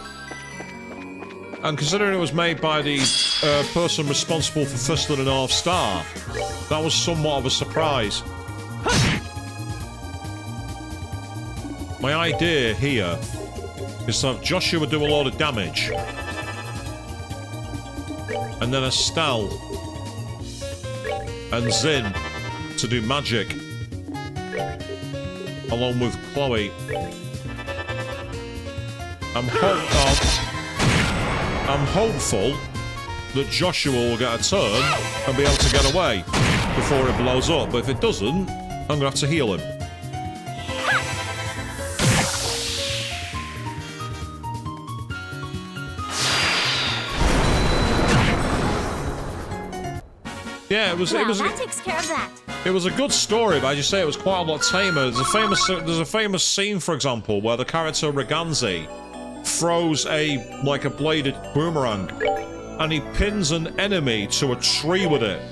And considering it was made by the person responsible for Fisting a North Star, that was somewhat of a surprise. My idea here is to have Joshua do a lot of damage, and then Estelle and Zin to do magic, along with Chloe. I'm hopeful that Joshua will get a turn and be able to get away before it blows up, but if it doesn't, I'm gonna have to heal him. Yeah, it was that takes care of that. it was a good story, but as you say, it was quite a lot tamer. There's a famous scene, for example, where the character Grancel throws a bladed boomerang, and he pins an enemy to a tree with it,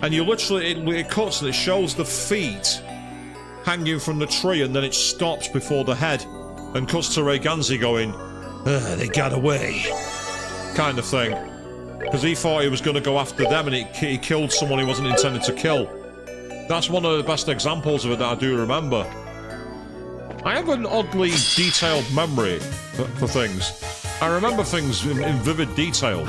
and you literally it cuts and it shows the feet hanging from the tree, and then it stops before the head, and cuts to Grancel going, "They got away," kind of thing. Because he thought he was going to go after them, and he killed someone he wasn't intended to kill. That's one of the best examples of it that I do remember. I have an oddly detailed memory for things. I remember things in vivid detail.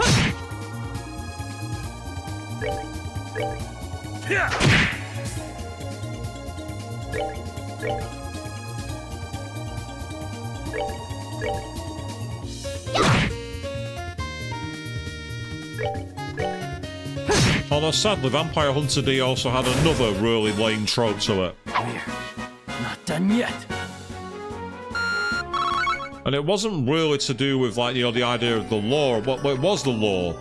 Although sadly, Vampire Hunter D also had another really lame trope to it. We're not done yet. And it wasn't really to do with, the idea of the lore. Well, it was the lore.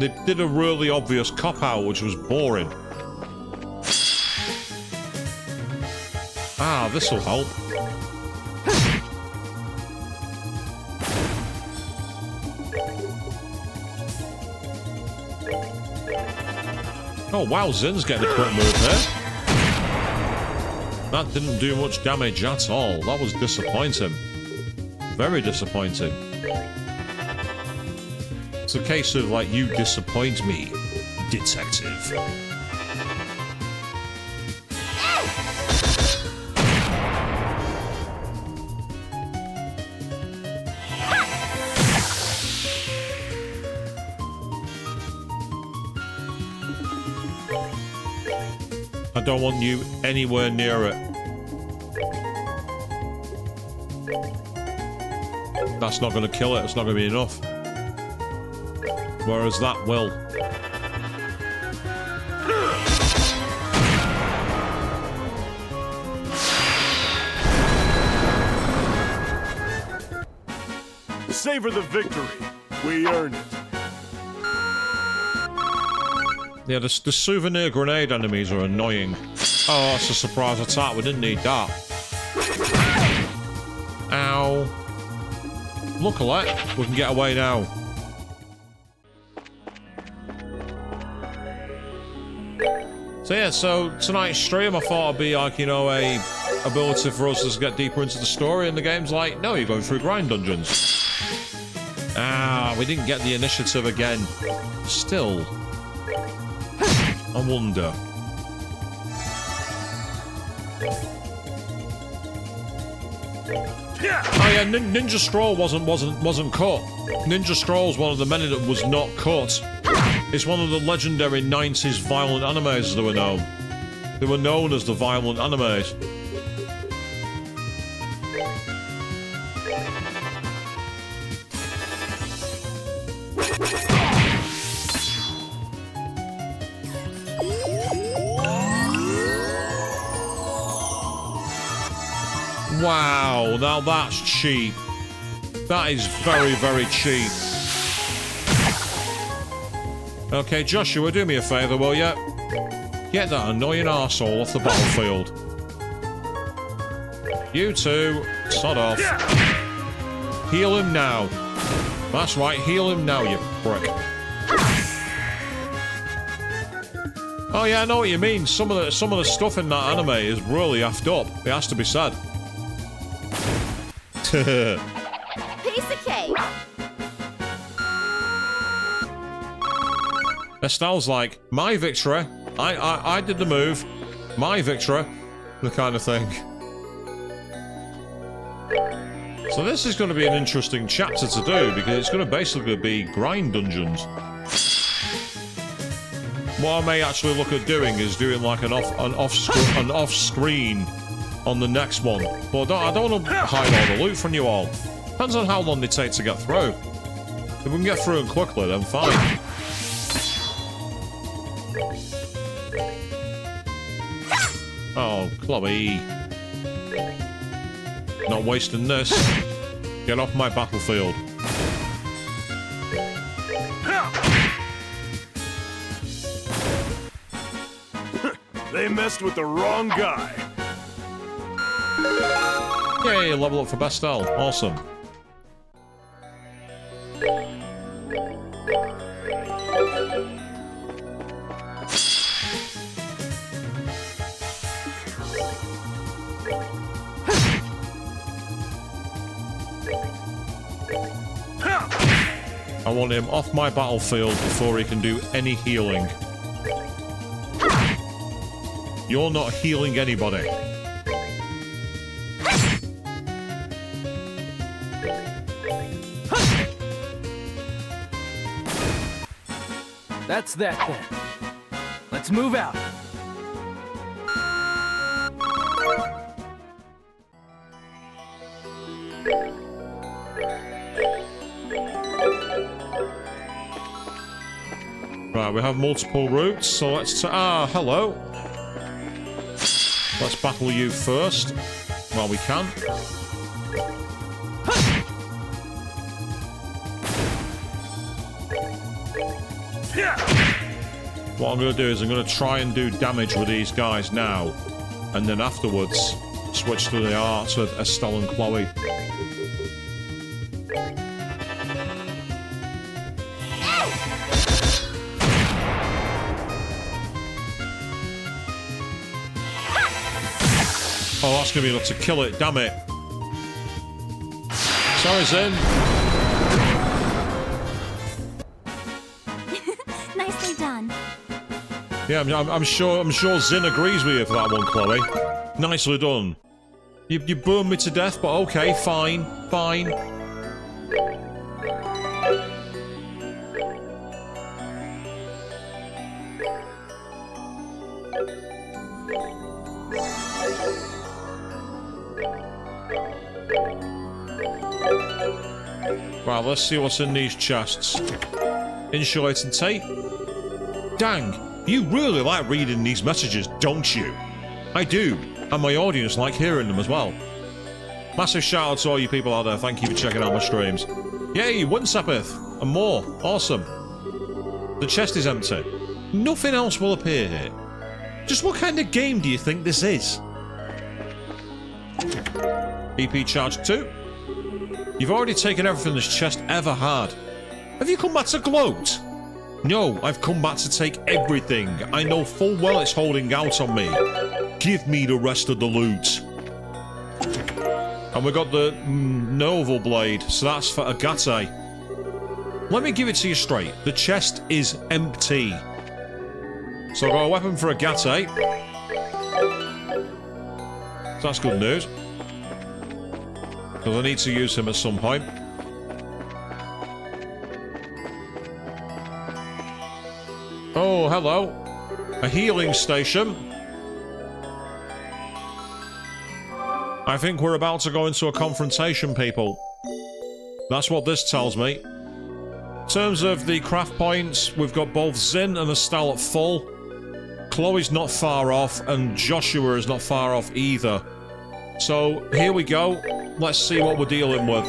They did a really obvious cop-out, which was boring. Ah, this'll help. Oh wow, Zin's getting a quick move there. That didn't do much damage at all. That was disappointing. Very disappointing. It's a case of, you disappoint me, detective. I don't want you anywhere near it. That's not going to kill it. It's not going to be enough. Whereas that will. Savor the victory. We earned it. Yeah, the souvenir grenade enemies are annoying. Oh, that's a surprise attack. We didn't need that. Ow. Luckily, we can get away now. So yeah, so tonight's stream I thought it'd be a ability for us to get deeper into the story, and the game's like, no, you're going through grind dungeons. Ah, we didn't get the initiative again. Still. I wonder. Oh yeah, Ninja Scroll wasn't cut. Ninja Scroll's one of the many that was not cut. It's one of the legendary 90s violent animes as they were known. They were known as the violent animes. Wow, now that's cheap. That is very, very cheap. Okay, Joshua, do me a favour, will you? Get that annoying arsehole off the battlefield. You two, sod off. Heal him now. That's right, heal him now, you prick. Oh yeah, I know what you mean. Some of the stuff in that anime is really effed up. It has to be said. Piece of cake. Estelle's like, my victory. I did the move. My victory. The kind of thing. So this is going to be an interesting chapter to do because it's going to basically be grind dungeons. What I may actually look at doing is doing like an off screen on the next one. But I don't want to hide all the loot from you all. Depends on how long they take to get through. If we can get through them quickly, then fine. Oh, Chloe. Not wasting this. Get off my battlefield. They messed with the wrong guy. Yay, level up for Estelle. Awesome. I want him off my battlefield before he can do any healing. You're not healing anybody. That's that then. Let's move out. Right, we have multiple routes, so let's... hello. Let's battle you first, while we can. What I'm going to do is I'm going to try and do damage with these guys now, and then afterwards switch to the arts of Estelle and Chloe. Oh, that's going to be enough to kill it, damn it. Sorry, Zin. Nicely done. Yeah, I'm sure Zin agrees with you for that one, Chloe. Nicely done. You burned me to death, but okay, fine, fine. Right, let's see what's in these chests. Insulating tape. Dang, you really like reading these messages, don't you? I do, and my audience like hearing them as well. Massive shout out to all you people out there, thank you for checking out my streams. Yay, Winsapith, and more, awesome. The chest is empty. Nothing else will appear here. Just what kind of game do you think this is? EP charge 2. You've already taken everything this chest ever had. Have you come back to gloat? No, I've come back to take everything. I know full well it's holding out on me. Give me the rest of the loot. And we got the Novel Blade, so that's for Agate. Let me give it to you straight. The chest is empty. So I've got a weapon for Agate. So that's good news. Because I need to use him at some point. Oh, hello. A healing station. I think we're about to go into a confrontation, people. That's what this tells me. In terms of the craft points, we've got both Zin and Estelle at full. Chloe's not far off, and Joshua is not far off either. So, here we go. Let's see what we're dealing with.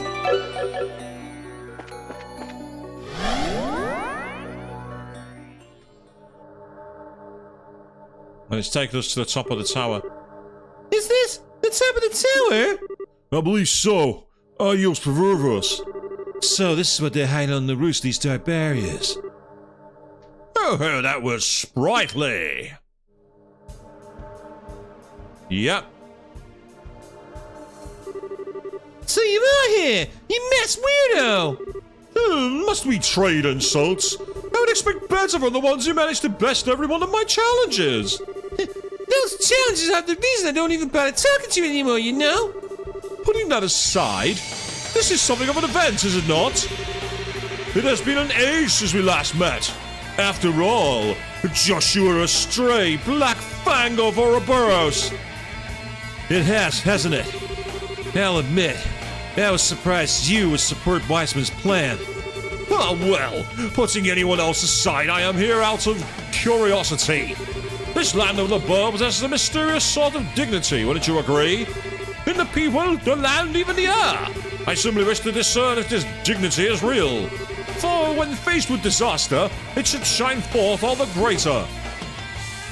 And it's taken us to the top of the tower. Is The top of the tower? I believe so. Adios perversos. So this is what they're hiding on the roofs, these dark barriers. Oh, that was sprightly. Yep. So you are here, you masked weirdo! Must we trade insults? I would expect better from the ones who managed to best every one of my challenges. Those challenges are the reason I don't even bother talking to you anymore, you know? Putting that aside, this is something of an event, is it not? It has been an age since we last met. After all, Joshua Astray, Black Fang of Ouroboros. It has, hasn't it? I'll admit, I was surprised you would support Weissman's plan. Oh well, putting anyone else aside, I am here out of curiosity. This land of the bird possesses a mysterious sort of dignity, wouldn't you agree? In the people, the land, even the air. I simply wish to discern if this dignity is real. For when faced with disaster, it should shine forth all the greater.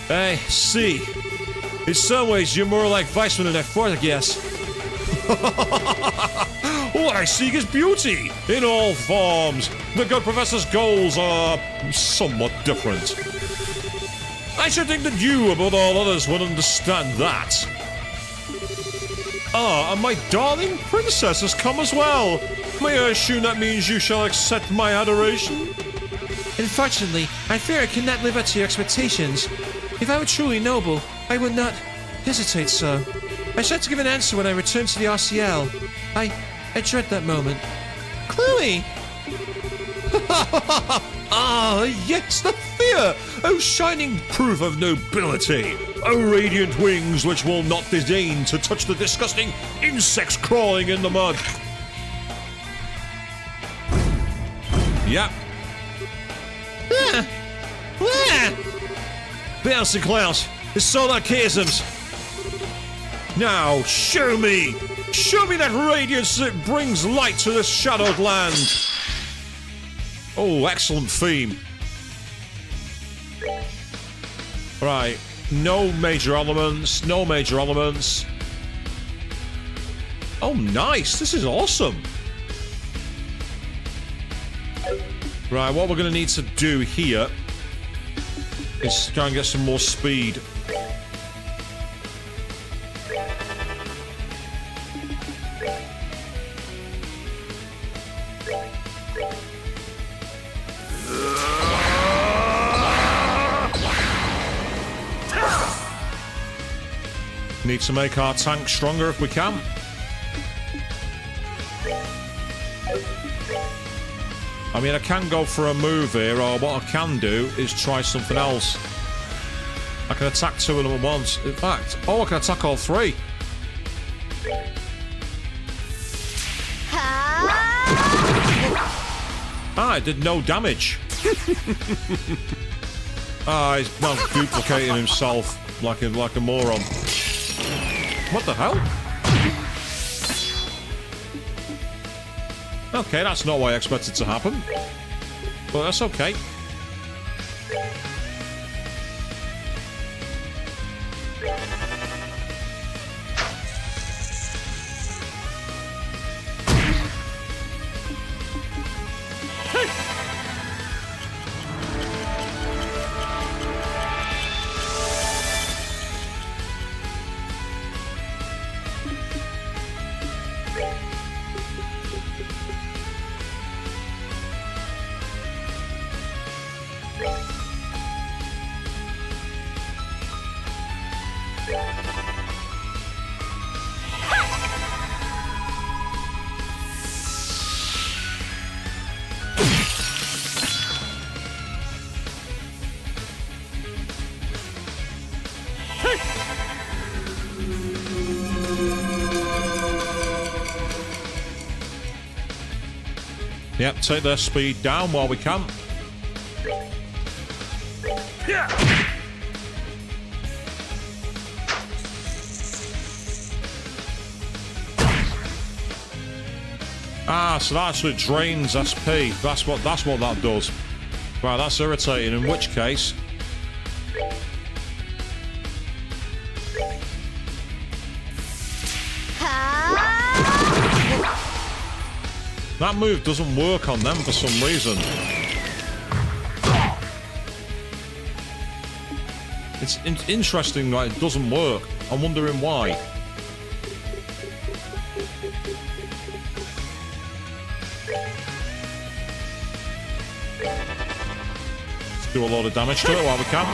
I see. In some ways, you're more like Weissman than I thought, I guess. What I seek is beauty in all forms. The good professor's goals are somewhat different. I should think that you, above all others, would understand that. Ah, and my darling princess has come as well. May I assume that means you shall accept my adoration? Unfortunately, I fear I cannot live up to your expectations. If I were truly noble, I would not hesitate so. I should have to give an answer when I return to the RCL. I dread that moment. Chloe! Ah, yes, the fear! Oh, shining proof of nobility! Oh, radiant wings which will not disdain to touch the disgusting insects crawling in the mud! Yep. Bouncing clowns, the solar chasms. Now, show me! Show me that radiance that brings light to this shadowed land! Oh, excellent theme. Right, no major elements, no major elements. Oh, nice, this is awesome. Right, what we're going to need to do here is try and get some more speed. Need to make our tank stronger if we can. I mean, I can go for a move here, or what I can do is try something else. I can attack two of them at once. In fact, I can attack all three. Ah, it did no damage. Ah, he's now duplicating himself like a moron. What the hell? Okay, that's not what I expected to happen. But that's okay. Yep, take their speed down while we can. Ah, so that actually drains SP. That's what that does. Right, that's irritating. In which case, That move doesn't work on them for some reason. It's interesting that it doesn't work. I'm wondering why. Let's do a lot of damage to it while we can.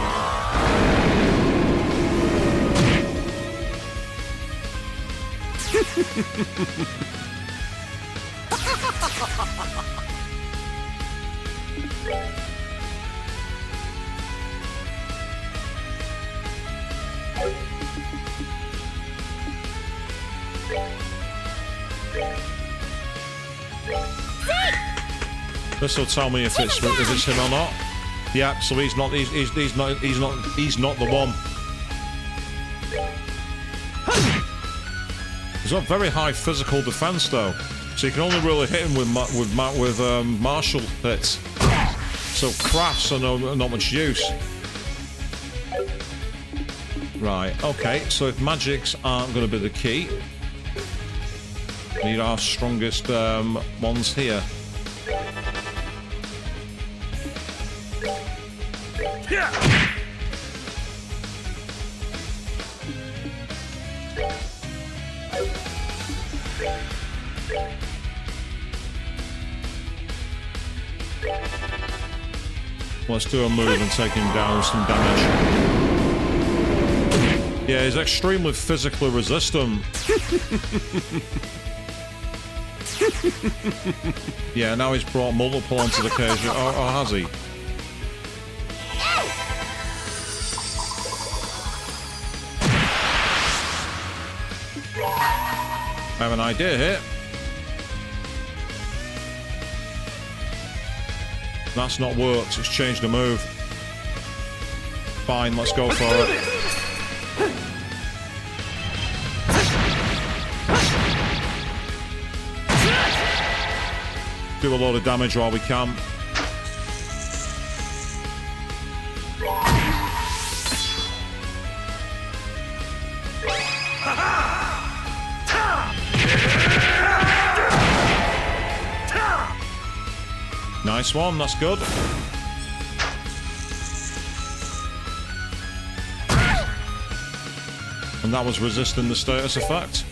This will tell me if it's him or not. Yeah, so he's not the one. He's got very high physical defense though, so you can only really hit him with martial hits. So crafts are not much use. Right. Okay. So if magics aren't going to be the key, we need our strongest ones here. Let's do a move and take him down some damage. Yeah, he's extremely physically resistant. Yeah, now he's brought multiple onto the cage. Or has he? I have an idea here. That's not worked. It's changed the move. Fine, let's go for it. Do a lot of damage while we can. Nice one, that's good. And that was resisting the status effect.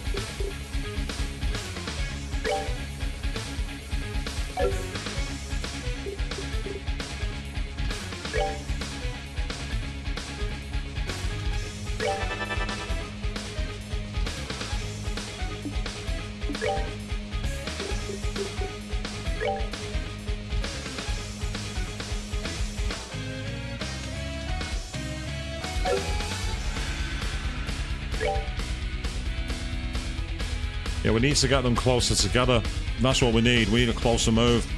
Yeah, we need to get them closer together. That's what we need. We need a closer move.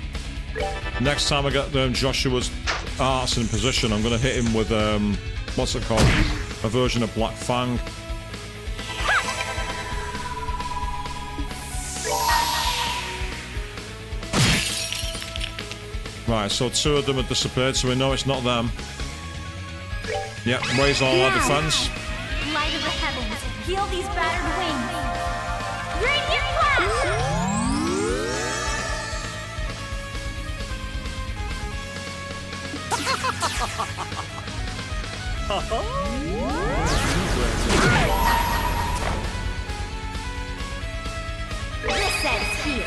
Next time I get Joshua's arts in position, I'm going to hit him with, what's it called? A version of Black Fang. Right, so two of them have disappeared, so we know it's not them. Yep, raise all our defense. Light of the heavens, heal these battered wings. Radiant flash! This ends here.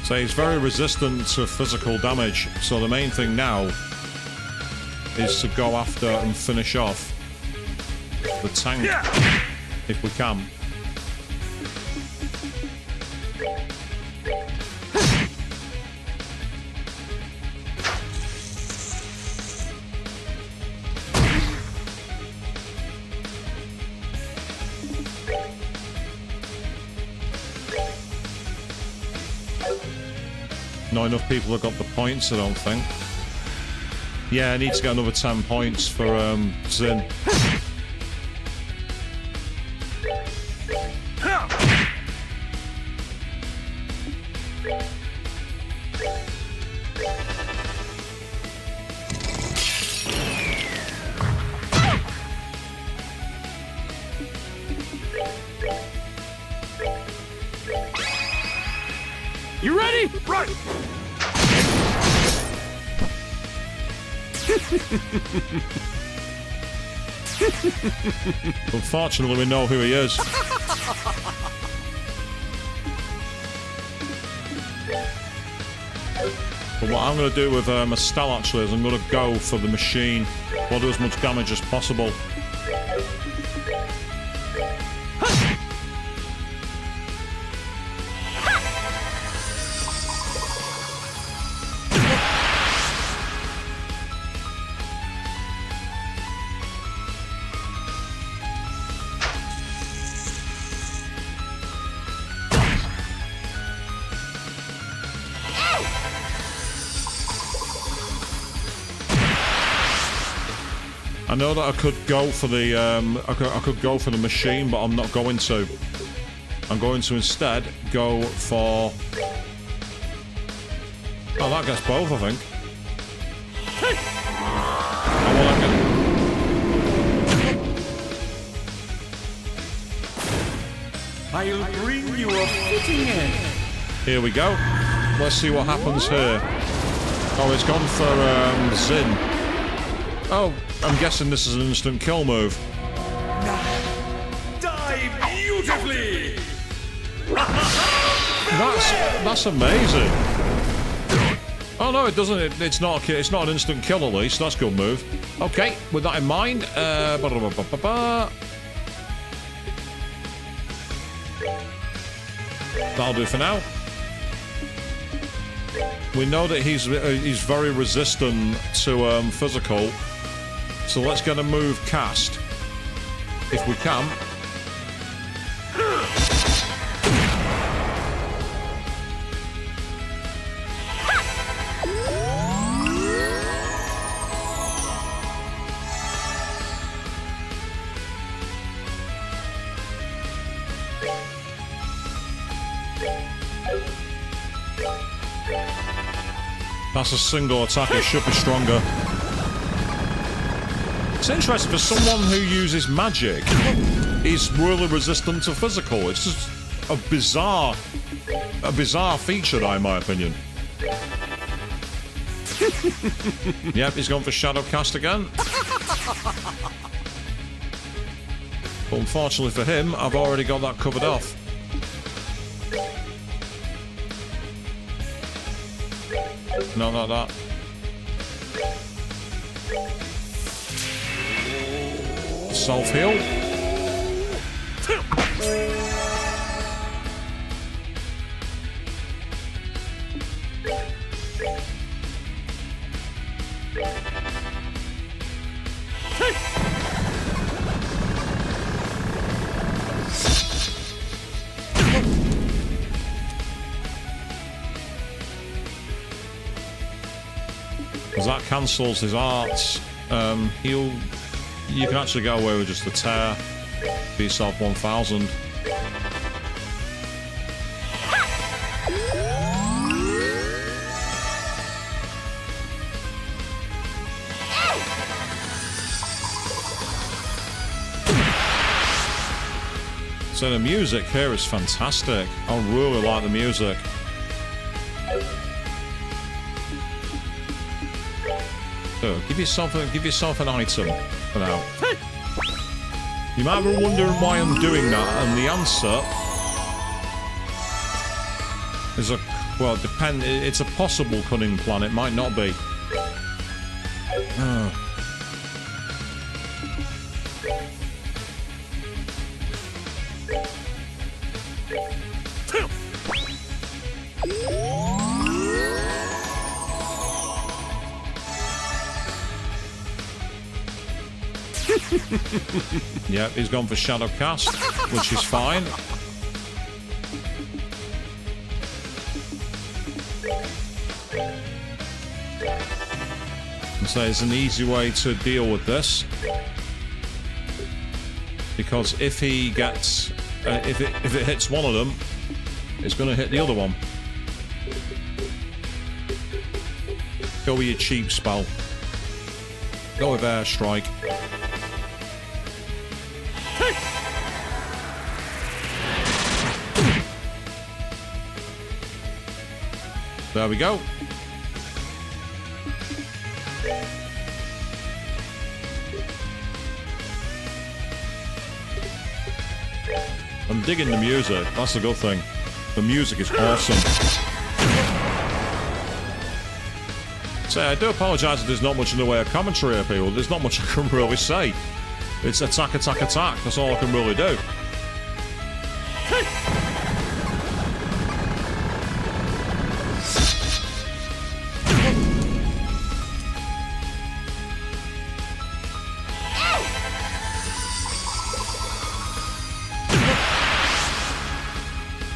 So he's very resistant to physical damage, so the main thing now is to go after and finish off the tank, if we can. Not enough people have got the points, I don't think. Yeah, I need to get another 10 points for Zin. You ready? Right! Unfortunately, we know who he is. But what I'm going to do with Estelle, actually, is I'm going to go for the machine. We'll do as much damage as possible. I know that I could go for the I could go for the machine, but I'm not going to. I'm going to instead go for. Oh, that gets both, I think. Oh, well, I'll bring you a fitting end. here we go. Let's see what happens here. Oh, it's gone for Zin. Oh, I'm guessing this is an instant kill move. Die beautifully. That's amazing. Oh no, it doesn't. It's not an instant kill at least. That's a good move. Okay, with that in mind, that'll do for now. We know that he's very resistant to physical, so let's get a move cast if we can. That's a single attack, it should be stronger. It's interesting, for someone who uses magic, he's really resistant to physical. It's just a bizarre feature, in my opinion. Yep, he's gone for Shadow Cast again. But unfortunately for him, I've already got that covered off. No, not that. Self-heal. Because that cancels his arts. You can actually go away with just the tear. Be yourself 1000. So the music here is fantastic. I really like the music. So give yourself an item for now. You might be wondering why I'm doing that, and the answer is it's a possible cunning plan. It might not be. Yep, he's gone for Shadow Cast, which is fine. And so it's an easy way to deal with this, because if he gets, if it hits one of them, it's going to hit the other one. Go with your cheap spell. Go with Airstrike. There we go. I'm digging the music. That's a good thing. The music is awesome. So I do apologise if there's not much in the way of commentary here, people. There's not much I can really say. It's attack, attack, attack. That's all I can really do.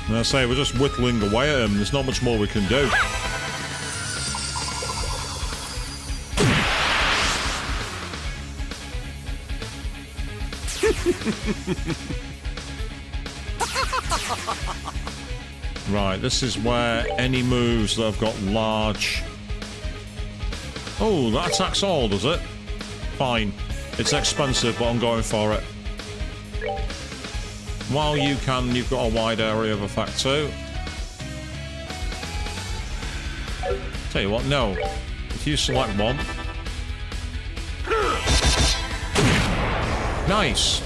And I say, we're just whittling away at him. There's not much more we can do. Right, this is where any moves that have got large... Oh, that attacks all, does it? Fine. It's expensive, but I'm going for it. While you can, you've got a wide area of effect too. Tell you what, no. If you select one... Nice!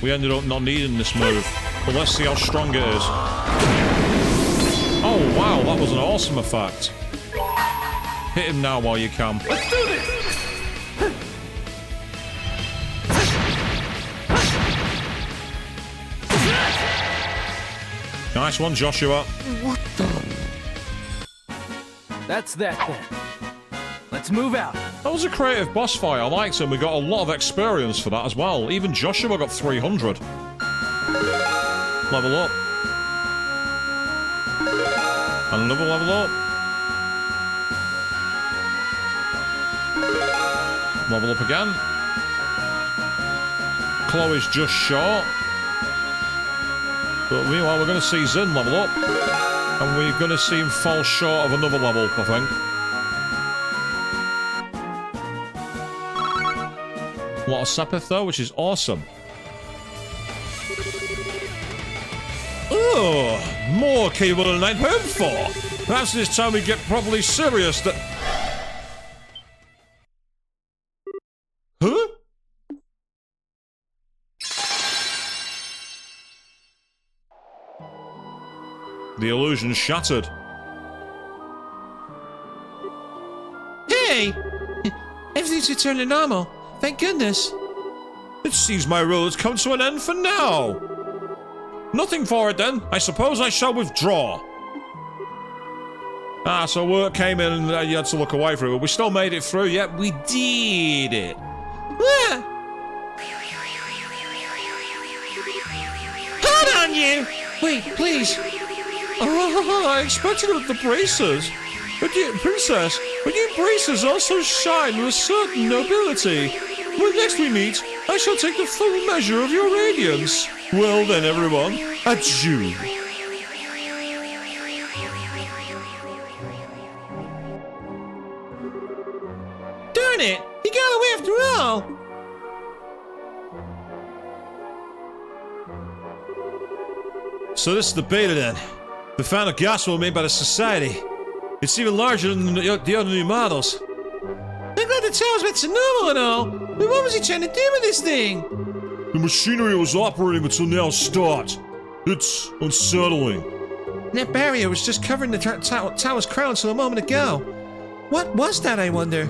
We ended up not needing this move. But let's see how strong it is. Oh, wow, that was an awesome effect. Hit him now while you can. Let's do this! Nice one, Joshua. What the? That's that then. Let's move out. That was a creative boss fight. I liked him. We got a lot of experience for that as well. Even Joshua got 300. Level up. And another level up. Level up again. Chloe's just short. But meanwhile, we're going to see Zin level up. And we're going to see him fall short of another level, I think. A lot of Sepith, though, which is awesome. Oh, more cable than I'd hoped for. Perhaps this time we get properly serious that... Huh? The illusion shattered. Hey! Everything's returned to normal. Thank goodness. It seems my rule has come to an end for now. Nothing for it then. I suppose I shall withdraw. Ah, so word came in and you had to look away from it, but we still made it through. Yep, we did it. Ah! Hold on, you! Wait, please. Oh, I expected it with the braces. But you, Princess, but you braces also shine with a certain nobility. When next we meet, I shall take the full measure of your radiance. Well then, everyone, adieu. Darn it! He got away after all! So this is the beta then. The final gospel made by the Society. It's even larger than the other new models. I'm glad the tower's back to normal and all, but what was he trying to do with this thing? The machinery was operating until now stopped. It's unsettling. That barrier was just covering the tower's crown until a moment ago. What was that, I wonder?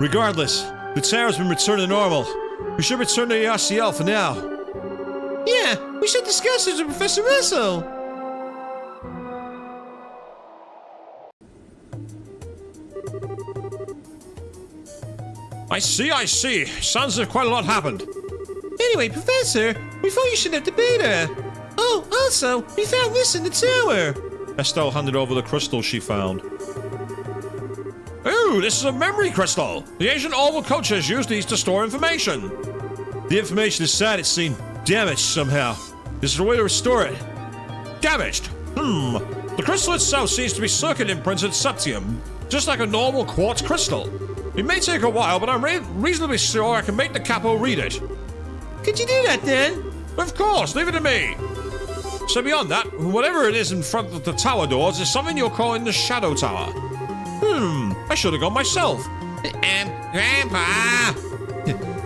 Regardless, the tower's been returned to normal. We should return to the RCL for now. Yeah, we should discuss this with Professor Russell. I see. Sounds as if quite a lot happened. Anyway, Professor, we thought you should have the beta. Oh, also, we found this in the tower. Estelle handed over the crystal she found. Ooh, this is a memory crystal. The ancient oval cultures use these to store information. The information is sad, it's seen damaged somehow. Is there a way to restore it? Damaged? The crystal itself seems to be circuit imprinted septium, just like a normal quartz crystal. It may take a while, but I'm reasonably sure I can make the capo read it. Could you do that then? Of course, leave it to me. So beyond that, whatever it is in front of the tower doors is something you're calling the Shadow Tower. I should have gone myself. Grandpa!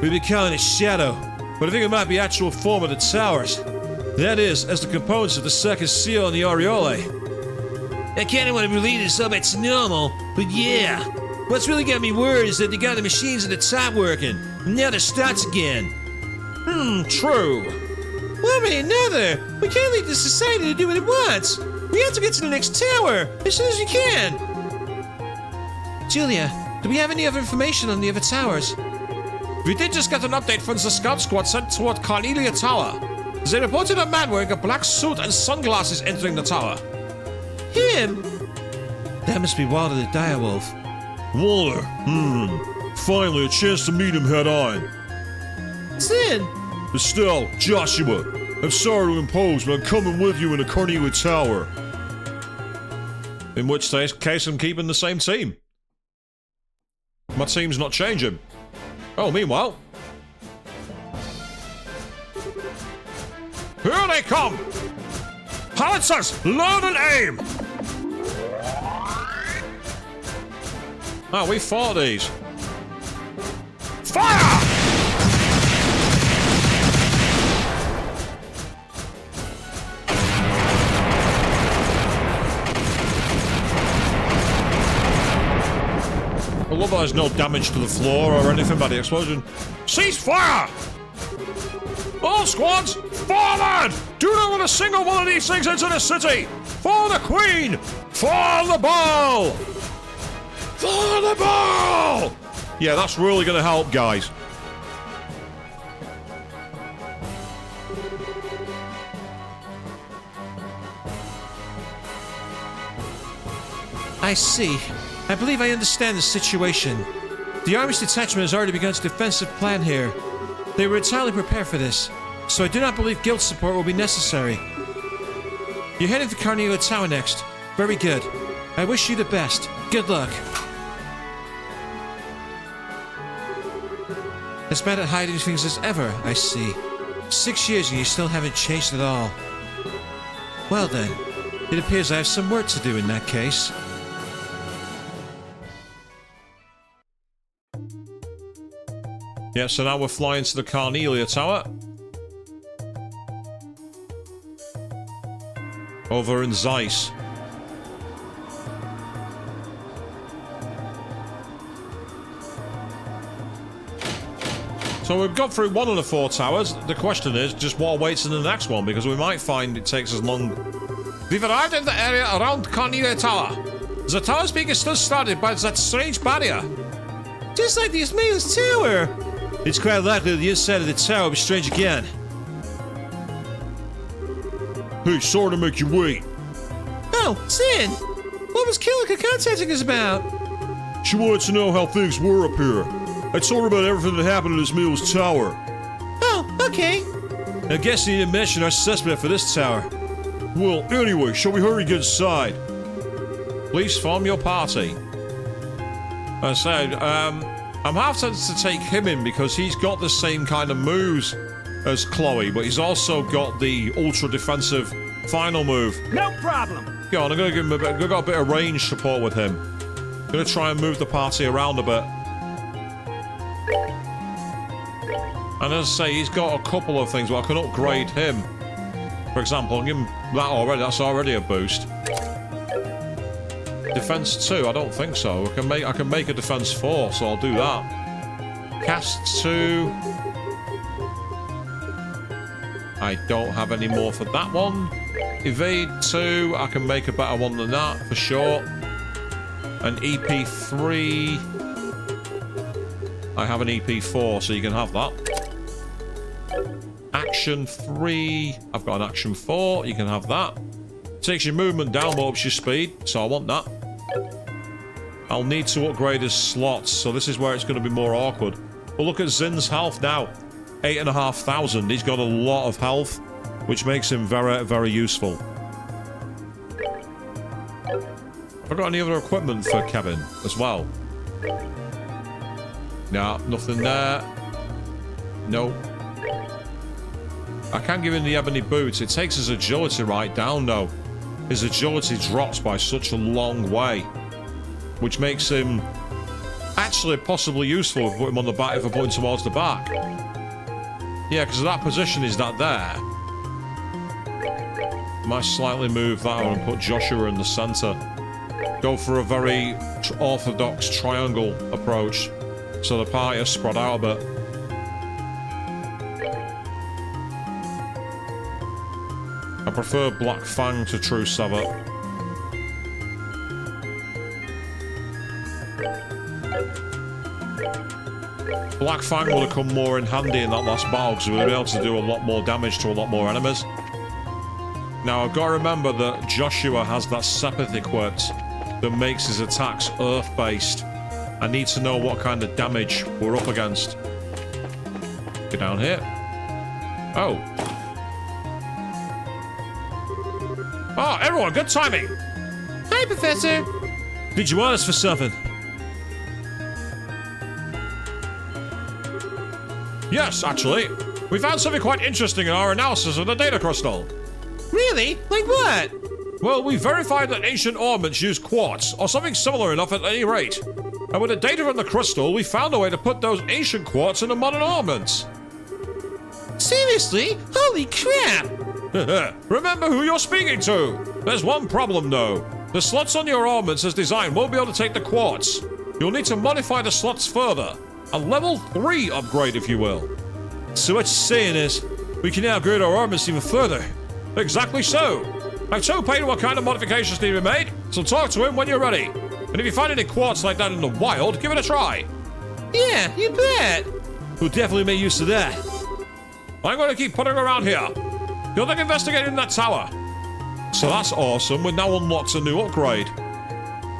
We've been calling it Shadow, but I think it might be actual form of the towers. That is, as the components of the second seal and the aureole. I kinda want to believe this all back to normal, but yeah. What's really got me worried is that they got the machines at the top working, and now they're starts again. True. One way or another, we can't leave the society to do what it wants. We have to get to the next tower, as soon as we can. Julia, do we have any other information on the other towers? We did just get an update from the scout squad sent toward Cornelia Tower. They reported a man wearing a black suit and sunglasses entering the tower. Him? That must be Walter the Direwolf. Walter, finally a chance to meet him head on. Sin! Estelle, Joshua, I'm sorry to impose, but I'm coming with you in the Cornelia Tower. In which case I'm keeping the same team. My team's not changing. Oh, meanwhile. Here they come! Howitzers, load and aim! Oh, we fought these. Fire! I love that there's no damage to the floor or anything by the explosion. Cease fire! All squads, forward! Do not want a single one of these things into the city! For the Queen! For the ball! For the ball! Yeah, that's really going to help, guys. I see. I believe I understand the situation. The Army's detachment has already begun its defensive plan here. They were entirely prepared for this, so I do not believe guild support will be necessary. You're heading to Cornelia Tower next. Very good. I wish you the best. Good luck. As bad at hiding things as ever, I see. 6 years and you still haven't changed at all. Well then, it appears I have some work to do in that case. Yeah, so now we're flying to the Cornelia Tower. Over in Zeiss. So we've got through one of the 4 towers. The question is just what awaits in the next one, because we might find it takes as long. We've arrived in the area around Cornelia Tower. The tower speak is still started by that strange barrier. Just like the Ismail's tower! It's quite likely that the inside of the tower will be strange again. Hey, sorry to make you wait. Oh, Sin! What was Kilika contacting us about? She wanted to know how things were up here. I told her about everything that happened at Ismail's tower. Oh, okay. I guess you didn't mention our suspect for this tower. Well, anyway, shall we hurry and get inside? Please form your party. I said, I'm half tempted to take him in because he's got the same kind of moves as Chloe, but he's also got the ultra defensive final move. No problem. Go on, I'm gonna give him I've got a bit of range support with him. I'm gonna try and move the party around a bit. And as I say, he's got a couple of things where I can upgrade him. For example, I'll give him that already. That's already a boost. Defense 2? I don't think so. I can make a defense 4, so I'll do that. Cast 2. I don't have any more for that one. Evade 2. I can make a better one than that for sure. And EP 3. I have an EP 4, so you can have that. Action 3. I've got an action 4. You can have that. Takes your movement down, but ups your speed, so I want that. I'll need to upgrade his slots, so this is where it's going to be more awkward. But look at Zin's health now. 8,500. He's got a lot of health, which makes him very, very useful. Have I got any other equipment for Kevin as well? No, nothing there. No. I can't give him the ebony boots. It takes his agility right down, though. His agility drops by such a long way, which makes him actually possibly useful if we put him on the back, if I put him towards the back. Yeah, because that position is that there. Might slightly move that and put Joshua in the center. Go for a very orthodox triangle approach, so the party is spread out a bit. I prefer Black Fang to True Sever. Black Fang would have come more in handy in that last battle because we would have been able to do a lot more damage to a lot more enemies. Now I've got to remember that Joshua has that Sepith equipped that makes his attacks earth-based. I need to know what kind of damage we're up against. Get down here. Oh. Oh, everyone, good timing! Hi, Professor. Did you want us for something? Yes, actually. We found something quite interesting in our analysis of the data crystal. Really? Like what? Well, we verified that ancient ornaments use quartz, or something similar enough at any rate. And with the data from the crystal, we found a way to put those ancient quartz into modern ornaments. Seriously? Holy crap! Remember who you're speaking to. There's one problem, though. The slots on your ornaments as designed won't be able to take the quartz. You'll need to modify the slots further. A level 3 upgrade, if you will. So what you're saying is, we can now upgrade our armors even further. Exactly so. I've told Payne what kind of modifications need to be made, so talk to him when you're ready. And if you find any quartz like that in the wild, give it a try. Yeah, you bet. We'll definitely make use of that. I'm going to keep putting around here. Good luck investigating that tower. So that's awesome. We've now unlocked a new upgrade.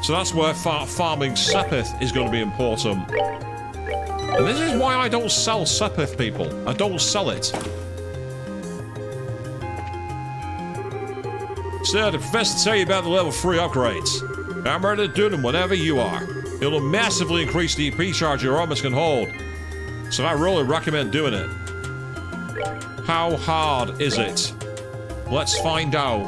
So that's where farming Sepith is going to be important. And this is why I don't sell Sepith, people. I don't sell it. So the professor tell you about the level 3 upgrades. I'm ready to do them whenever you are. It'll massively increase the EP charge your armors can hold. So I really recommend doing it. How hard is it? Let's find out.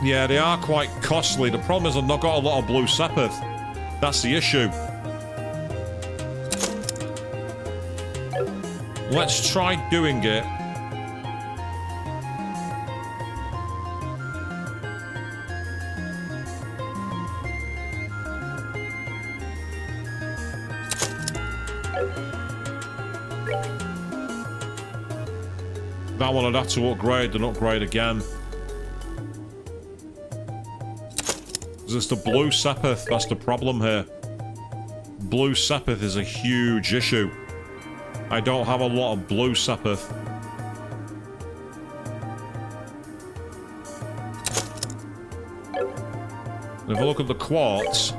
Yeah, they are quite costly. The problem is I've not got a lot of blue Sepith. That's the issue. Let's try doing it. That one I'd have to upgrade and upgrade again. It's the blue Sepith, that's the problem here. Blue Sepith is a huge issue. I don't have a lot of blue Sepith. If I look at the quartz,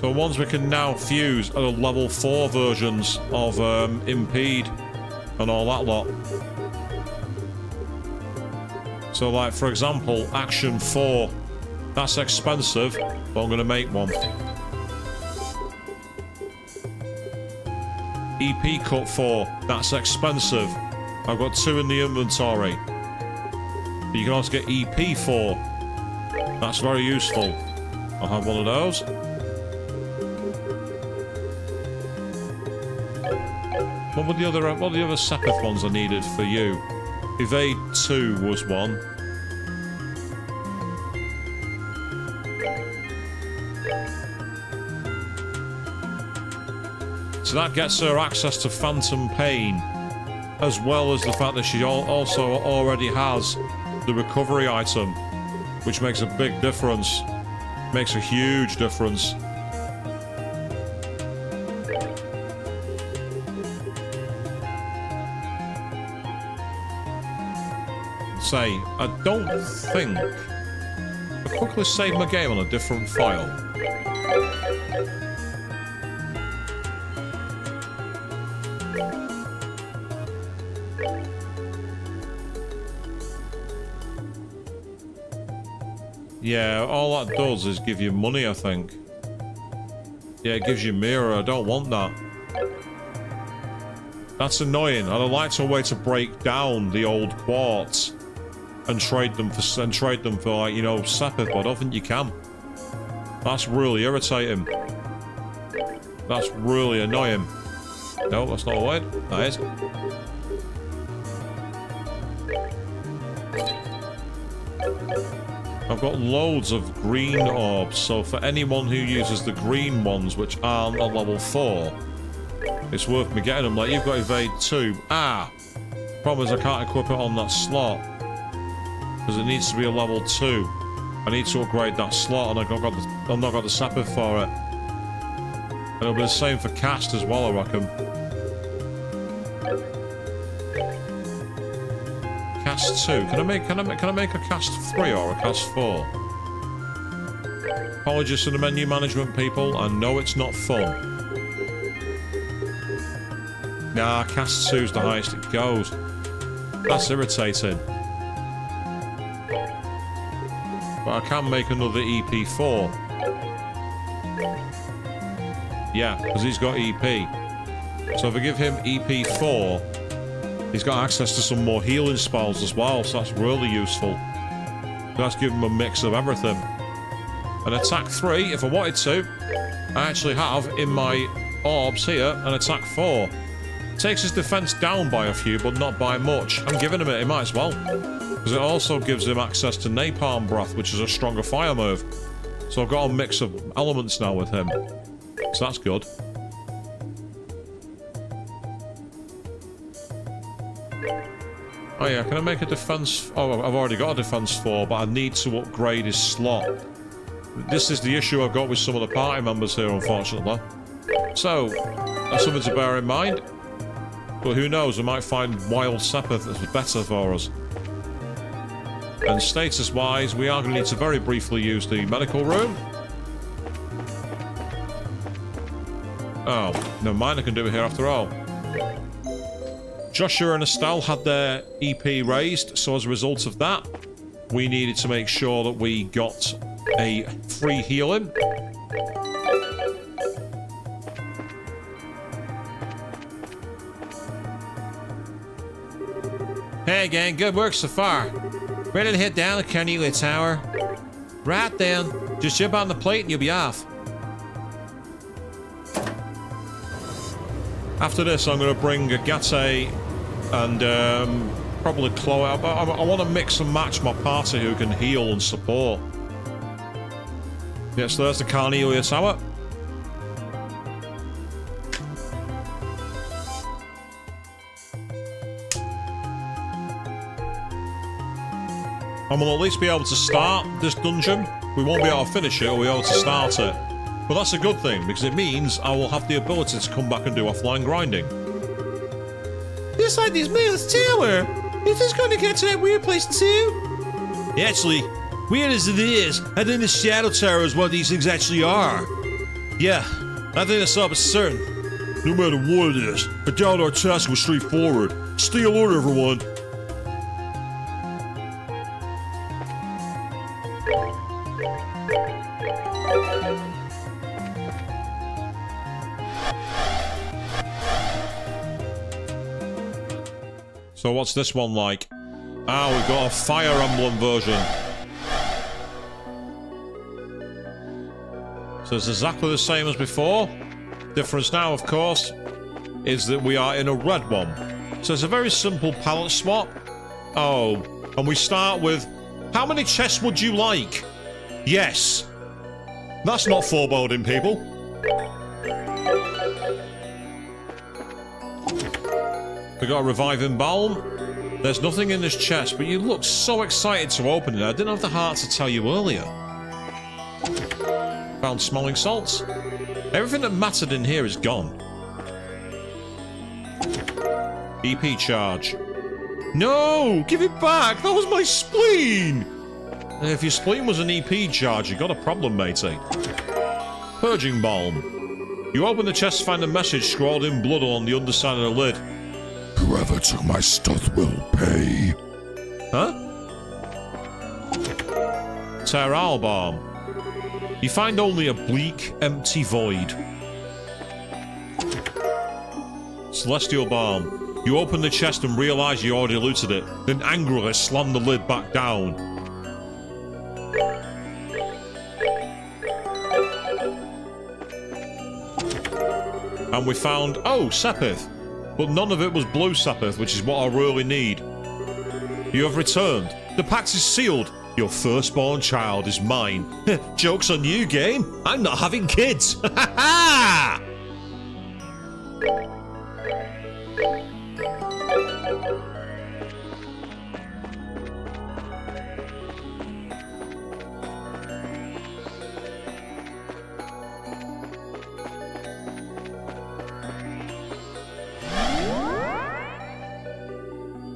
so ones we can now fuse are the level 4 versions of Impede and all that lot. So like, for example, Action 4. That's expensive, but I'm going to make one. EP Cut 4. That's expensive. I've got 2 in the inventory. But you can also get EP 4. That's very useful. I'll have one of those. What were the other Sepith ones I needed for you? Evade 2 was one. So that gets her access to Phantom Pain, as well as the fact that she also already has the recovery item, which makes a big difference. Makes a huge difference. Say, I don't think... I quickly saved my game on a different file. Yeah, all that does is give you money, I think. Yeah, it gives you mirror. I don't want that. That's annoying. I'd like a way to break down the old quartz and trade them for like, you know, sapphire, but I don't think you can. That's really irritating. That's really annoying. No, that's not a word. That is. I've got loads of green orbs, so for anyone who uses the green ones, which aren't at level 4, it's worth me getting them. Like, you've got evade 2. Ah! Problem is I can't equip it on that slot, because it needs to be a level 2. I need to upgrade that slot, and I've not got the sapphire for it. And it'll be the same for cast as well, I reckon. Cast 2. Can I make a cast 3 or a cast 4? Apologies to the menu management people. I know it's not fun. Nah, cast 2 is the highest it goes. That's irritating. But I can make another EP4. Yeah, because he's got EP. So if I give him EP4, he's got access to some more healing spells as well, so that's really useful. That's giving him a mix of everything. An attack 3, if I wanted to, I actually have in my orbs here an attack 4. Takes his defense down by a few, but not by much. I'm giving him it, he might as well. Because it also gives him access to Napalm Breath, which is a stronger fire move. So I've got a mix of elements now with him. So that's good. Oh yeah, can I make a defense... Oh, I've already got a defense 4, but I need to upgrade his slot. This is the issue I've got with some of the party members here, unfortunately. So, that's something to bear in mind. But who knows, we might find wild sapphire that's better for us. And status-wise, we are going to need to very briefly use the medical room. Oh, never mind, I can do it here after all. Joshua and Estelle had their EP raised, so as a result of that, we needed to make sure that we got a free healing. Hey gang, good work so far. Ready to head down the Carnelia Tower? Right then, just jump on the plate and you'll be off. After this, I'm going to bring Agate and probably Chloe. I want to mix and match my party who can heal and support. Yeah, so there's the Carnelia Tower. And we'll at least be able to start this dungeon. We won't be able to finish it, or we'll be able to start it. But that's a good thing, because it means I will have the ability to come back and do offline grinding. Just like this man's tower. Is this going to get to that weird place too? Actually, weird as it is, I think the Shadow Tower is what these things actually are. Yeah, I think that's up for certain. No matter what it is, I doubt our task was straightforward. Stay alert, everyone. So what's this one like? Ah, we've got a Fire Emblem version. So it's exactly the same as before. Difference now, of course, is that we are in a red one. So it's a very simple palette swap. Oh, and we start with, how many chests would you like? Yes. That's not foreboding, people. We got a reviving balm. There's nothing in this chest, but you look so excited to open it. I didn't have the heart to tell you earlier. Found smelling salts. Everything that mattered in here is gone. EP charge. No! Give it back! That was my spleen! And if your spleen was an EP charge, you got a problem, matey. Purging balm. You open the chest to find a message scrawled in blood on the underside of the lid. Whoever took my stuff will pay. Huh? Terral Balm. You find only a bleak, empty void. Celestial Balm. You open the chest and realise you already looted it, then angrily slam the lid back down. And we found, oh, Sepith. But none of it was blue Sepith, which is what I really need. You have returned. The pact is sealed. Your firstborn child is mine. Joke's on you, game. I'm not having kids. Ha ha ha!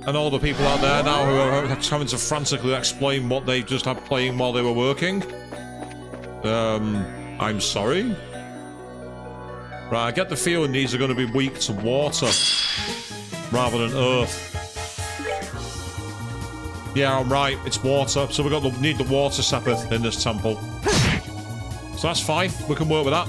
And all the people out there now who are having to frantically explain what they just had playing while they were working. I'm sorry? Right, I get the feeling these are going to be weak to water rather than earth. Yeah, I'm right, it's water. So we need the water Sepith in this temple. So that's fine, we can work with that.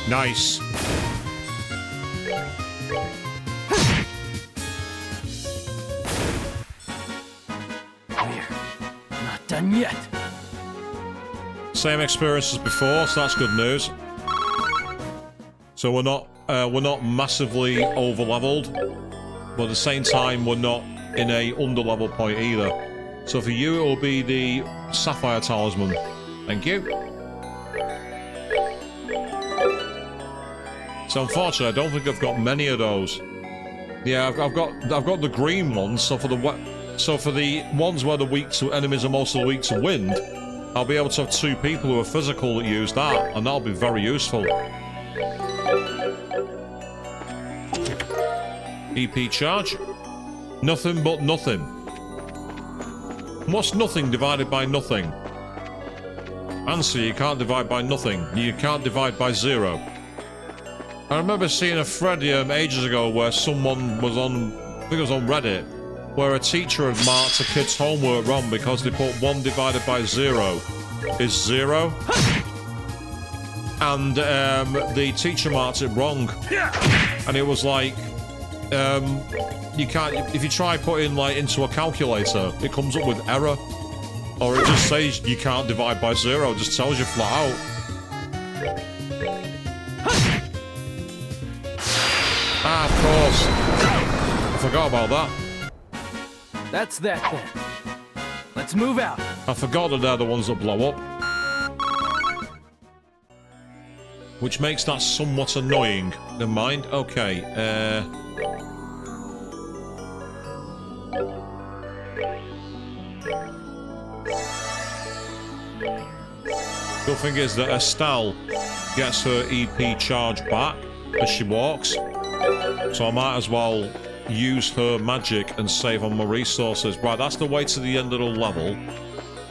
Nice. We're not done yet. Same experience as before, so that's good news. So we're not massively over leveled, but at the same time we're not in a under level point either. So for you it will be the Sapphire Talisman. Thank you. So unfortunately, I don't think I've got many of those. Yeah, I've got the green ones. So for the ones where the weak to enemies are mostly weak to wind, I'll be able to have 2 people who are physical that use that, and that'll be very useful. EP charge. Nothing but nothing. What's nothing divided by nothing? Answer: you can't divide by nothing. You can't divide by 0. I remember seeing a thread ages ago where someone was on, I think it was on Reddit, where a teacher had marked a kid's homework wrong because they put 1 divided by 0 is 0. And the teacher marked it wrong. And it was like, you can't, if you try putting like into a calculator, it comes up with error. Or it just says you can't divide by 0, it just tells you flat out. Ah, of course. I forgot about that. That's that then. Let's move out. I forgot that they're the ones that blow up. Which makes that somewhat annoying. Never mind. Okay. Good thing is that Estelle gets her EP charge back as she walks. So I might as well use her magic and save on my resources. Right, that's the way to the end of the level.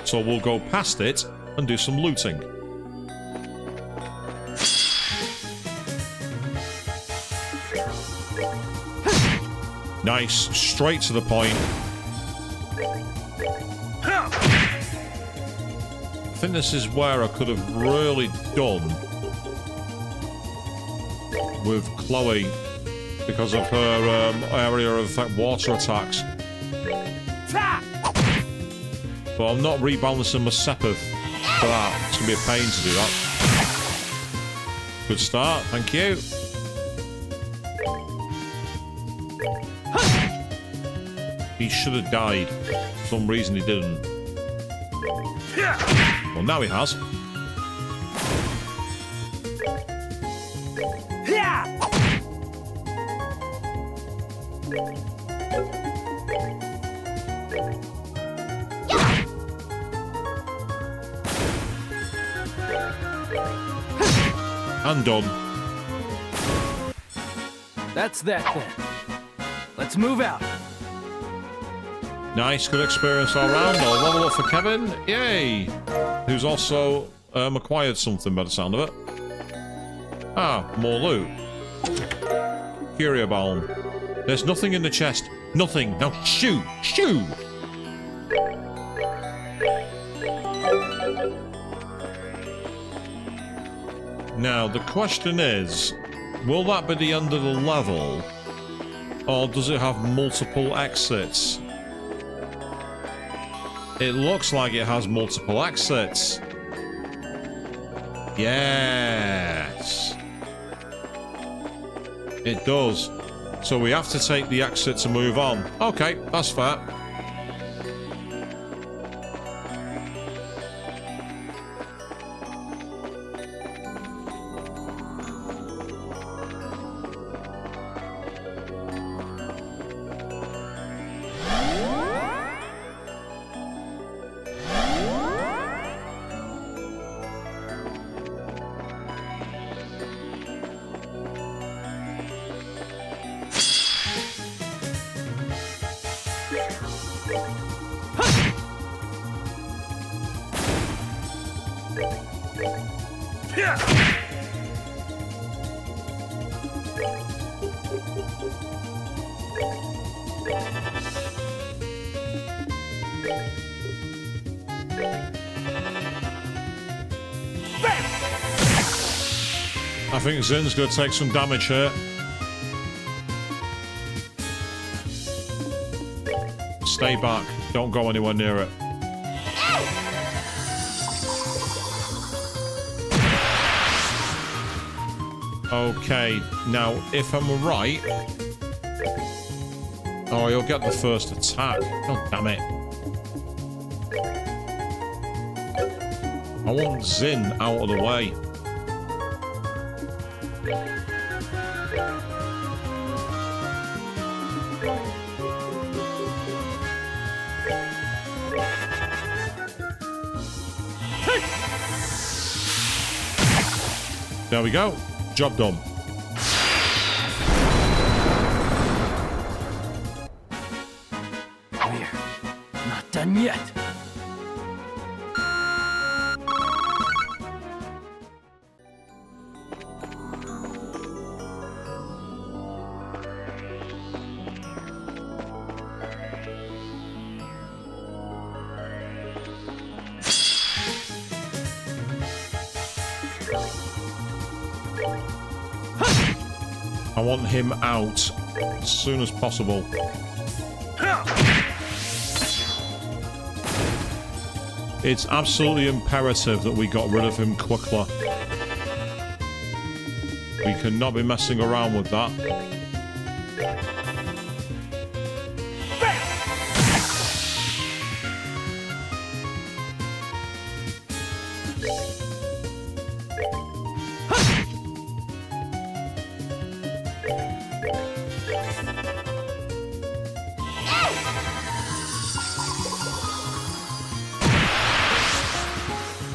So we'll go past it and do some looting. Nice, straight to the point. I think this is where I could have really done with Chloe because of her area of water attacks. But I'm not rebalancing my Sepith for that. It's going to be a pain to do that. Good start, thank you. He should have died. For some reason he didn't. Well, now he has. And done. That's that then. Let's move out. Nice, good experience all round. I'll level up for Kevin. Yay! who's also acquired something by the sound of it. Ah, more loot. Curio Balm. There's nothing in the chest. Nothing. Now shoo! Shoo! Now, the question is, will that be the end of the level? Or does it have multiple exits? It looks like it has multiple exits. Yes. It does. So we have to take the exit to move on. Okay, that's fair. I think Zin's going to take some damage here. Stay back. Don't go anywhere near it. Okay, now if I'm right... Oh, he'll get the first attack. Oh, damn it. I want Zin out of the way. There we go. Job done. We're not done yet. I want him out as soon as possible. It's absolutely imperative that we got rid of him quickly. We cannot be messing around with that.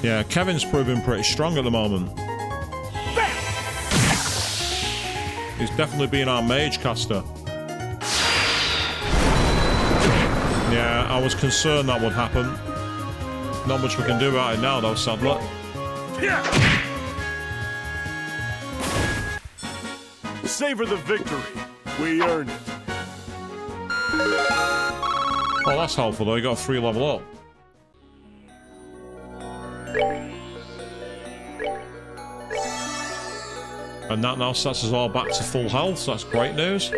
Yeah, Kevin's proving pretty strong at the moment. He's definitely been our mage caster. Yeah, I was concerned that would happen. Not much we can do about it now, though, sadly. Savor the victory. We earned it. Oh, that's helpful, though. He got a 3 level up. And that now sets us all back to full health, so that's great news.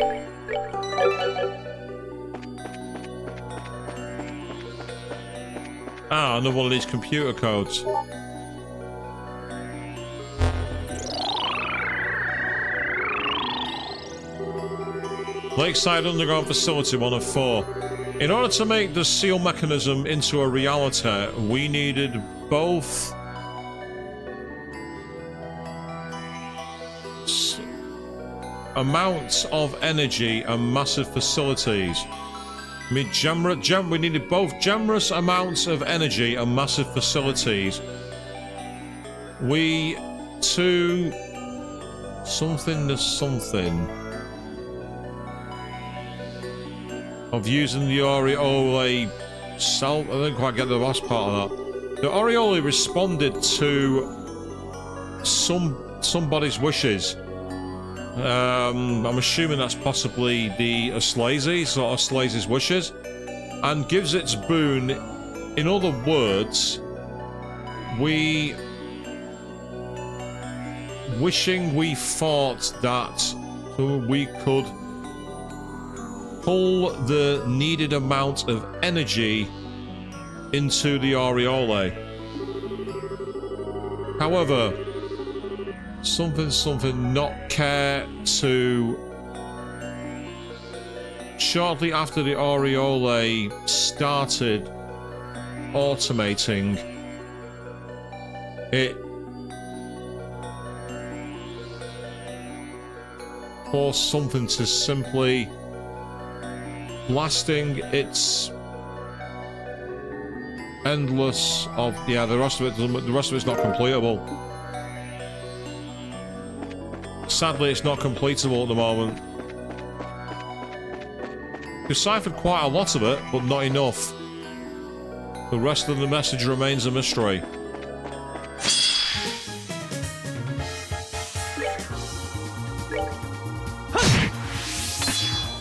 Ah, another one of these computer codes. Lakeside Underground Facility 1 of 4. In order to make the seal mechanism into a reality, we needed both amounts of energy and massive facilities. We needed both generous amounts of energy and massive facilities. We to something to something of using the aureole self. I didn't quite get the last part of that. The Oriole responded to somebody's wishes. I'm assuming that's possibly the Aslazes or Aslaze's wishes, and gives its boon. In other words, wishing we thought that we could pull the needed amount of energy into the Oriole. However, something not care to... Shortly after the Oriole started automating, it forced something to simply blasting its endless of the rest of it's not completable. Sadly, it's not completable at the moment. Deciphered quite a lot of it, but not enough. The rest of the message remains a mystery.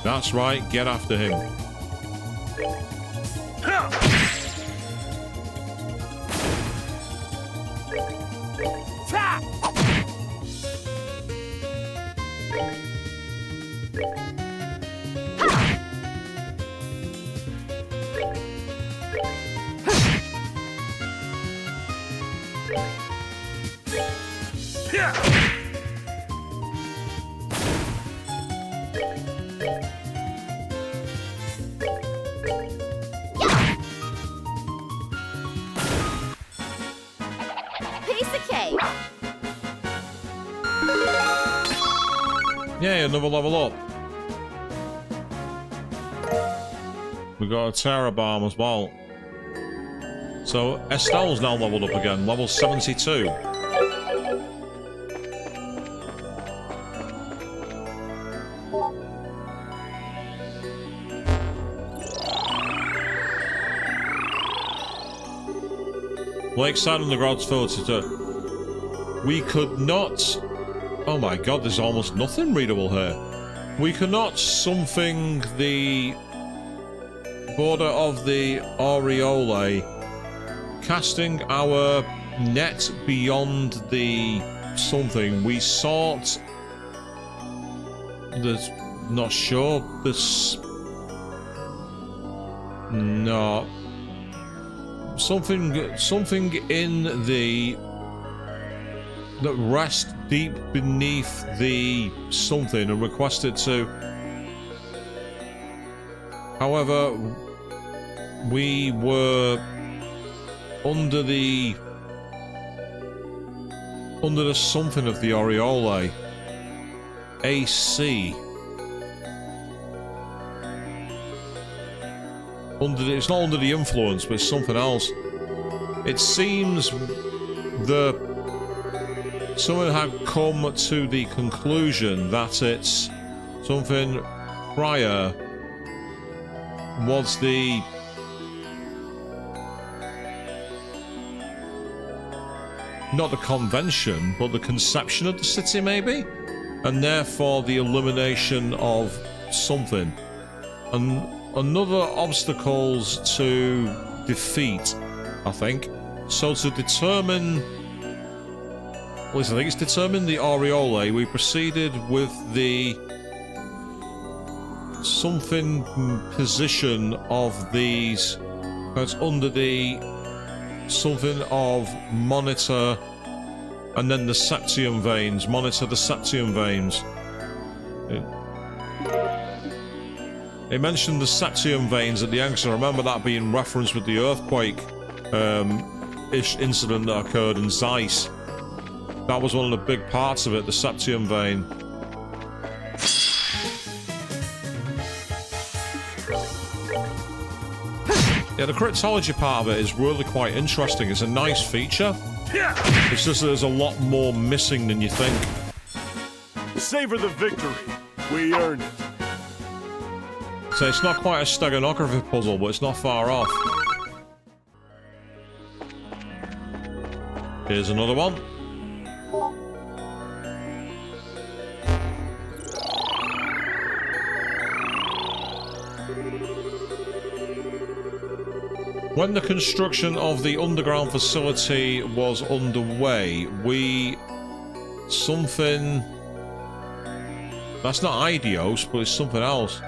That's right, get after him. Yeah, another level up. We got a Terror Bomb as well. So Estelle's now leveled up again, level 72. Lakeside Underground Facility. We could not... Oh my god, there's almost nothing readable here. We cannot something the border of the Oriole, casting our net beyond the something. We sought... There's... Not sure. This... No. Something in the... that rest deep beneath the something and requested to. However, we were under the something of the Oriole. AC. It's not under the influence, but it's something else. It seems someone had come to the conclusion that it's something prior was the not the convention, but the conception of the city, maybe, and therefore the elimination of something. And another obstacles to defeat, I think. So to determine... At least I think it's determined the Oriole. We proceeded with the something position of these. It's under the something of monitor, and then the septium veins. Monitor the septium veins. It mentioned the septium veins at the end, because I remember that being referenced with the earthquake incident that occurred in Zeiss. That was one of the big parts of it, the septium vein. Yeah, the cryptology part of it is really quite interesting. It's a nice feature. It's just that there's a lot more missing than you think. Savor the victory. We earned it. So it's not quite a steganography puzzle, but it's not far off. Here's another one. When the construction of the underground facility was underway, something... That's not Idios, but it's something else.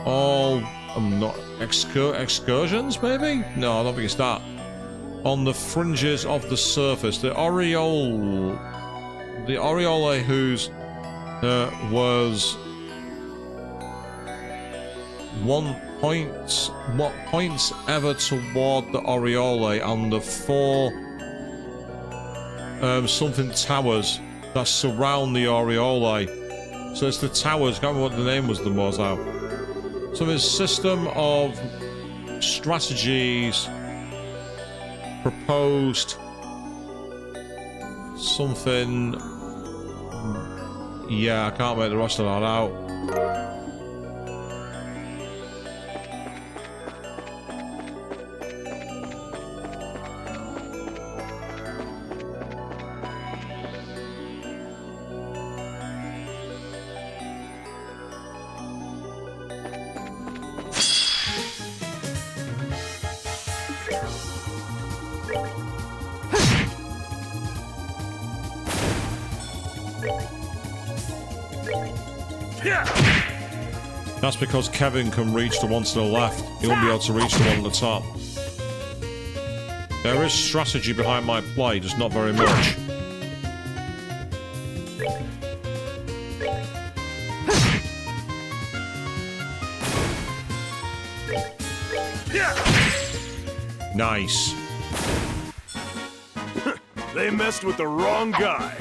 I'm not... excursions, maybe? No, I don't think it's that. On the fringes of the surface, the aureole whose was what points ever toward the aureole and the four something towers that surround the aureole. So it's the towers. Can't remember what the name was now. So there's a system of strategies proposed something. Yeah, I can't make the rest of that out. That's because Kevin can reach the one to the left. He won't be able to reach the one at the top. There is strategy behind my play, just not very much. Nice. They messed with the wrong guy.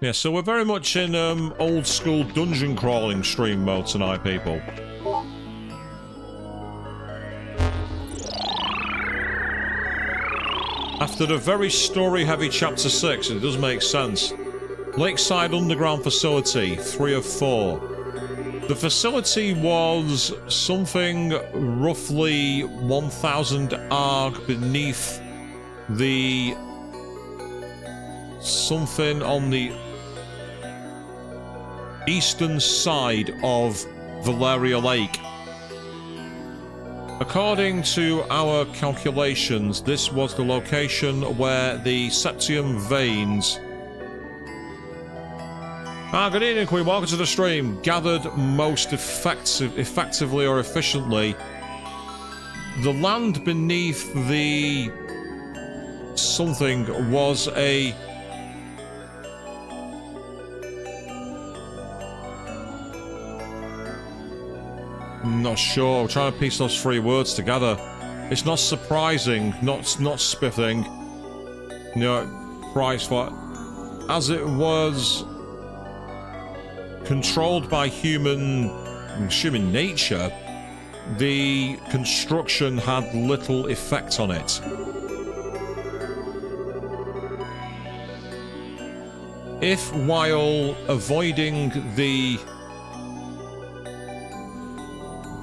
Yeah, so we're very much in old school dungeon crawling stream mode tonight, people. After the very story-heavy Chapter 6, it does make sense. Lakeside Underground Facility, 3 of 4. The facility was something roughly 1,000 arg beneath the... something on the eastern side of Valeria Lake. According to our calculations, this was the location where the septium veins... good evening, Queen. Welcome to the stream. Gathered most effectively or efficiently. The land beneath the... something was a... not sure. I'm trying to piece those 3 words together. It's not surprising, not spiffing. No, price for... as it was controlled by human nature, the construction had little effect on it. If, while avoiding the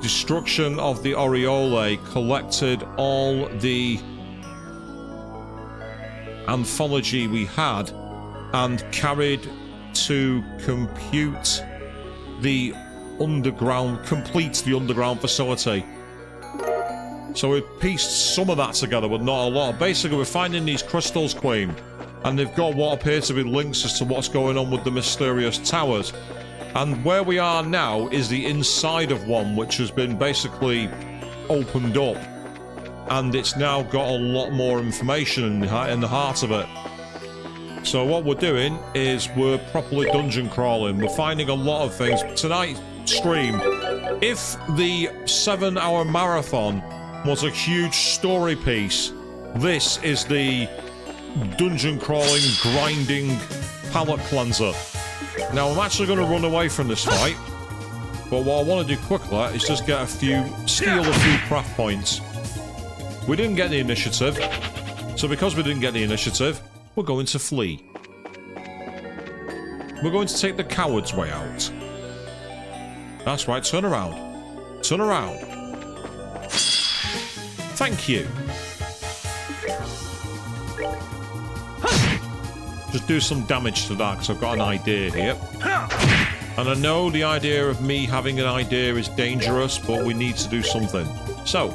destruction of the aureole, collected all the anthology we had and carried to complete the underground facility. So we pieced some of that together, but not a lot. Basically, we're finding these crystals, Queen, and they've got what appear to be links as to what's going on with the mysterious towers. And where we are now is the inside of one, which has been basically opened up. And it's now got a lot more information in the heart of it. So what we're doing is we're properly dungeon crawling. We're finding a lot of things. Tonight's stream, if the 7-hour marathon was a huge story piece, this is the dungeon crawling, grinding palate cleanser. Now, I'm actually going to run away from this fight, but what I want to do quickly is just steal a few craft points. We didn't get the initiative, so because we didn't get the initiative, we're going to flee. We're going to take the coward's way out. That's right, turn around. Turn around. Thank you. Just do some damage to that, because I've got an idea here. And I know the idea of me having an idea is dangerous, but we need to do something. So.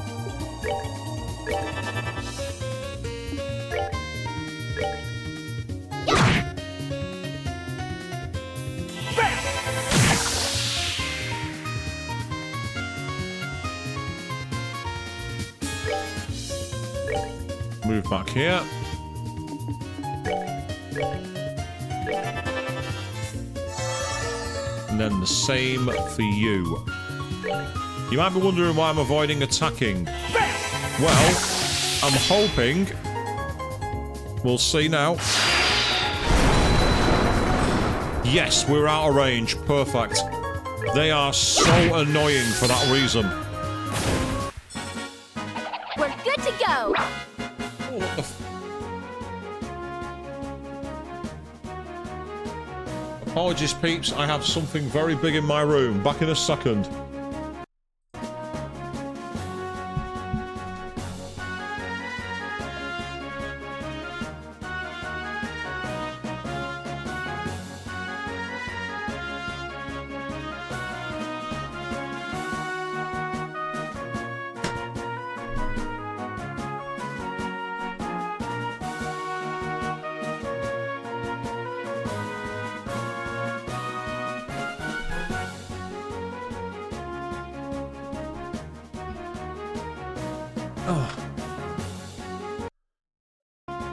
Move back here. And then the same for you. You might be wondering why I'm avoiding attacking. Well, I'm hoping... We'll see now. Yes, we're out of range. Perfect. They are so annoying for that reason. We're good to go. Oh, what the Apologies, peeps. I have something very big in my room. Back in a second.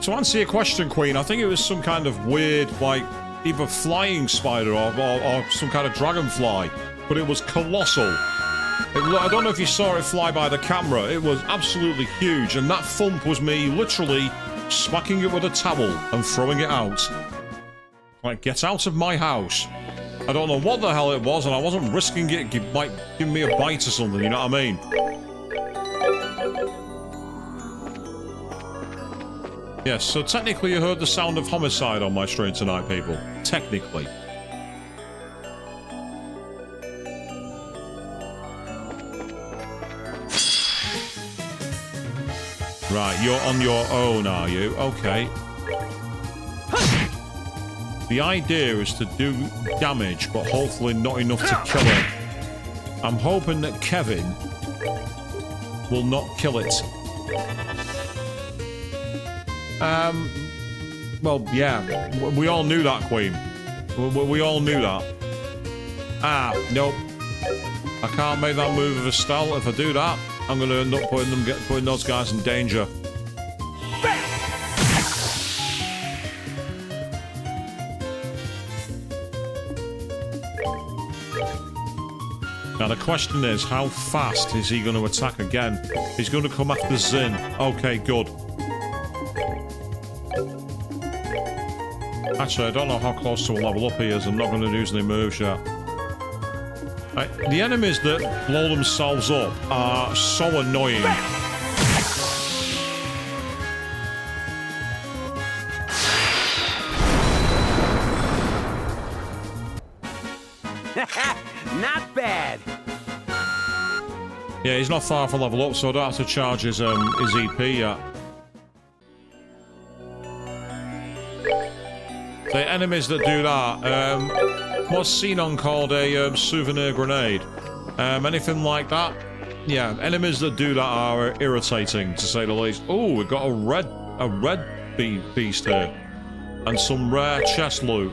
To answer your question, Queen, I think it was some kind of weird, like, either flying spider or some kind of dragonfly, but it was colossal. I don't know if you saw it fly by the camera. It was absolutely huge, and that thump was me literally smacking it with a towel and throwing it out. Like, get out of my house. I don't know what the hell it was, and I wasn't risking it, like, giving me a bite or something, you know what I mean? Yes, so technically you heard the sound of homicide on my stream tonight, people. Technically. Right, you're on your own, are you? Okay. The idea is to do damage, but hopefully not enough to kill it. I'm hoping that Kevin will not kill it. Well, yeah, we all knew that, Queen. We all knew that. Ah, nope. I can't make that move with Estelle. If I do that, I'm going to end up putting those guys in danger. Now the question is, how fast is he going to attack again? He's going to come after Zin. Okay, good. Actually, I don't know how close to a level up he is. I'm not going to use any moves yet. Right, the enemies that blow themselves up are so annoying. Not bad. Yeah, he's not far from level up, so I don't have to charge his EP yet. The enemies that do that, what's Xenon called a souvenir grenade? Anything like that? Yeah, enemies that do that are irritating, to say the least. Oh, we've got a red beast here. And some rare chest loot.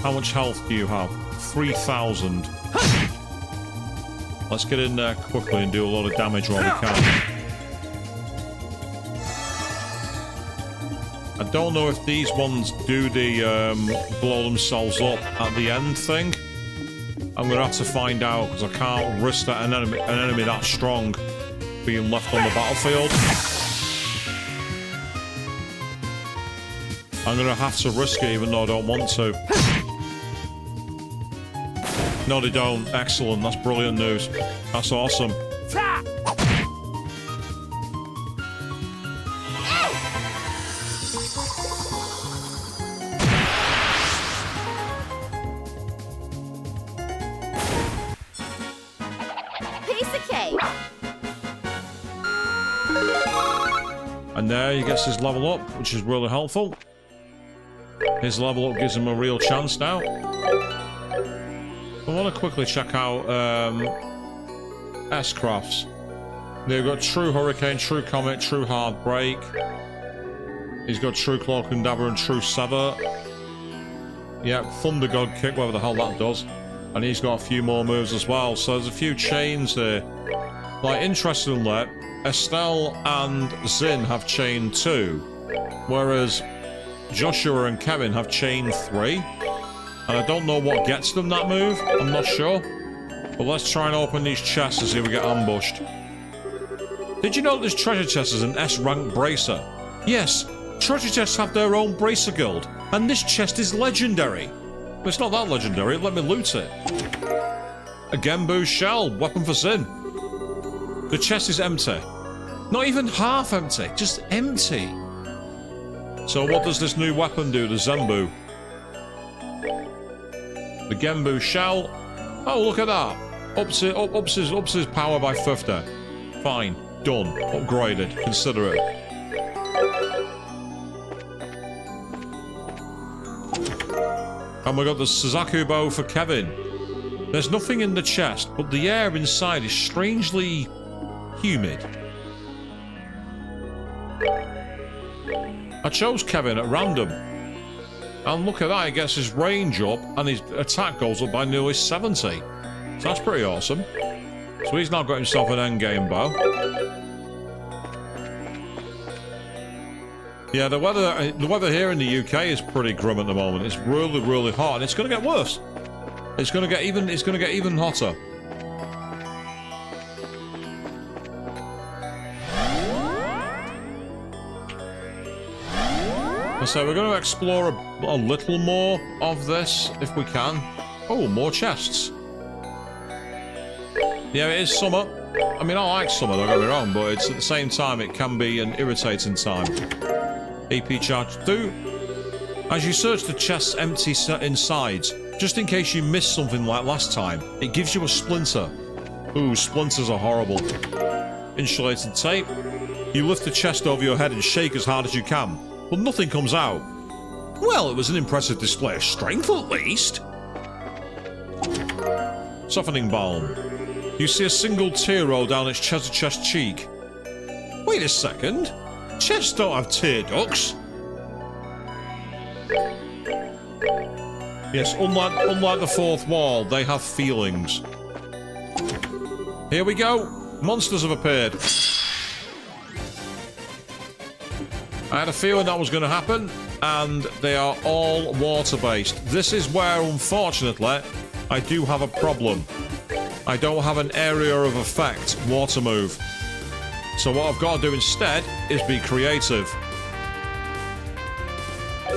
How much health do you have? 3,000. Let's get in there quickly and do a lot of damage while we can. I don't know if these ones do the blow themselves up at the end thing. I'm going to have to find out, because I can't risk that an enemy that strong being left on the battlefield. I'm going to have to risk it even though I don't want to. No, they don't. Excellent. That's brilliant news. That's awesome. Okay. And there he gets his level up, which is really helpful. His level up gives him a real chance now. I want to quickly check out S-Crafts. They've got True Hurricane, True Comet, True Heartbreak. He's got True Cloak and Dagger and True Sever. Yeah, Thunder God Kick, whatever the hell that does. And he's got a few more moves as well. So there's a few chains here. Like, interestingly, Estelle and Zin have chain 2. Whereas Joshua and Kevin have chain 3. And I don't know what gets them that move. I'm not sure. But let's try and open these chests and see if we get ambushed. Did you know this treasure chest is an S-rank bracer? Yes, treasure chests have their own bracer guild. And this chest is legendary. Well, it's not that legendary. Let me loot it. A Genbu shell. Weapon for Zin. The chest is empty. Not even half empty. Just empty. So what does this new weapon do, the Zenbu? The Genbu shell. Oh, look at that. Ups his power by 50. Fine. Done. Upgraded. Consider it. And we got the Suzaku bow for Kevin. There's nothing in the chest, but the air inside is strangely humid. I chose Kevin at random. And look at that, he gets his range up and his attack goes up by nearly 70. So that's pretty awesome. So he's now got himself an endgame bow. Yeah, the weather here in the UK is pretty grim at the moment. It's really, really hot, and it's going to get worse. It's going to get even hotter. So we're going to explore a little more of this if we can. Oh, more chests. Yeah, it is summer. I mean, I like summer, don't get me wrong, but it's at the same time it can be an irritating time. AP charge 2. As you search the chest's empty insides, just in case you missed something like last time, it gives you a splinter. Ooh, splinters are horrible. Insulated tape. You lift the chest over your head and shake as hard as you can, but nothing comes out. Well, it was an impressive display of strength at least. Softening balm. You see a single tear roll down its chest cheek. Wait a second. Chests don't have tear ducts. Yes, unlike the fourth wall, they have feelings. Here we go. Monsters have appeared. I had a feeling that was going to happen, and they are all water-based. This is where, unfortunately, I do have a problem. I don't have an area of effect water move. So what I've got to do instead is be creative.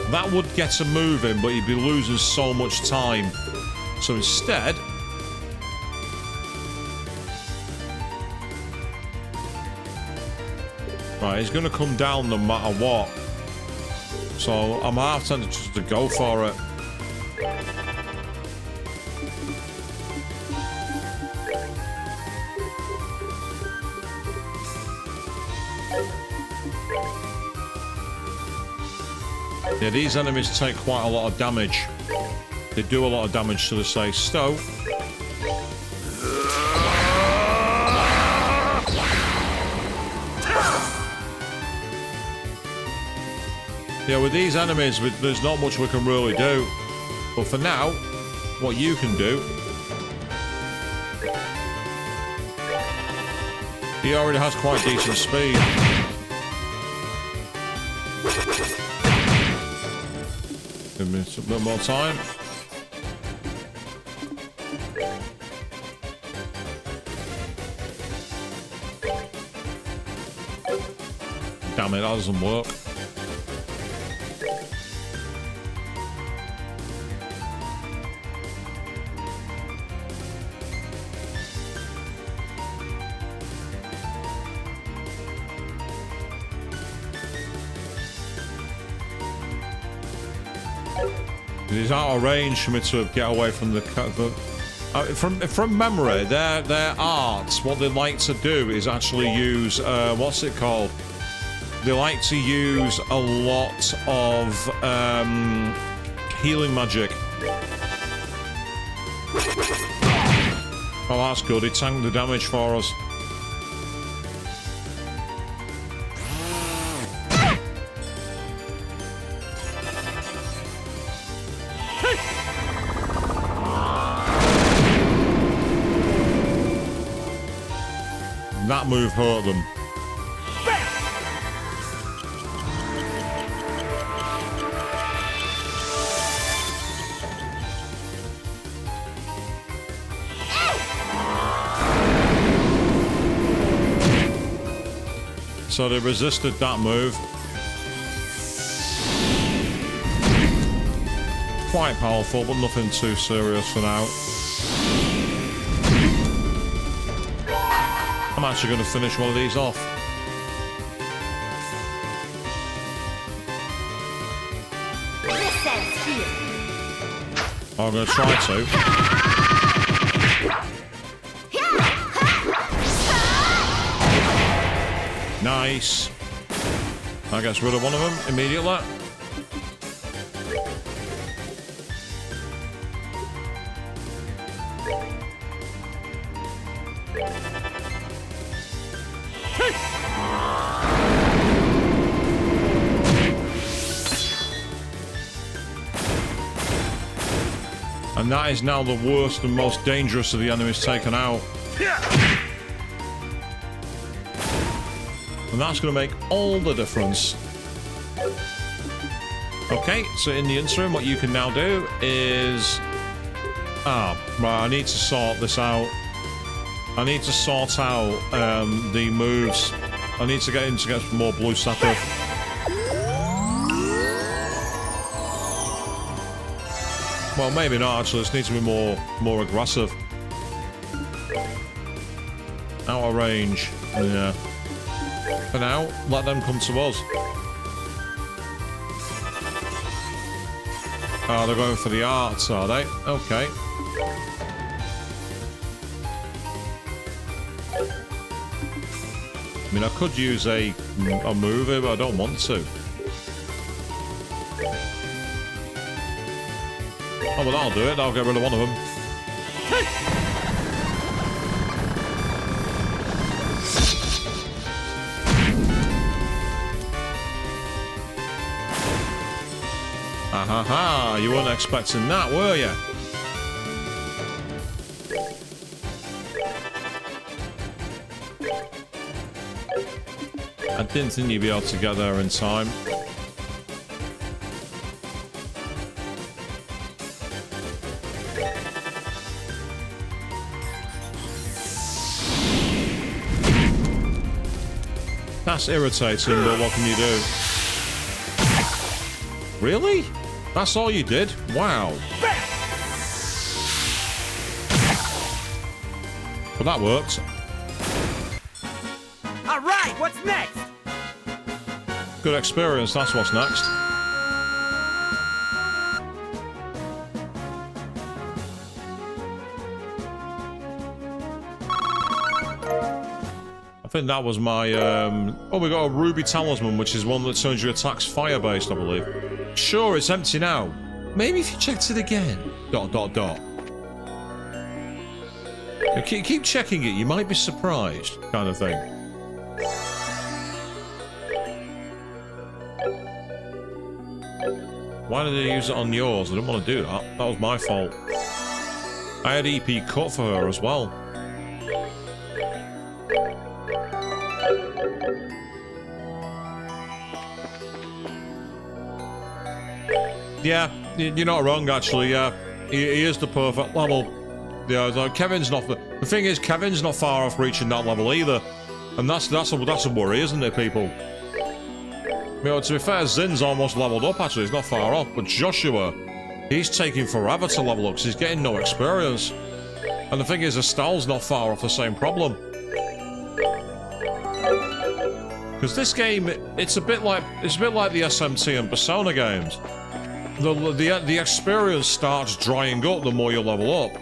That would get him moving, but he'd be losing so much time. So instead... Right, he's going to come down no matter what. So I'm half tempted just to go for it. Yeah, these enemies take quite a lot of damage. They do a lot of damage to the safe stove. Yeah, with these enemies, there's not much we can really do. But for now, what you can do... He already has quite decent speed. Give me a bit more time. Damn it, that doesn't work. He's out of range for me to get away from the From memory, their arts, what they like to do is actually use what's it called? They like to use a lot of healing magic. Oh, that's good. It tanked the damage for us. That move hurt them. So they resisted that move. Quite powerful, but nothing too serious for now. I'm actually going to finish one of these off. This ends here. I'm going to try to. Nice. That gets rid of one of them immediately. And that is now the worst and most dangerous of the enemies taken out. And that's going to make all the difference. Okay, so in the interim, what you can now do is... right, I need to sort this out. I need to sort out the moves. I need to get in to get some more blue sapphire. Well, maybe not, actually. This needs to be more aggressive. Out of range. Yeah. For now, let them come to us. Oh, they're going for the arts, are they? Okay. I mean, I could use a mover, but I don't want to. Oh, well, that'll do it. I'll get rid of one of them. Ha! You weren't expecting that, were you? I didn't think you'd be able to get there in time. That's irritating, but what can you do? Really? That's all you did? Wow. Well, that worked. All right, what's next? Good experience, that's what's next. I think that was my, oh, we got a ruby talisman, which is one that turns your attacks fire-based, I believe. Sure, it's empty now. Maybe if you checked it again. ... Keep checking it, you might be surprised, kind of thing. Why did they use it on yours? I didn't want to do that. That was my fault. I had EP cut for her as well. Yeah, you're not wrong, actually. Yeah, he is the perfect level. Yeah, like Kevin's not. The thing is, Kevin's not far off reaching that level either, and that's a worry, isn't it, people? You know, to be fair, Zin's almost leveled up. Actually, he's not far off, but Joshua, he's taking forever to level up because he's getting no experience. And the thing is, Estelle's not far off the same problem. Because this game, it's a bit like the SMT and Persona games. The experience starts drying up the more you level up.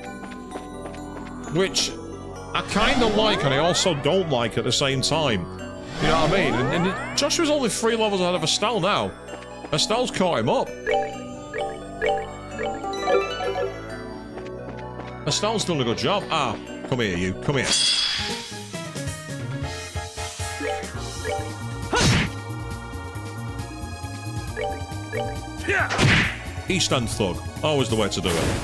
which I kind of like and I also don't like at the same time. You know what I mean? And Joshua's only 3 levels ahead of Estelle now. Estelle's caught him up. Estelle's done a good job. Ah, come here, you. Come here. East End Thug. Always the way to do it.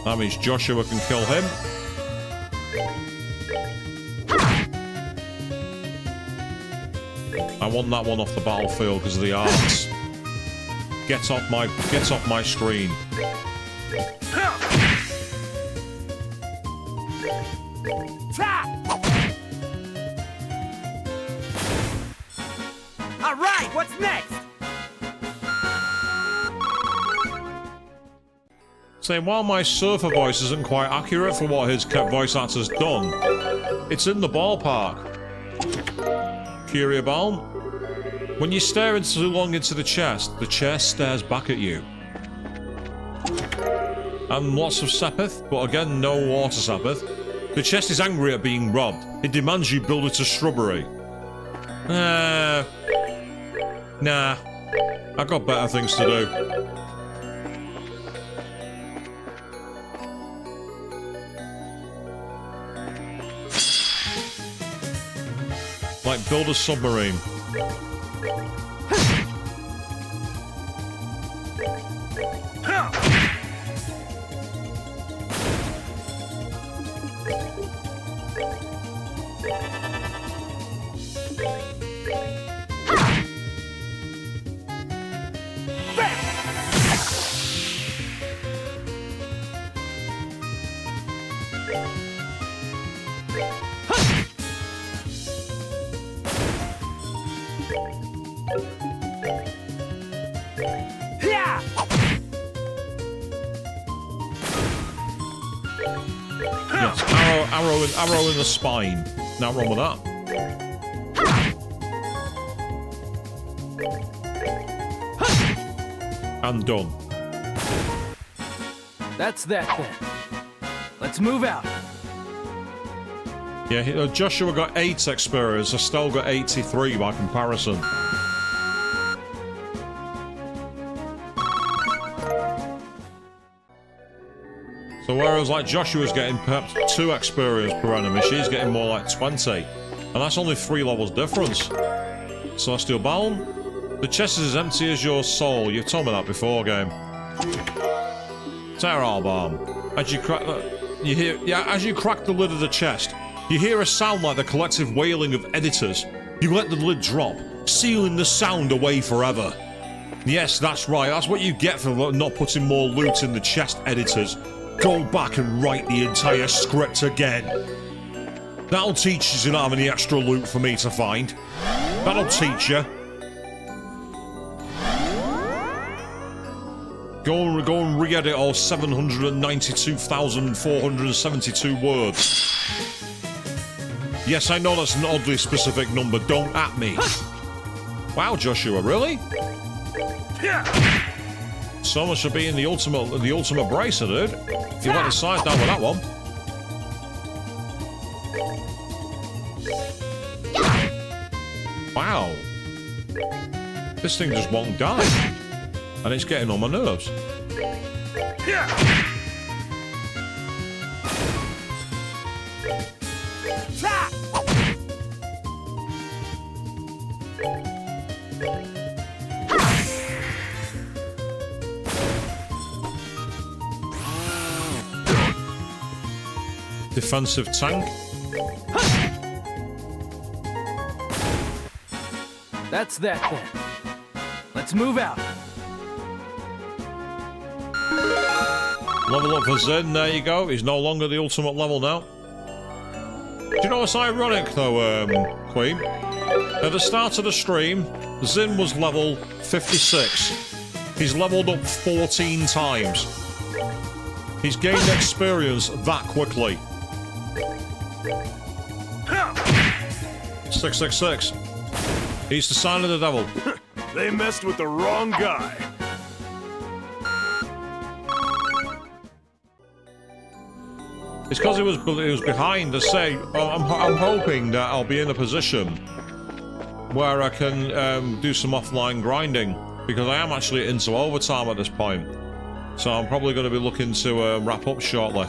That means Joshua can kill him. I want that one off the battlefield because of the arts. Get off my screen. All right, what's next? Saying while my surfer voice isn't quite accurate for what his voice actor's done, it's in the ballpark. Curia Balm. When you stare too long into the chest stares back at you. And lots of Sepith, but again, no water Sepith. The chest is angry at being robbed. It demands you build it a shrubbery. Nah. I've got better things to do. Like build a submarine. Yes, arrow in the spine. Not wrong with that. And done. That's that then. Let's move out. Yeah, Joshua got 8 experience. Estelle got 83 by comparison. So whereas like Joshua's getting perhaps 2 experience per enemy, she's getting more like 20. And that's only 3 levels difference. Celestial Balm. The chest is as empty as your soul. You've told me that before, game. Terral Balm. As you crack as you crack the lid of the chest, you hear a sound like the collective wailing of editors. You let the lid drop, sealing the sound away forever. Yes, that's right. That's what you get for not putting more loot in the chest, editors. Go back and write the entire script again. That'll teach you to not have any extra loot for me to find. That'll teach you. Go and re-edit all 792,472 words. Yes, I know that's an oddly specific number. Don't at me. Wow, Joshua, really? So much for being the ultimate bracer, dude. You let the side down with that one. Wow. This thing just won't die. And it's getting on my nerves. Defensive tank. That's that then. Let's move out. Level up for Zin, there you go. He's no longer the ultimate level now. Do you know what's ironic though, Queen? At the start of the stream, Zin was level 56. He's leveled up 14 times. He's gained experience that quickly. 666. He's the sign of the devil. They messed with the wrong guy. It's because it was behind. I say, I'm hoping that I'll be in a position where I can do some offline grinding, because I am actually into overtime at this point. So I'm probably going to be looking to wrap up shortly.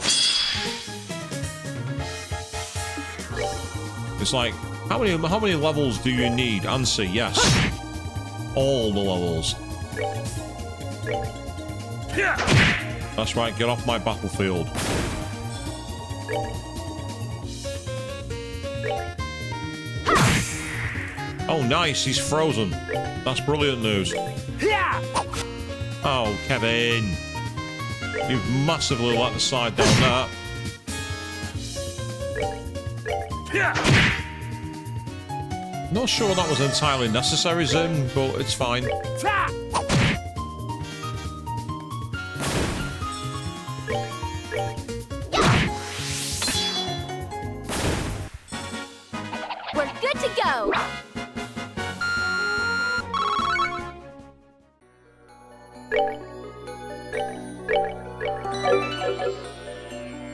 It's like, how many levels do you need? Answer yes. All the levels. That's right, get off my battlefield. Oh, nice, he's frozen. That's brilliant news. Oh, Kevin. You've massively let the side down there. Not sure that was entirely necessary, Zim, but it's fine. We're good to go.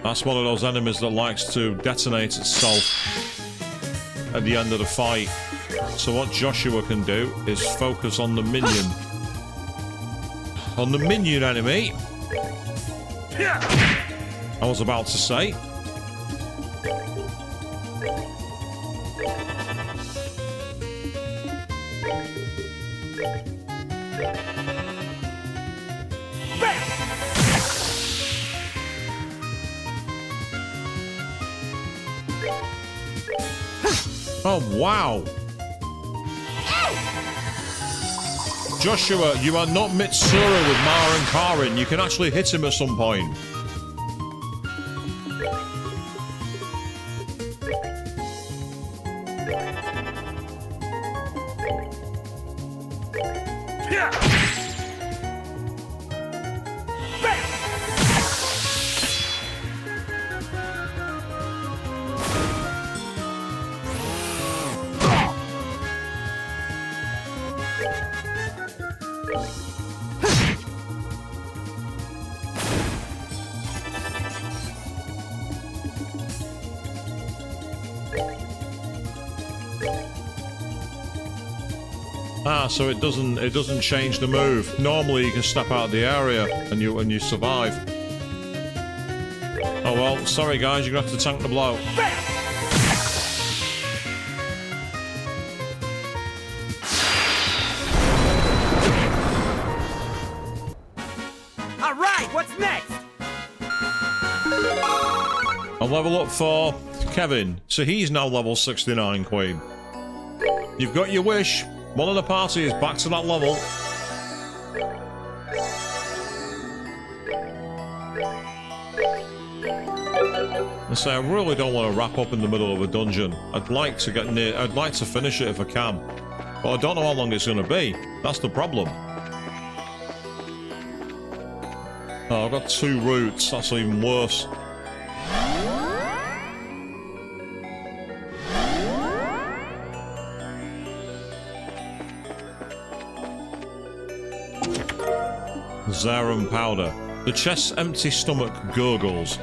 That's one of those enemies that likes to detonate itself at the end of the fight. So what Joshua can do is focus on the minion. On the minion enemy. I was about to say. Oh, wow. Joshua, you are not Mitsuru with Mara and Karin. You can actually hit him at some point. Ah, so it doesn't change the move. Normally you can step out of the area and you survive. Oh well, sorry guys, you're gonna have to tank the blow. Alright, what's next? I'll level up for Kevin. So he's now level 69, Queen. You've got your wish. One of the party is back to that level. And so I really don't want to wrap up in the middle of a dungeon. I'd like to get near. I'd like to finish it if I can, but I don't know how long it's going to be. That's the problem. Oh, I've got 2 routes. That's even worse. Zarum powder. The chest's empty stomach gurgles.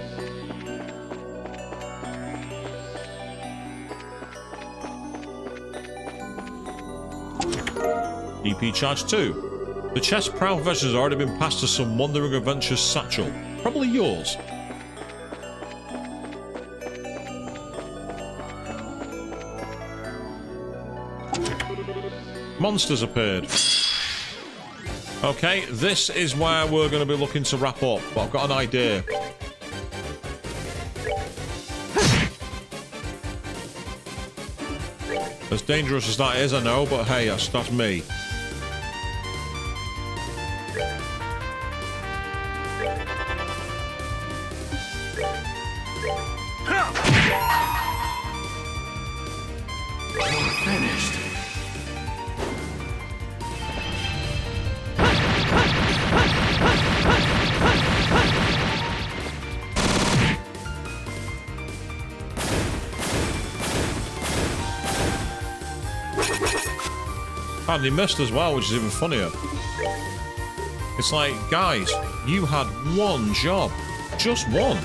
EP charge 2. The chest's proud vessel has already been passed to some wandering adventure's satchel. Probably yours. Monsters appeared. Okay, this is where we're going to be looking to wrap up, but I've got an idea. As dangerous as that is, I know, but hey, that's me. Finished. And he missed as well, which is even funnier. It's like, guys, you had one job. Just one.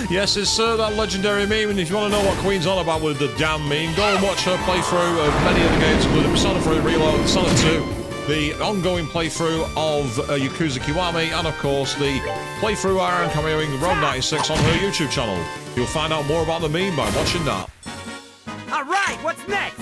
Yes, it's that legendary meme, and if you want to know what Queen's on about with the damn meme, go and watch her playthrough of many of the games, including Persona 3 Reload, Persona 2, the ongoing playthrough of Yakuza Kiwami, and of course the playthrough I am cameoing Road 96 on her YouTube channel. You'll find out more about the meme by watching that. All right, what's next?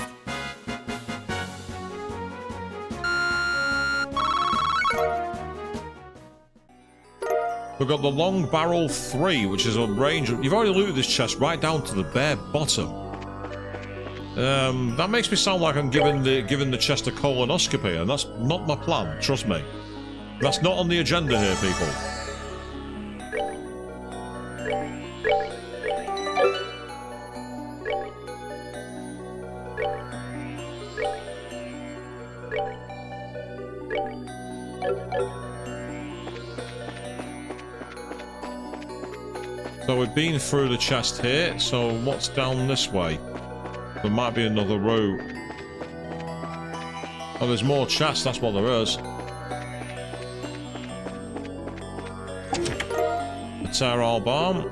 We've got the Long Barrel 3, which is a range of... You've already looted this chest right down to the bare bottom. That makes me sound like I'm giving the chest a colonoscopy, and that's not my plan, trust me. That's not on the agenda here, people. So we've been through the chest here, so what's down this way? There might be another route. Oh, there's more chests, that's what there is. The Terral Bomb.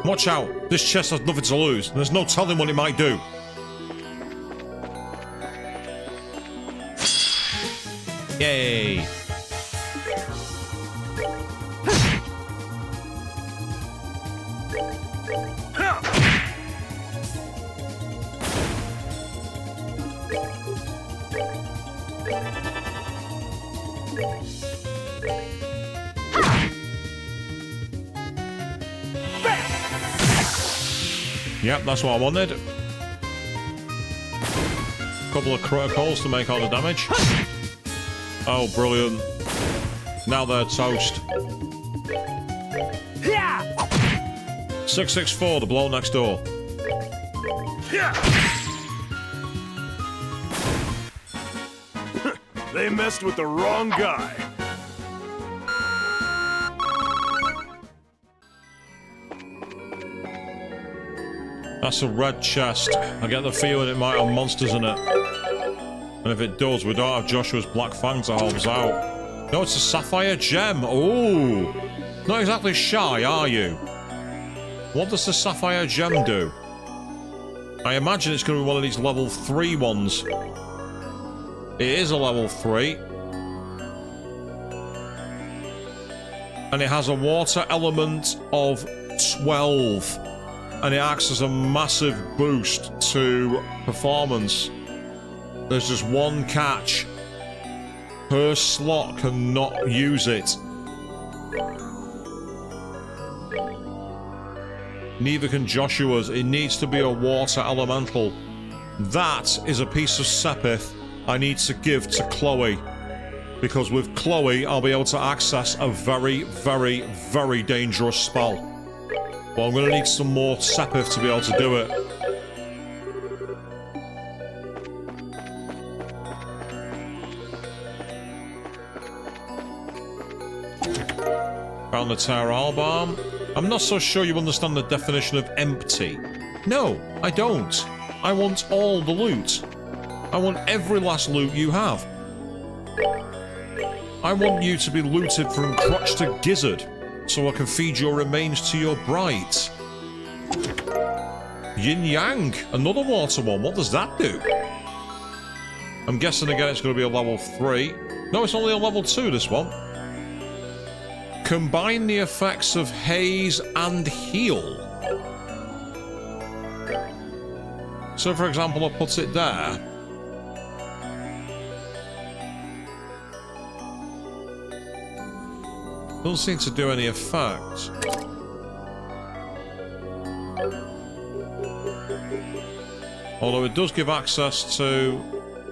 Watch out! This chest has nothing to lose. There's no telling what it might do. Yay! Yep, that's what I wanted. Couple of criticals to make all the damage. Oh, brilliant. Now they're toast. 664, the blow next door. They messed with the wrong guy. That's a red chest. I get the feeling it might have monsters in it. And if it does, we don't have Joshua's Black Fang to help us out. No, it's a sapphire gem. Ooh. Not exactly shy, are you? What does the sapphire gem do? I imagine it's going to be one of these level 3 ones. It is a level 3. And it has a water element of 12. And it acts as a massive boost to performance. There's just one catch. Her slot cannot use it. Neither can Joshua's. It needs to be a water elemental. That is a piece of Sepith I need to give to Chloe. Because with Chloe, I'll be able to access a very, very, very dangerous spell. But I'm going to need some more Sepith to be able to do it. Found the Terral Bomb. I'm not so sure you understand the definition of empty. No, I don't. I want all the loot. I want every last loot you have. I want you to be looted from crotch to gizzard, so I can feed your remains to your bright. Yin Yang, another water one. What does that do? I'm guessing again it's going to be a level 3. No, it's only a level 2, this one. Combine the effects of haze and heal. So, for example, I put it there. Doesn't seem to do any effect. Although it does give access to...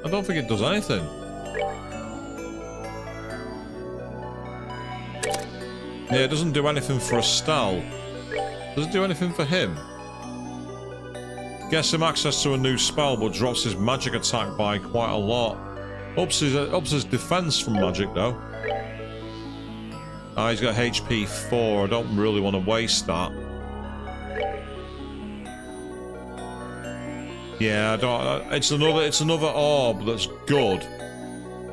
I don't think it does anything. Yeah, it doesn't do anything for Estelle. Does it do anything for him? Gets him access to a new spell, but drops his magic attack by quite a lot. Ups his defense from magic, though. Ah, he's got HP 4. I don't really want to waste that. Yeah, I don't. It's another orb that's good.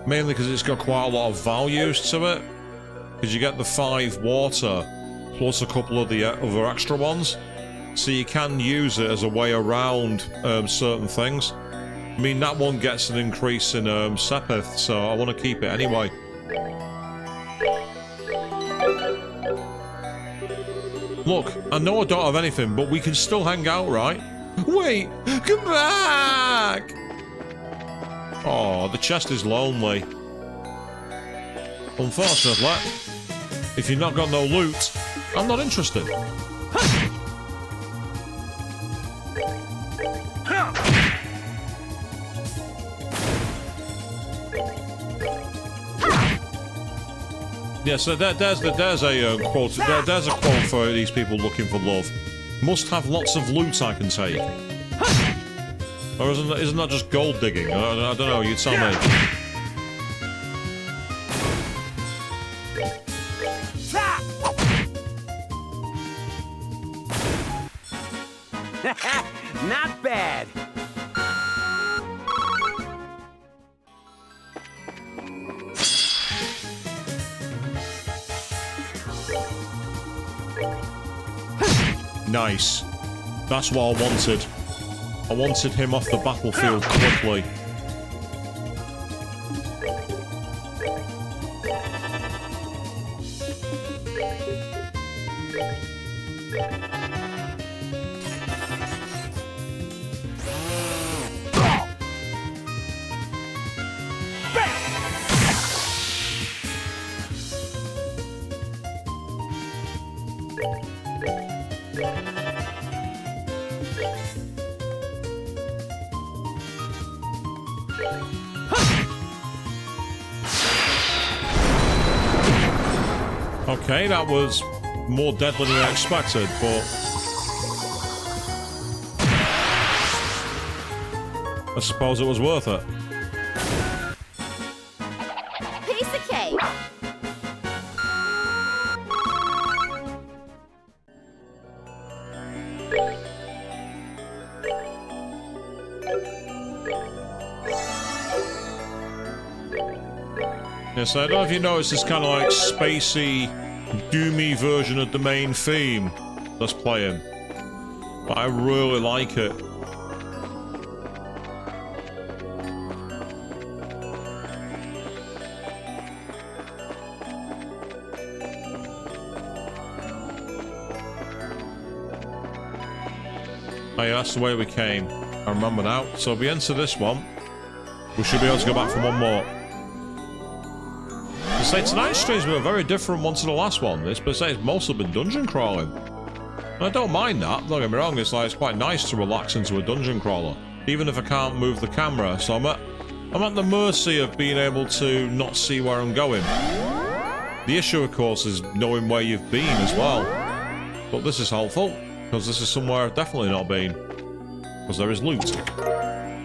Mainly because it's got quite a lot of values to it. Because you get the 5 water plus a couple of the other extra ones. So you can use it as a way around certain things. I mean, that one gets an increase in Sepith, so I want to keep it anyway. Look, I know I don't have anything, but we can still hang out, right? Wait! Come back! Oh, the chest is lonely. Unfortunately, if you've not got no loot, I'm not interested. Yeah, so there's a quote. There's a quote for these people looking for love. Must have lots of loot I can take. Or isn't that just gold digging? I don't know. You tell me. Not bad. Nice. That's what I wanted. I wanted him off the battlefield quickly. Okay, that was more deadly than I expected, but I suppose it was worth it. Piece of cake. Yes, I don't know if you noticed this kind of like spacey, doomy version of the main theme that's playing, but I really like it. Oh yeah, that's the way we came. I remember now. So if we enter this one, we should be able to go back for one more. To say tonight's stream's been a very different one to the last one. This, but it's mostly been dungeon crawling. And I don't mind that. Don't get me wrong. It's quite nice to relax into a dungeon crawler, even if I can't move the camera. So I'm at the mercy of being able to not see where I'm going. The issue, of course, is knowing where you've been as well. But this is helpful because this is somewhere I've definitely not been. Because there is loot.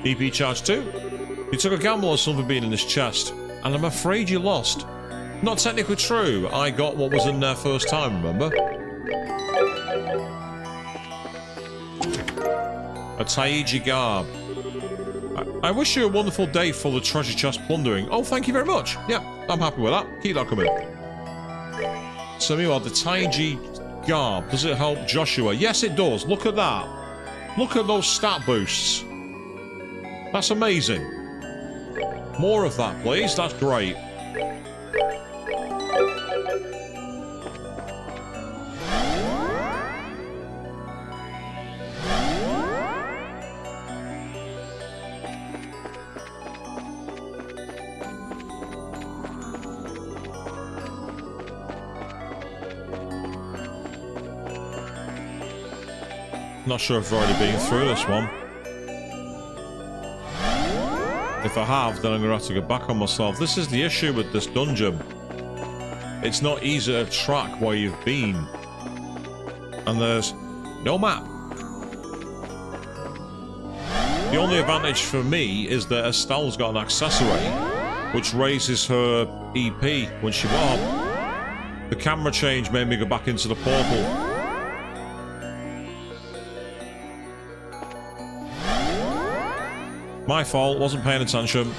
EP charge 2. You took a gamble on something being in this chest, and I'm afraid you lost. Not technically true. I got what was in there first time, remember? A Taiji garb. I wish you a wonderful day full of treasure chest plundering. Oh, thank you very much. Yeah, I'm happy with that. Keep that coming. So meanwhile, the Taiji garb. Does it help Joshua? Yes, it does. Look at that. Look at those stat boosts. That's amazing. More of that, please. That's great. Not sure if I've already been through this one. If I have, then I'm going to have to go back on myself. This is the issue with this dungeon. It's not easy to track where you've been. And there's no map. The only advantage for me is that Estelle's got an accessory, which raises her EP when she warps. The camera change made me go back into the portal. My fault, wasn't paying attention.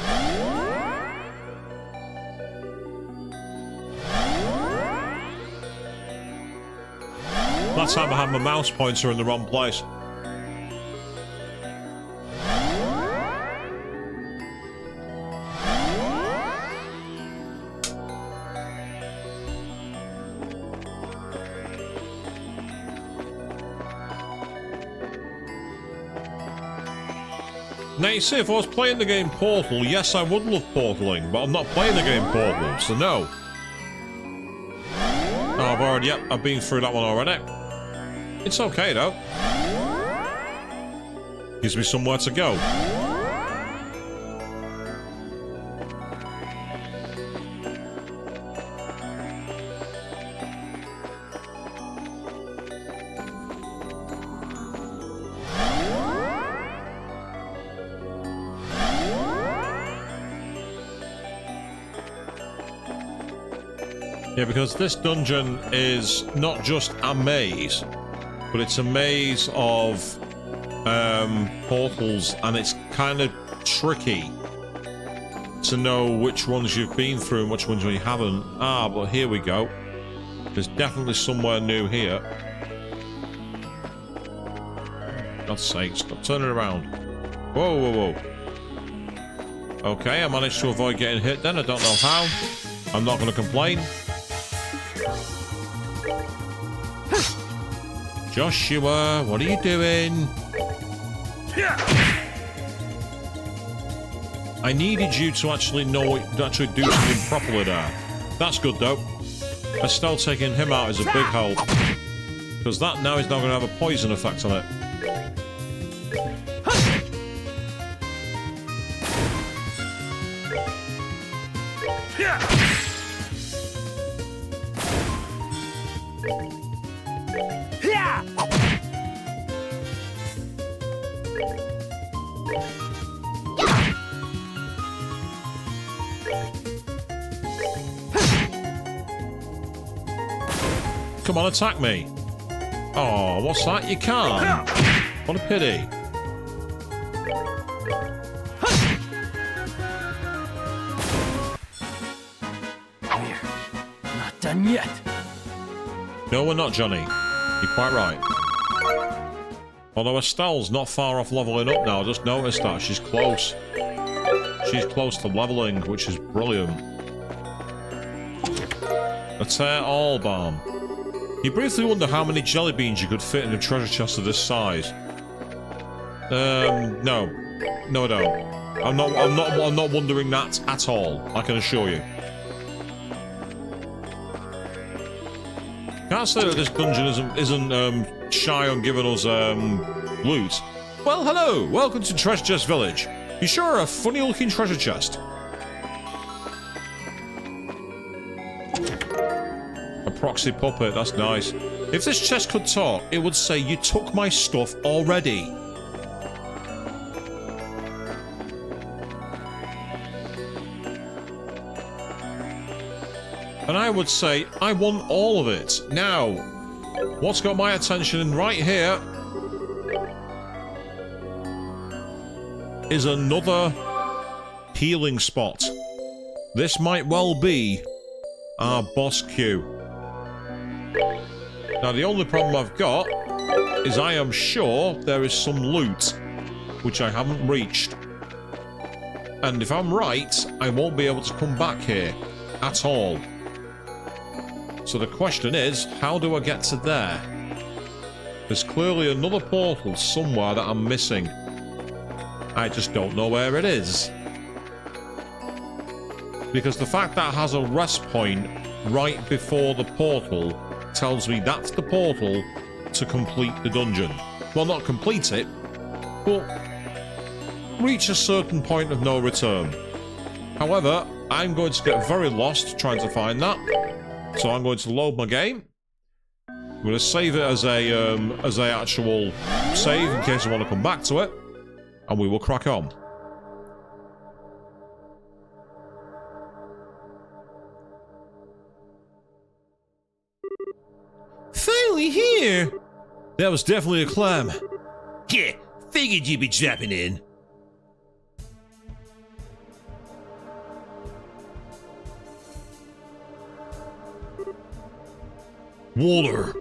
that time I had my mouse pointer in the wrong place. Now you see, if I was playing the game Portal, yes I would love portaling, but I'm not playing the game Portal, so no. Oh, I've been through that one already. It's okay though. Gives me somewhere to go. Yeah, because this dungeon is not just a maze, but it's a maze of portals, and it's kind of tricky to know which ones you've been through and which ones you haven't. Ah, but here we go. There's definitely somewhere new here. God's sake, stop turning around. Whoa, whoa, whoa. Okay, I managed to avoid getting hit then. I don't know how. I'm not going to complain. Joshua, what are you doing? I needed you to actually know it, to actually do something properly there. That's good though. Estelle taking him out is a big help. Because that now is not going to have a poison effect on it. Come on, attack me. Oh, what's that? You can't. What a pity. We're not done yet. No, we're not, Johnny. You're quite right. Although Estelle's not far off leveling up now. I just noticed that. She's close. She's close to leveling, which is brilliant. A tear all balm. You briefly wonder how many jelly beans you could fit in a treasure chest of this size. No. No, I don't. I'm not wondering that at all. I can assure you. Can't say that this dungeon isn't shy on giving us loot. Well, hello. Welcome to Treasure Chest Village. You sure are a funny-looking treasure chest. A proxy puppet, that's nice. If this chest could talk, it would say, "You took my stuff already." And I would say, "I want all of it." Now, what's got my attention right here is another healing spot. This might well be our boss queue. Now, the only problem I've got is I am sure there is some loot which I haven't reached. And if I'm right, I won't be able to come back here at all. So the question is, how do I get to there? There's clearly another portal somewhere that I'm missing. I just don't know where it is. Because the fact that it has a rest point right before the portal tells me that's the portal to complete the dungeon. Well, not complete it, but reach a certain point of no return. However, I'm going to get very lost trying to find that. So I'm going to load my game. I'm going to save it as a actual save in case I want to come back to it. And we will crack on. Finally here! That was definitely a clam. Yeah, figured you'd be dropping in. Water.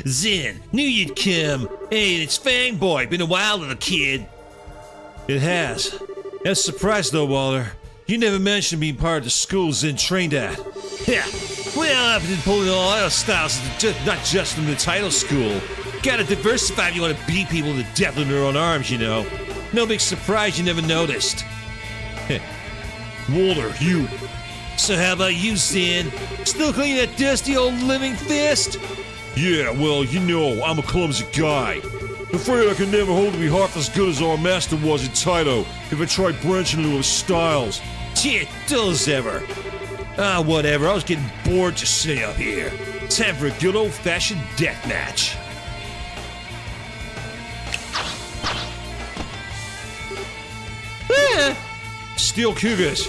Zen, knew you'd come. Hey, it's Fang Boy. Been a while, little kid. It has. That's a surprise, though, Walter. You never mentioned being part of the school Zen trained at. Yeah. Well, I've been pulling all other styles, not just from the title school. Gotta diversify if you want to beat people to death with their own arms, you know. No big surprise you never noticed. Walter, you. So how about you, Zen? Still cleaning that dusty old living fist? Yeah, well, you know, I'm a clumsy guy. Afraid I could never hope to be half as good as our master was in Taito if I tried branching into his styles. Shit, dull as ever. Ah, whatever. I was getting bored just sitting up here. Time for a good old-fashioned death match. Steel Cougars.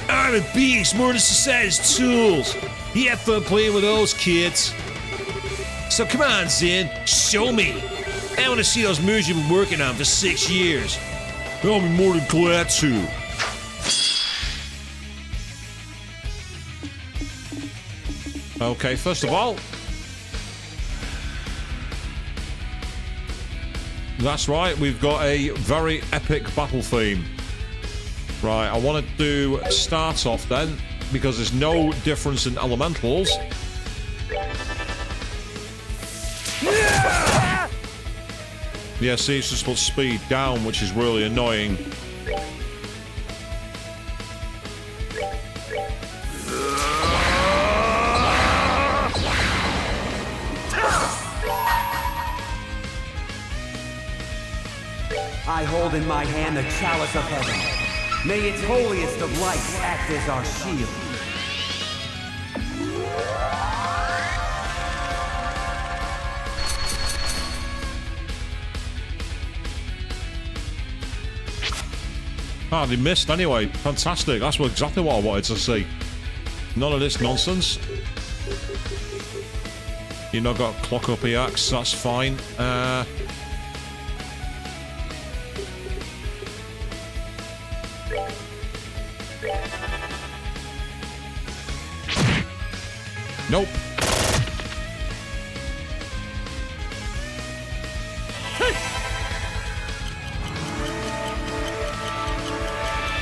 I'm a beast, Murder Society's tools. You have fun playing with those kids. So come on, Zen, show me. I want to see those moves you've been working on for 6 years. I'll be more than glad to. Okay, first of all, that's right, we've got a very epic battle theme. Right, I want to start off then, because there's no difference in elementals. Yeah, see, it's just put speed down, which is really annoying. I hold in my hand the chalice of heaven. May its holiest of lights act as our shield. Ah, they missed anyway. Fantastic. That's exactly what I wanted to see. None of this nonsense. You've not got clock up EX, that's fine. Nope.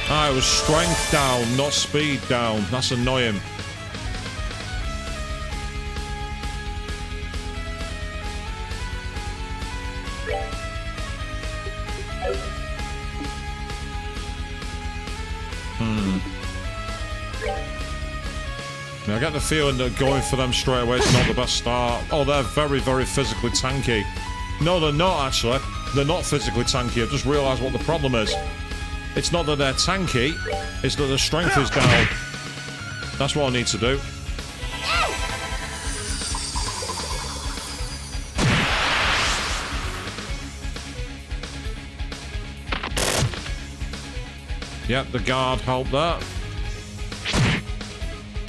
Ah, it was strength down, not speed down. That's annoying. I get the feeling that going for them straight away is not the best start. Oh, they're very, very physically tanky. No, they're not, actually. They're not physically tanky. I've just realised what the problem is. It's not that they're tanky, it's that their strength is down. That's what I need to do. Yep, the guard helped that.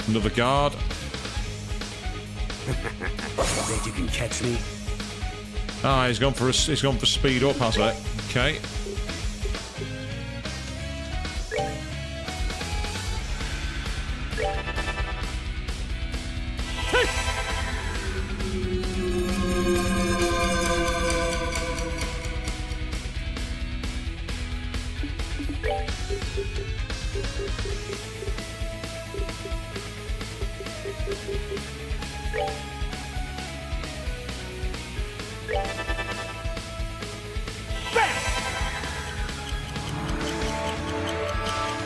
Another guard. Think you can catch me? Ah, he's gone for speed up, has it? Okay.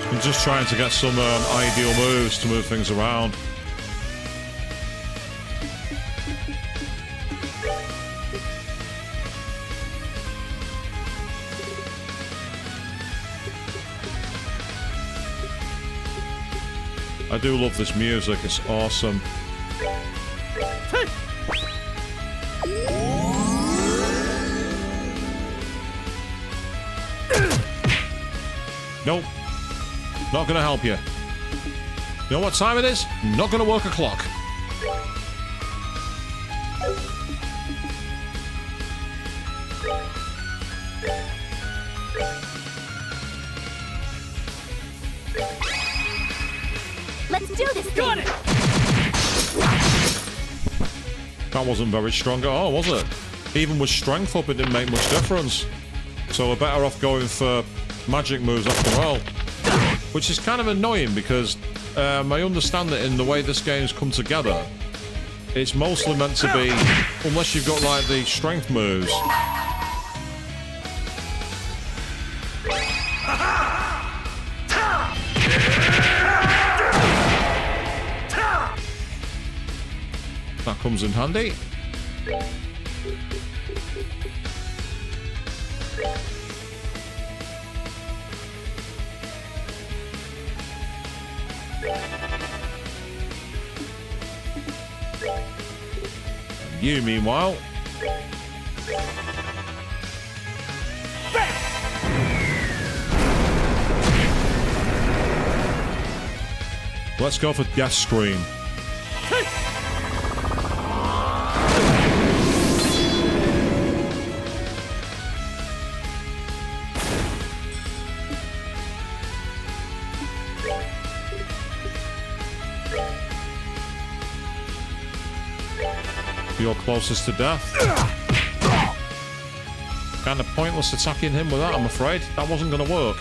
I'm just trying to get some ideal moves to move things around. I do love this music, it's awesome. Nope. Not gonna help you. You know what time it is? Not gonna work a clock. Let's do this thing. Got it! That wasn't very strong at all, was it? Even with strength up, it didn't make much difference. So we're better off going for magic moves after all. Which is kind of annoying because I understand that in the way this game's come together, it's mostly meant to be, unless you've got like the strength moves. That comes in handy. You, meanwhile. Let's go for Death Scream. You're closest to death. Kind of pointless attacking him with that, I'm afraid. That wasn't going to work.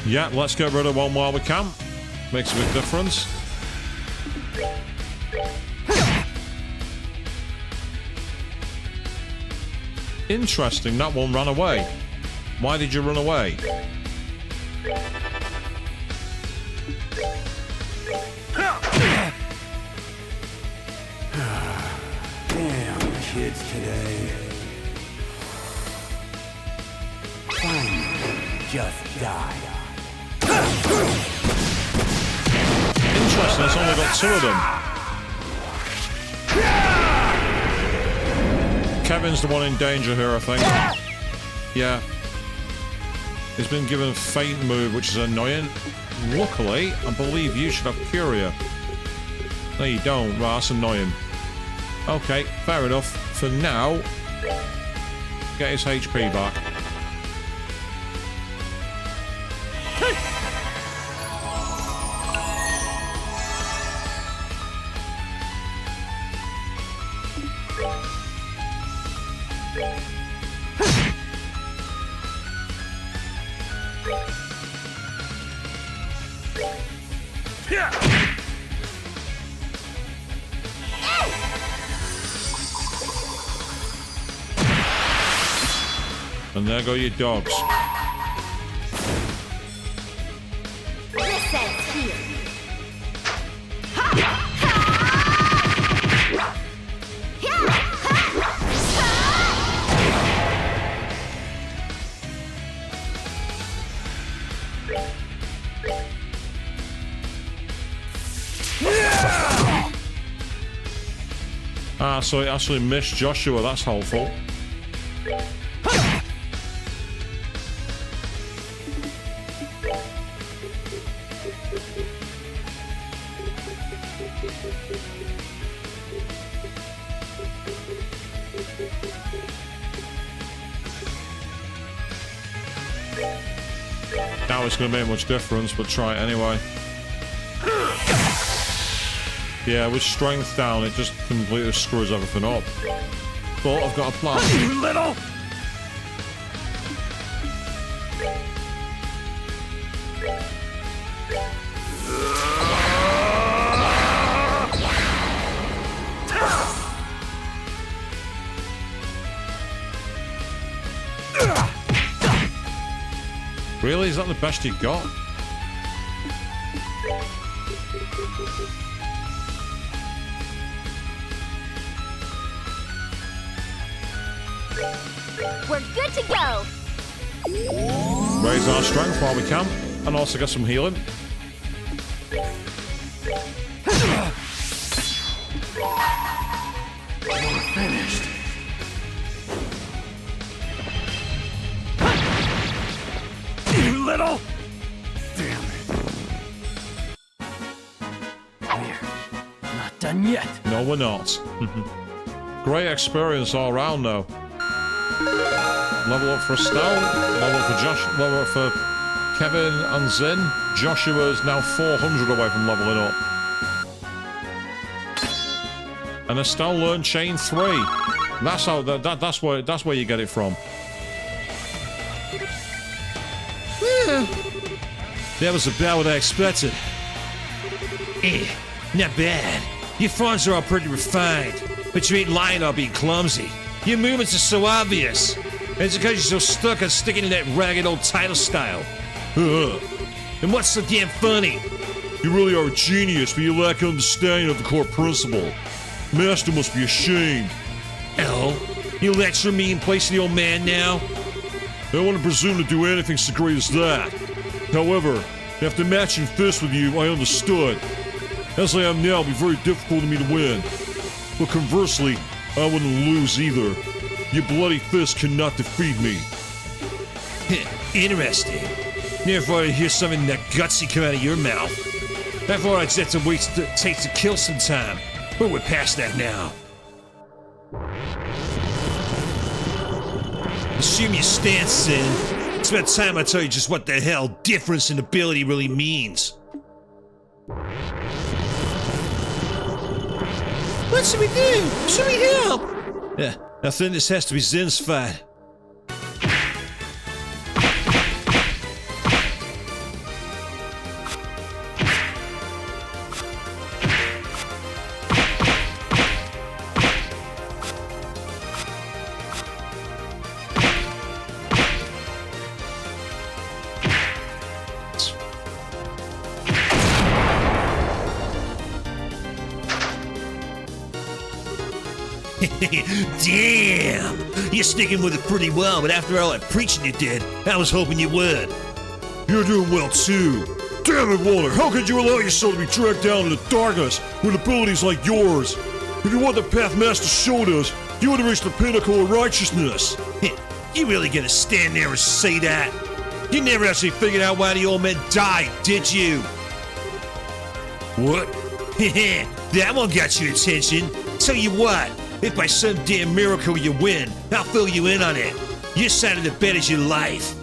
Yeah, let's get rid of one while we can. Makes a big difference. Interesting, that one ran away. Why did you run away? Damn kids today. Fine, just die. Interesting, it's only got 2 of them. Kevin's the one in danger here, I think. Yeah. He's been given a faint move, which is annoying. Luckily, I believe you should have Curia. No, you don't. Right, that's annoying. Okay, fair enough. For now, get his HP back. And there go your dogs. This ends here. Ah, so it actually missed Joshua, that's helpful. Now it's going to make much difference, but try it anyway. Yeah, with strength down, it just completely screws everything up. But I've got a plan. You little! Really? Is that the best you got? We're good to go. Raise our strength while we can, and also get some healing. finished. You little... Damn it. We're not done yet. No, we're not. Great experience all round, though. Level up for Estelle, level up for Josh, level up for Kevin and Zin. Joshua is now 400 away from leveling up. And Estelle learned chain 3. That's how that's where you get it from. That was about what I expected. Not bad. Your forms are all pretty refined, but you ain't lying or being clumsy. Your movements are so obvious. And it's because you're so stuck on sticking to that ragged old title style. And what's so damn funny? You really are a genius, but you lack understanding of the core principle. Master must be ashamed. L, you lecturing me in place of the old man now? I don't want to presume to do anything so great as that. However, after matching fists with you, I understood. As I am now, it'll be very difficult for me to win. But conversely, I wouldn't lose either. Your bloody fist cannot defeat me. Interesting. Never thought I'd hear something that gutsy come out of your mouth. I thought I'd have to wait to take to kill sometime, but we're past that now. Assume your stance, Sin. It's about time I tell you just what the hell difference in ability really means. What should we do? Should we help? I think this has to be Zin's fight. Damn! You're sticking with it pretty well, but after all that preaching you did, I was hoping you would. You're doing well too. Damn it, Walter, how could you allow yourself to be dragged down into darkness with abilities like yours? If you want the path Master showed us, you would have reached the pinnacle of righteousness. You really gonna stand there and say that? You never actually figured out why the old man died, did you? What? That one got your attention. Tell you what, if by some damn miracle you win, I'll fill you in on it. Your side of the bet is your life.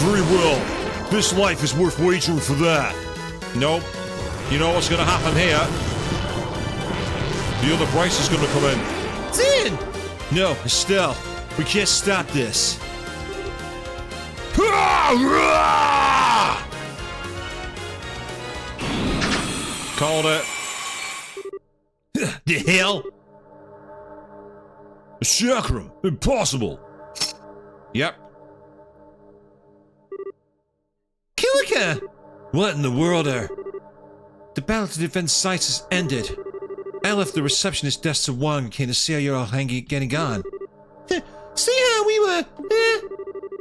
Very well. This life is worth wagering for that. Nope. You know what's gonna happen here? The other price is gonna come in. Zin! No, Estelle, we can't stop this. Called it. The hell? A chakram. Impossible. Yep. Kilika! What in the world are... The battle to defend sites has ended. I left the receptionist desk to Wang and came to see how you're all getting on. See how we were...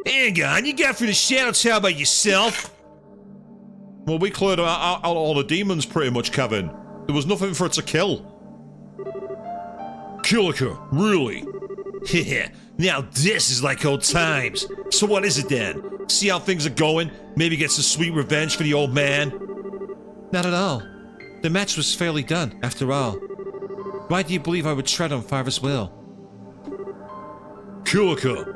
Hang on, you got through the shadow tower by yourself? Well, we cleared out all the demons pretty much, Kevin. There was nothing for it to kill. Kilika, really? Now this is like old times. So what is it then? See how things are going? Maybe get some sweet revenge for the old man? Not at all. The match was fairly done, after all. Why do you believe I would tread on Father's will? Kilika.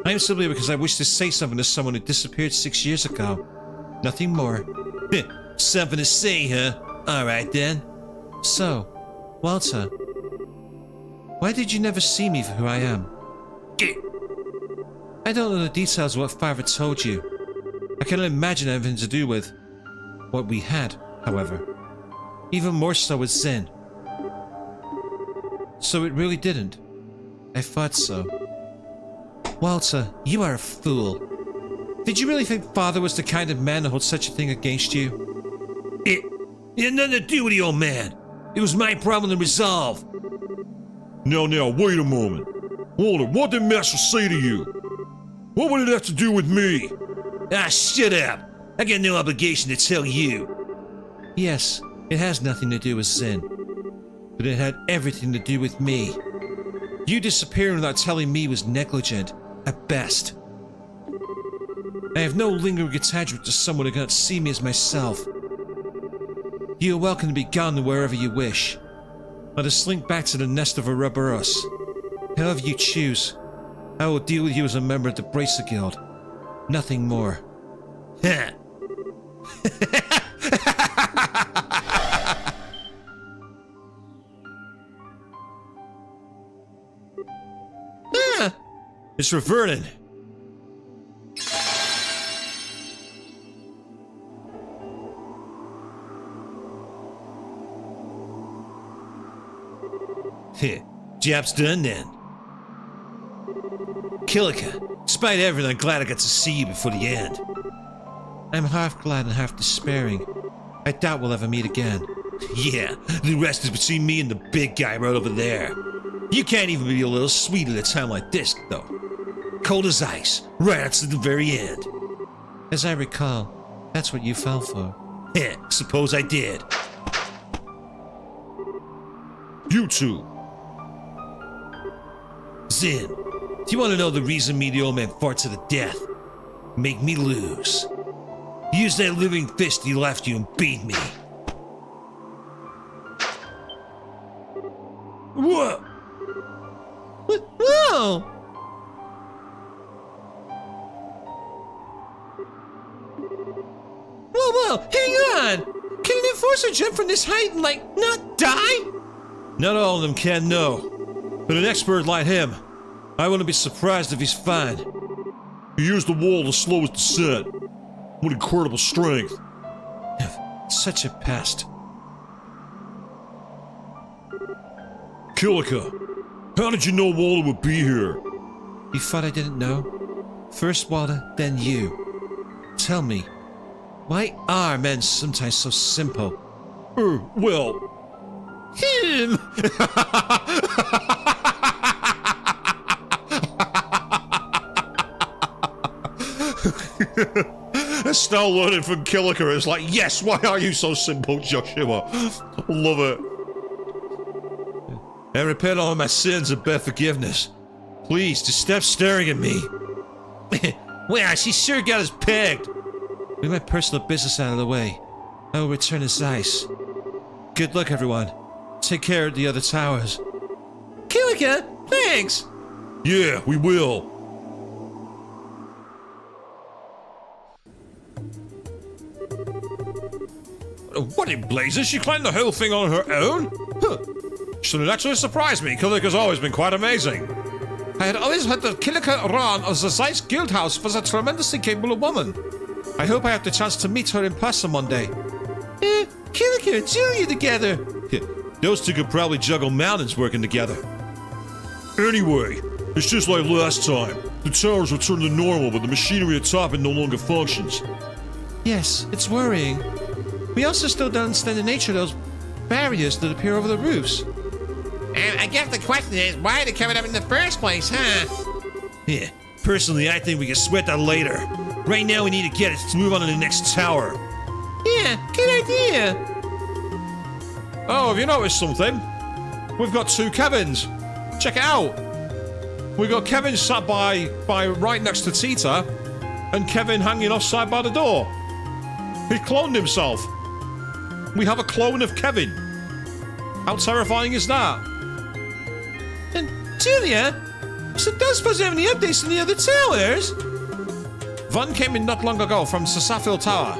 I'm simply because I wish to say something to someone who disappeared 6 years ago. Nothing more. Something to say, huh? Alright then. So, Walter, why did you never see me for who I am? I don't know the details of what Father told you. I cannot imagine anything to do with what we had, however. Even more so with Zen. So it really didn't. I thought so. Walter, you are a fool. Did you really think Father was the kind of man to hold such a thing against you? It had nothing to do with the old man. It was my problem to resolve. Now, wait a moment. Walter, what did Master say to you? What would it have to do with me? Ah, shut up. I got no obligation to tell you. Yes, It has nothing to do with Zen, but it had everything to do with me. You disappearing without telling me was negligent, at best. I have no lingering attachment to someone who cannot see me as myself. You are welcome to be gone wherever you wish. Or to slink back to the nest of Ouroboros. However you choose, I will deal with you as a member of the Bracer Guild. Nothing more. Heh. It's reverting. Heh, job's done then. Kilika, despite everything, I'm glad I got to see you before the end. I'm half glad and half despairing. I doubt we'll ever meet again. Yeah, the rest is between me and the big guy right over there. You can't even be a little sweet at a time like this, though. Cold as ice, right up to the very end. As I recall, that's what you fell for. Heh, suppose I did. You two. Zen, do you want to know the reason me and the old man fought to the death? Make me lose. Use that living fist he left you and beat me. What? Whoa! Whoa, hang on! Can an enforcer jump from this height and, not die? Not all of them can, no. But an expert like him, I wouldn't be surprised if he's fine. He used the wall to slow his descent. What incredible strength. Such a pest. Kilika, how did you know Walter would be here? You thought I didn't know? First Walter, then you. Tell me, why are men sometimes so simple? Well... Him! Estelle learning from Kilika is like, yes, why are you so simple, Joshua? Love it. I repent all my sins and beg forgiveness. Please, just stop staring at me. Wow, she sure got us pegged. With my personal business out of the way, I will return as ice. Good luck, everyone. Take care of the other towers. Kilika, thanks! Yeah, we will. What in blazes? She climbed the whole thing on her own? Huh. Shouldn't actually surprise me. Kilika's always been quite amazing. I had always heard that Kilika Ran of the Zeiss Guildhouse was a tremendously capable woman. I hope I have the chance to meet her in person one day. Kilika and Julia together! Those two could probably juggle mountains working together. Anyway, it's just like last time. The towers returned to normal, but the machinery atop it no longer functions. Yes, it's worrying. We also still don't understand the nature of those barriers that appear over the roofs. And I guess the question is, why are they coming up in the first place, huh? Yeah, personally, I think we can sweat that later. Right now, we need to get it to move on to the next tower. Yeah, good idea. Oh, have you noticed something? We've got two Kevins. Check it out. We've got Kevin sat by right next to Tita, and Kevin hanging offside by the door. He cloned himself. We have a clone of Kevin. How terrifying is that? And Julia, so don't suppose you have any updates on the other towers? One came in not long ago from Sasafil Tower.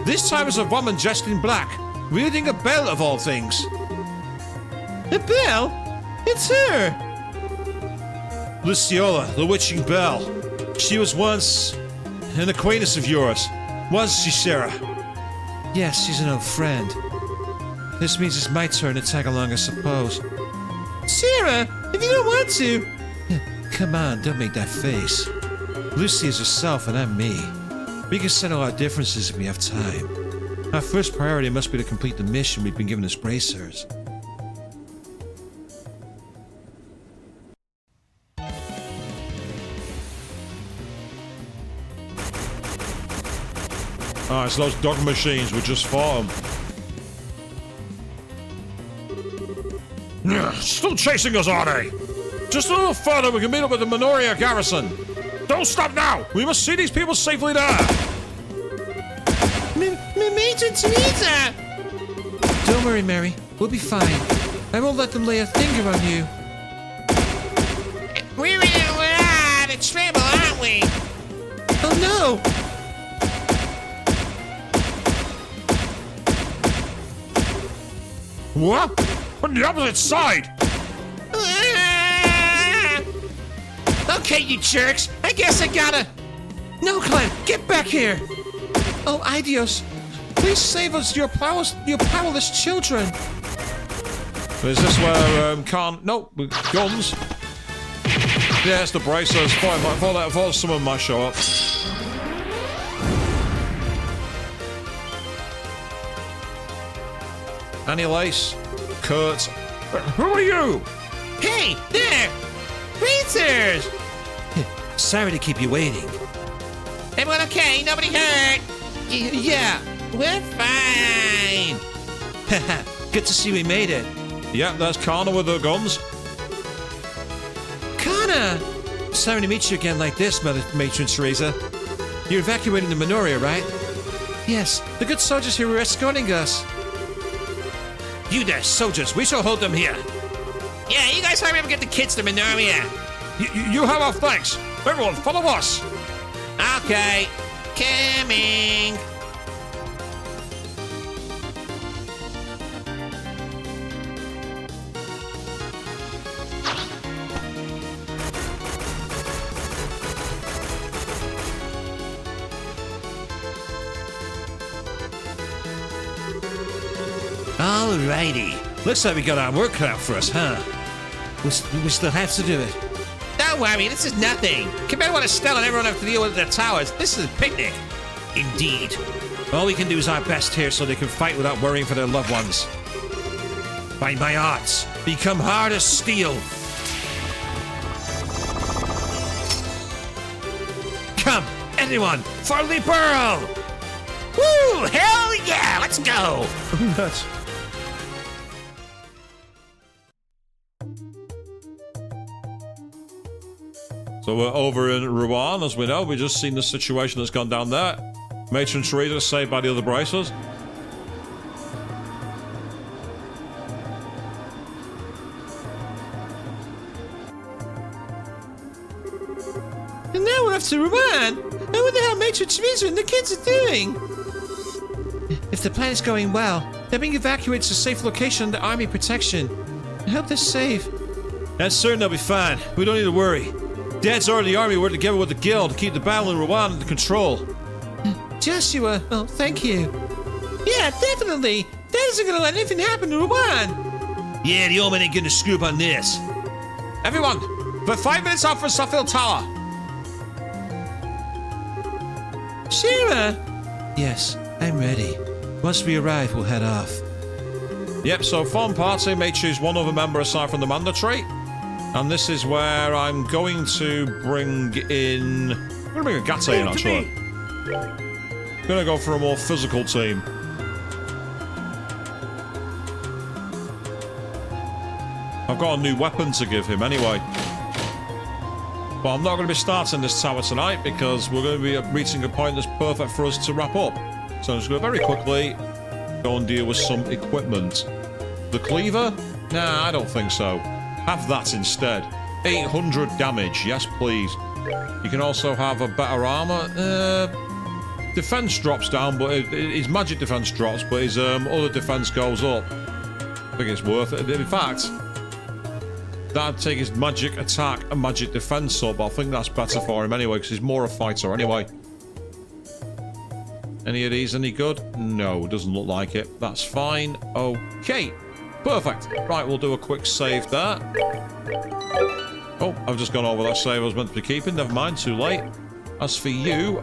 This time is a woman dressed in black, wielding a bell of all things. A bell? It's her! Luciola, the witching bell. She was once an acquaintance of yours. Was she, Sarah? Yes, she's an old friend. This means it's my turn to tag along, I suppose. Sarah, if you don't want to... Come on, don't make that face. Lucy is herself and I'm me. We can settle our differences if we have time. Our first priority must be to complete the mission we've been given as bracers. Ah, so those dog machines were just for them. Still chasing us, are they? Just a little further, we can meet up with the Minoria garrison. Don't stop now! We must see these people safely there! Major Teresa! Don't worry, Mary. We'll be fine. I won't let them lay a finger on you. We're out of trouble, aren't we? Oh no! What? On the opposite side! Okay, you jerks. I guess I gotta... No, Clem, get back here. Oh, Idios. Please save us, your powerless children. Is this where, no, with guns? Yeah, it's the bracers. Thought someone might show up. Annie Lace, Kurt. Who are you? Hey, there! Racers! Sorry to keep you waiting. Everyone okay? Nobody hurt? Yeah, We're fine. good to see we made it. Yeah, there's Kana with the guns. Kana! Sorry to meet you again like this, Matron Teresa. You're evacuating the Minoria, right? Yes, the good soldiers here were escorting us. You there, soldiers, we shall hold them here. Yeah, you guys hurry up and get the kids to Minoria. You have our thanks. Everyone, follow us. Okay. Coming. Alrighty. Looks like we got our work cut out for us, huh? We still have to do it. Don't worry, this is nothing. Compared to what Estelle and everyone have to deal with at the towers, this is a picnic. Indeed. All we can do is our best here so they can fight without worrying for their loved ones. By my arts, become hard as steel. Come, anyone, for the Pearl! Woo! Hell yeah! Let's go! That's... So we're over in Rouen, as we know. We've just seen the situation that's gone down there. Matron Teresa saved by the other bracers. And now we're off to Rouen. I wonder how Matron Teresa and the kids are doing. If the plan is going well, they're being evacuated to a safe location under Army protection. I hope they're safe. That's certain they'll be fine. We don't need to worry. Dad's ordered the army work together with the guild to keep the battle in Rouen under control. Joshua, oh, thank you. Yeah, definitely. Dad isn't gonna let anything happen to Rouen. Yeah, the old man ain't gonna scoop on this. Everyone, we're 5 minutes out from Suffield Tower. Shira! Yes, I'm ready. Once we arrive, we'll head off. Yep, so Farm Party may choose one other member aside from the mandatory. And this is where I'm going to bring in... I'm going to bring a Gate in, actually. I'm going to go for a more physical team. I've got a new weapon to give him anyway. But I'm not going to be starting this tower tonight because we're going to be reaching a point that's perfect for us to wrap up. So I'm just going to very quickly go and deal with some equipment. The cleaver? Nah, I don't think so. Have that instead. 800 damage, yes please. You can also have a better armor. Defense drops down, but his magic defense drops, but his other defense goes up. I think it's worth it. In fact, that'd take his magic attack and magic defense up, but I think that's better for him anyway, because he's more a fighter anyway. Any of these any good? No, doesn't look like it. That's fine. Okay. Perfect. Right, we'll do a quick save there. Oh, I've just gone over that save I was meant to be keeping. Never mind, too late. As for you,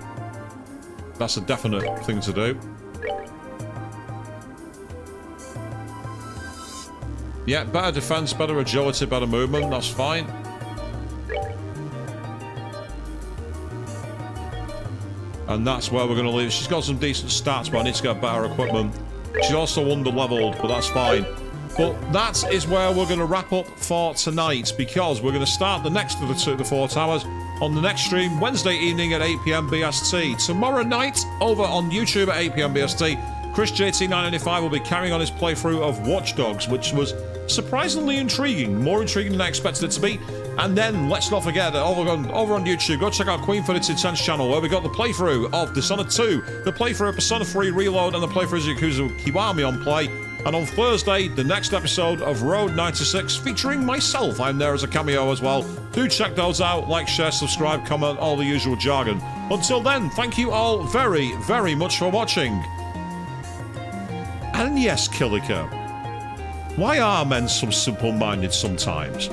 that's a definite thing to do. Yeah, better defense, better agility, better movement. That's fine. And that's where we're going to leave. She's got some decent stats, but I need to get better equipment. She's also under-leveled, but that's fine. But that is where we're going to wrap up for tonight, because we're going to start the next of the 4 towers on the next stream Wednesday evening at 8 p.m. BST. Tomorrow night over on YouTube at 8 p.m. BST, Chris JT995 will be carrying on his playthrough of Watch Dogs, which was surprisingly intriguing, more intriguing than I expected it to be. And then let's not forget that over on YouTube, go check out Queen for its Intense channel, where we got the playthrough of Dishonored 2, the playthrough of Persona 3 Reload, and the playthrough of Yakuza Kiwami on play. And on Thursday, the next episode of Road 96 featuring myself. I'm there as a cameo as well. Do check those out. Like, share, subscribe, comment, all the usual jargon. Until then, thank you all very, very much for watching. And yes, Killiker, why are men so simple-minded sometimes?